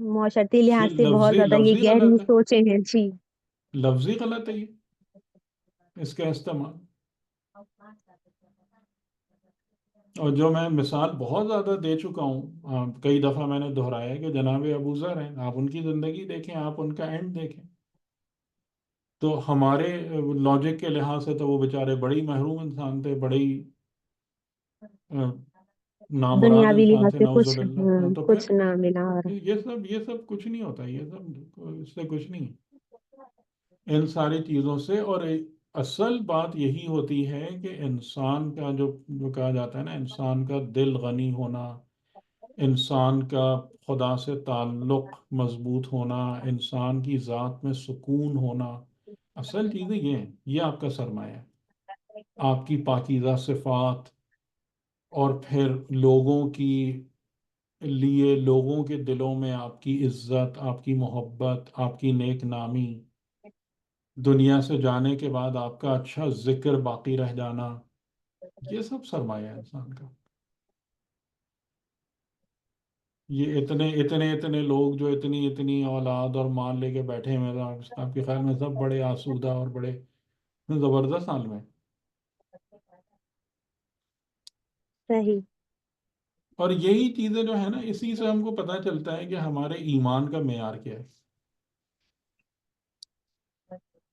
معاشرتی یہ لحاظ سے بہت زیادہ یہ لفظی گہری غلط ہے. سوچیں ہیں. جی. لفظی غلط ہے یہ، اس کا استعمال. اور جو میں مثال بہت زیادہ دے چکا ہوں، کئی دفعہ میں نے دہرایا ہے کہ جناب ابو ذر ہیں. آپ ان کی زندگی دیکھیں، آپ ان کا اینڈ دیکھیں، تو ہمارے لاجک کے لحاظ سے تو وہ بیچارے بڑے ہی محروم انسان تھے، بڑے ہی نامراد دنیاوی انسان لحاظ تھے، سے نعوذ باللہ. ہاں، تو پھر کچھ نہ ملا. اور یہ سب کچھ نہیں ہوتا. یہ سب اس سے کچھ نہیں ہے ان ساری چیزوں سے. اور اصل بات یہی ہوتی ہے کہ انسان کا جو کہا جاتا ہے نا، انسان کا دل غنی ہونا، انسان کا خدا سے تعلق مضبوط ہونا، انسان کی ذات میں سکون ہونا، اصل چیزیں یہ ہیں. یہ آپ کا سرمایہ ہے، آپ کی پاکیزہ صفات. اور پھر لوگوں کے دلوں میں آپ کی عزت، آپ کی محبت، آپ کی نیک نامی، دنیا سے جانے کے بعد آپ کا اچھا ذکر باقی رہ جانا، یہ سب سرمایہ ہے انسان کا. یہ اتنے اتنے اتنے لوگ جو اتنی اتنی اولاد اور مال لے کے بیٹھے ہوئے ہیں، آپ کے خیال میں سب بڑے آسودہ اور بڑے زبردست حال میں؟ صحیح. اور یہی چیزیں جو ہے نا، اسی سے ہم کو پتہ چلتا ہے کہ ہمارے ایمان کا معیار کیا ہے.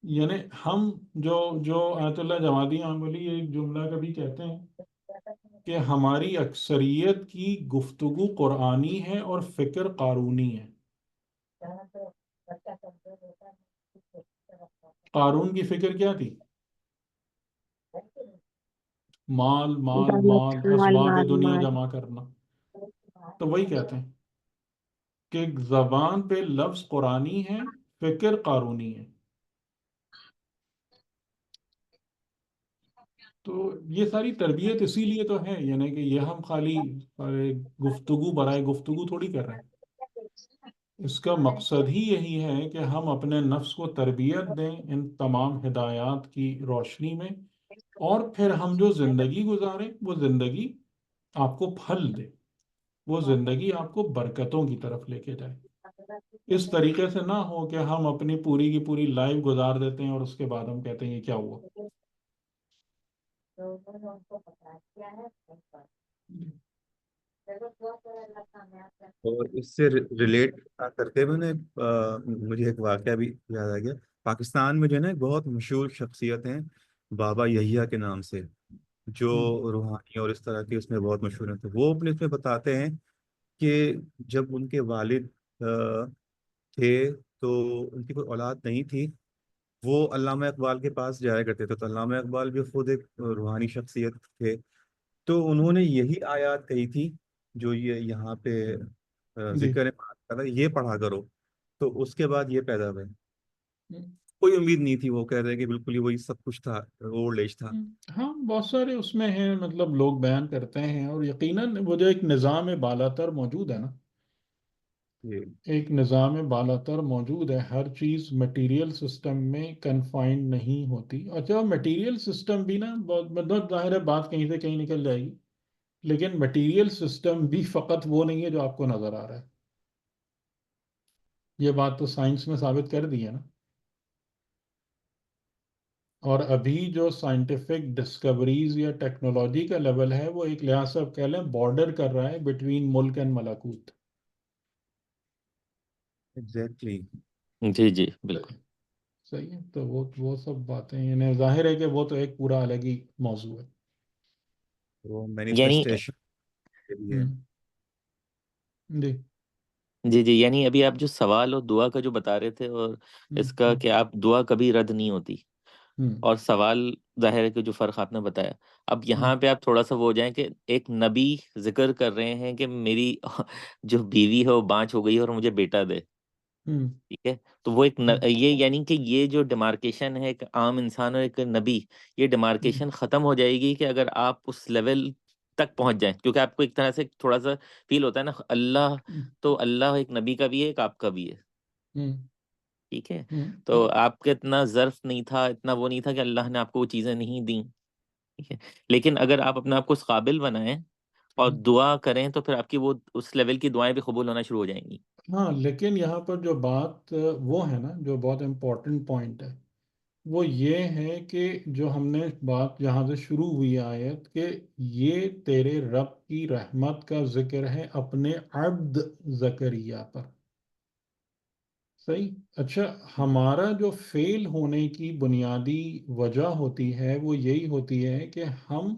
یعنی ہم جو آیت اللہ جوادی آنگولی ایک جملہ کبھی کہتے ہیں کہ ہماری اکثریت کی گفتگو قرآنی ہے اور فکر قارونی ہے. قارون کی فکر کیا تھی؟ مال مال دولت، مال، مال اسباب مال دنیا مال. جمع کرنا. تو وہی کہتے ہیں کہ زبان پہ لفظ قرآنی ہے، فکر قارونی ہے. تو یہ ساری تربیت اسی لیے تو ہے، یعنی کہ یہ ہم خالی گفتگو برائے گفتگو تھوڑی کر رہے ہیں. اس کا مقصد ہی یہی ہے کہ ہم اپنے نفس کو تربیت دیں ان تمام ہدایات کی روشنی میں، اور پھر ہم جو زندگی گزاریں وہ زندگی آپ کو پھل دے، وہ زندگی آپ کو برکتوں کی طرف لے کے جائے. اس طریقے سے نہ ہو کہ ہم اپنی پوری کی پوری لائف گزار دیتے ہیں اور اس کے بعد ہم کہتے ہیں یہ کیا ہوا. اور اس سے ریلیٹ کرتے ہوئے مجھے ایک واقعہ بھی یاد آ گیا. پاکستان میں جو ہے نا ایک بہت مشہور شخصیت ہیں بابا یحییٰ کے نام سے، جو روحانی اور اس طرح کے اس میں بہت مشہور ہیں. تو وہ اپنے اس میں بتاتے ہیں کہ جب ان کے والد تھے تو ان کی کوئی اولاد نہیں تھی. وہ علامہ اقبال کے پاس جایا کرتے تھے، تو علامہ اقبال بھی خود ایک روحانی شخصیت تھے. تو انہوں نے یہی آیات کہی تھی جو یہ یہاں پہ جی. ذکر ہے، یہ پڑھا کرو. تو اس کے بعد یہ پیدا ہوئے. کوئی امید نہیں تھی، وہ کہہ رہے کہ بالکل ہی وہی سب کچھ تھا، اولڈ ایج تھا. ہاں بہت سارے اس میں ہیں، مطلب لوگ بیان کرتے ہیں، اور یقیناً وہ جو ایک نظام بالاتر موجود ہے نا، یہ ایک نظام بالاتر موجود ہے. ہر چیز مٹیریل سسٹم میں کنفائنڈ نہیں ہوتی. اچھا مٹیریل سسٹم بھی نا بہت مطلب ظاہر ہے بات کہیں سے کہیں نکل جائے گی، لیکن مٹیریل سسٹم بھی فقط وہ نہیں ہے جو آپ کو نظر آ رہا ہے. یہ بات تو سائنس میں ثابت کر دی ہے نا. اور ابھی جو سائنٹیفک ڈسکوریز یا ٹیکنالوجی کا لیول ہے وہ ایک لحاظ سے آپ کہہ لیں بارڈر کر رہا ہے بٹوین ملک اینڈ ملاکوت. ایگزیکٹلی. جی جی بالکل. صحیح ہے. تو وہ سب باتیں یعنی ظاہر ہے کہ وہ تو ایک پورا الگ ہی موضوع ہے. وہ یعنی مینیفیسٹیشن بھی ہے. ہم، جی. جی جی، یعنی ابھی آپ جو سوال اور دعا کا جو بتا رہے تھے، اور ہم، اس کا ہم، کہ آپ دعا کبھی رد نہیں ہوتی، ہم، اور سوال ظاہر ہے کہ جو فرق آپ نے بتایا. اب ہم، یہاں پہ آپ تھوڑا سا وہ ہو جائیں کہ ایک نبی ذکر کر رہے ہیں کہ میری جو بیوی ہے وہ بانج ہو گئی ہے اور مجھے بیٹا دے. ہم، ٹھیک ہے، تو وہ ایک ہم، یہ یعنی کہ یہ جو ڈیمارکیشن ہے ایک عام انسان اور ایک نبی، یہ ہم، ڈیمارکیشن ختم ہو جائے گی کہ اگر آپ اس لیول تک پہنچ جائیں. کیونکہ آپ کو ایک طرح سے تھوڑا سا فیل ہوتا ہے نا، اللہ تو اللہ ایک نبی کا بھی ہے، ایک آپ کا بھی ہے. ہم، ٹھیک ہے، ہم، تو آپ کا اتنا ظرف نہیں تھا، اتنا وہ نہیں تھا کہ اللہ نے آپ کو وہ چیزیں نہیں دیں. ٹھیک ہے، لیکن اگر آپ اپنے آپ کو اس قابل بنائیں اور ہم. دعا کریں تو پھر آپ کی وہ اس لیول کی دعائیں بھی قبول ہونا شروع ہو جائیں گی. ہاں لیکن یہاں پر جو بات وہ ہے نا جو بہت امپورٹنٹ پوائنٹ ہے وہ یہ ہے کہ جو ہم نے بات جہاں سے شروع ہوئی آیت کہ یہ تیرے رب کی رحمت کا ذکر ہے اپنے عبد زکریا پر. صحیح. اچھا ہمارا جو فیل ہونے کی بنیادی وجہ ہوتی ہے وہ یہی ہوتی ہے کہ ہم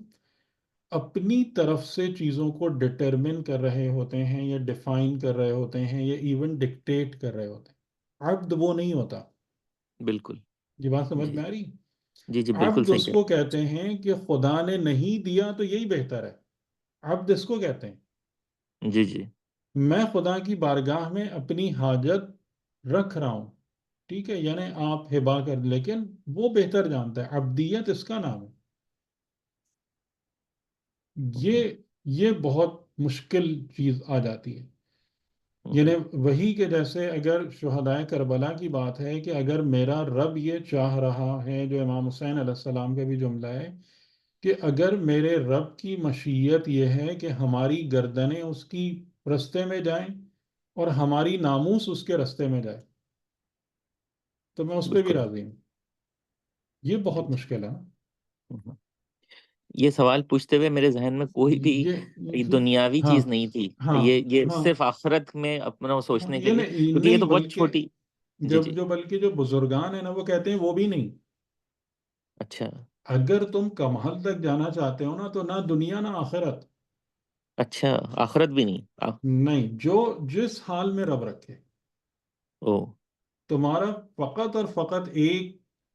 اپنی طرف سے چیزوں کو ڈٹرمن کر رہے ہوتے ہیں یا ڈیفائن کر رہے ہوتے ہیں یا ایون ڈکٹیٹ کر رہے ہوتے ہیں. عبد وہ نہیں ہوتا. بالکل. یہ بات سمجھ جی میں آ رہی؟ جی جی بالکل عبد صحیح اس کہہ کو کہتے ہیں کہ خدا نے نہیں دیا تو یہی بہتر ہے. عبد اس کو کہتے ہیں رہے. جی جی. میں خدا کی بارگاہ میں اپنی حاجت رکھ رہا ہوں. ٹھیک ہے، یعنی آپ ہبا کر، لیکن وہ بہتر جانتا ہے عبدیت اس کا نام ہے. ہوں، یہ بہت مشکل چیز آ جاتی ہے. یعنی ہوں، وہی کہ جیسے اگر شہدائے کربلا کی بات ہے کہ اگر میرا رب یہ چاہ رہا ہے، جو امام حسین علیہ السلام کا بھی جملہ ہے کہ اگر میرے رب کی مشیت یہ ہے کہ ہماری گردنیں اس کی رستے میں جائیں اور ہماری ناموس اس کے رستے میں جائے تو میں اس پہ بھی بالکل. راضی ہوں. یہ جی بہت جی. مشکل ہے نا. ہوں. یہ سوال پوچھتے ہوئے میرے ذہن میں کوئی بھی یہ دنیاوی ہاں چیز نہیں تھی. ہاں یہ ہاں صرف آخرت میں اپنا وہ ہاں، سوچنے کے یہ لیے، نہیں کیونکہ یہ تو نہیں بہت بلکہ چھوٹی. جی جی. بلکہ جو بزرگان ہیں نا وہ کہتے ہیں وہ بھی نہیں. اچھا. اگر تم کمال تک جانا چاہتے ہو نا تو نہ دنیا نہ آخرت. اچھا آخرت بھی نہیں. نہیں، جو جس حال میں رب رکھے او. تمہارا فقط اور فقط ایک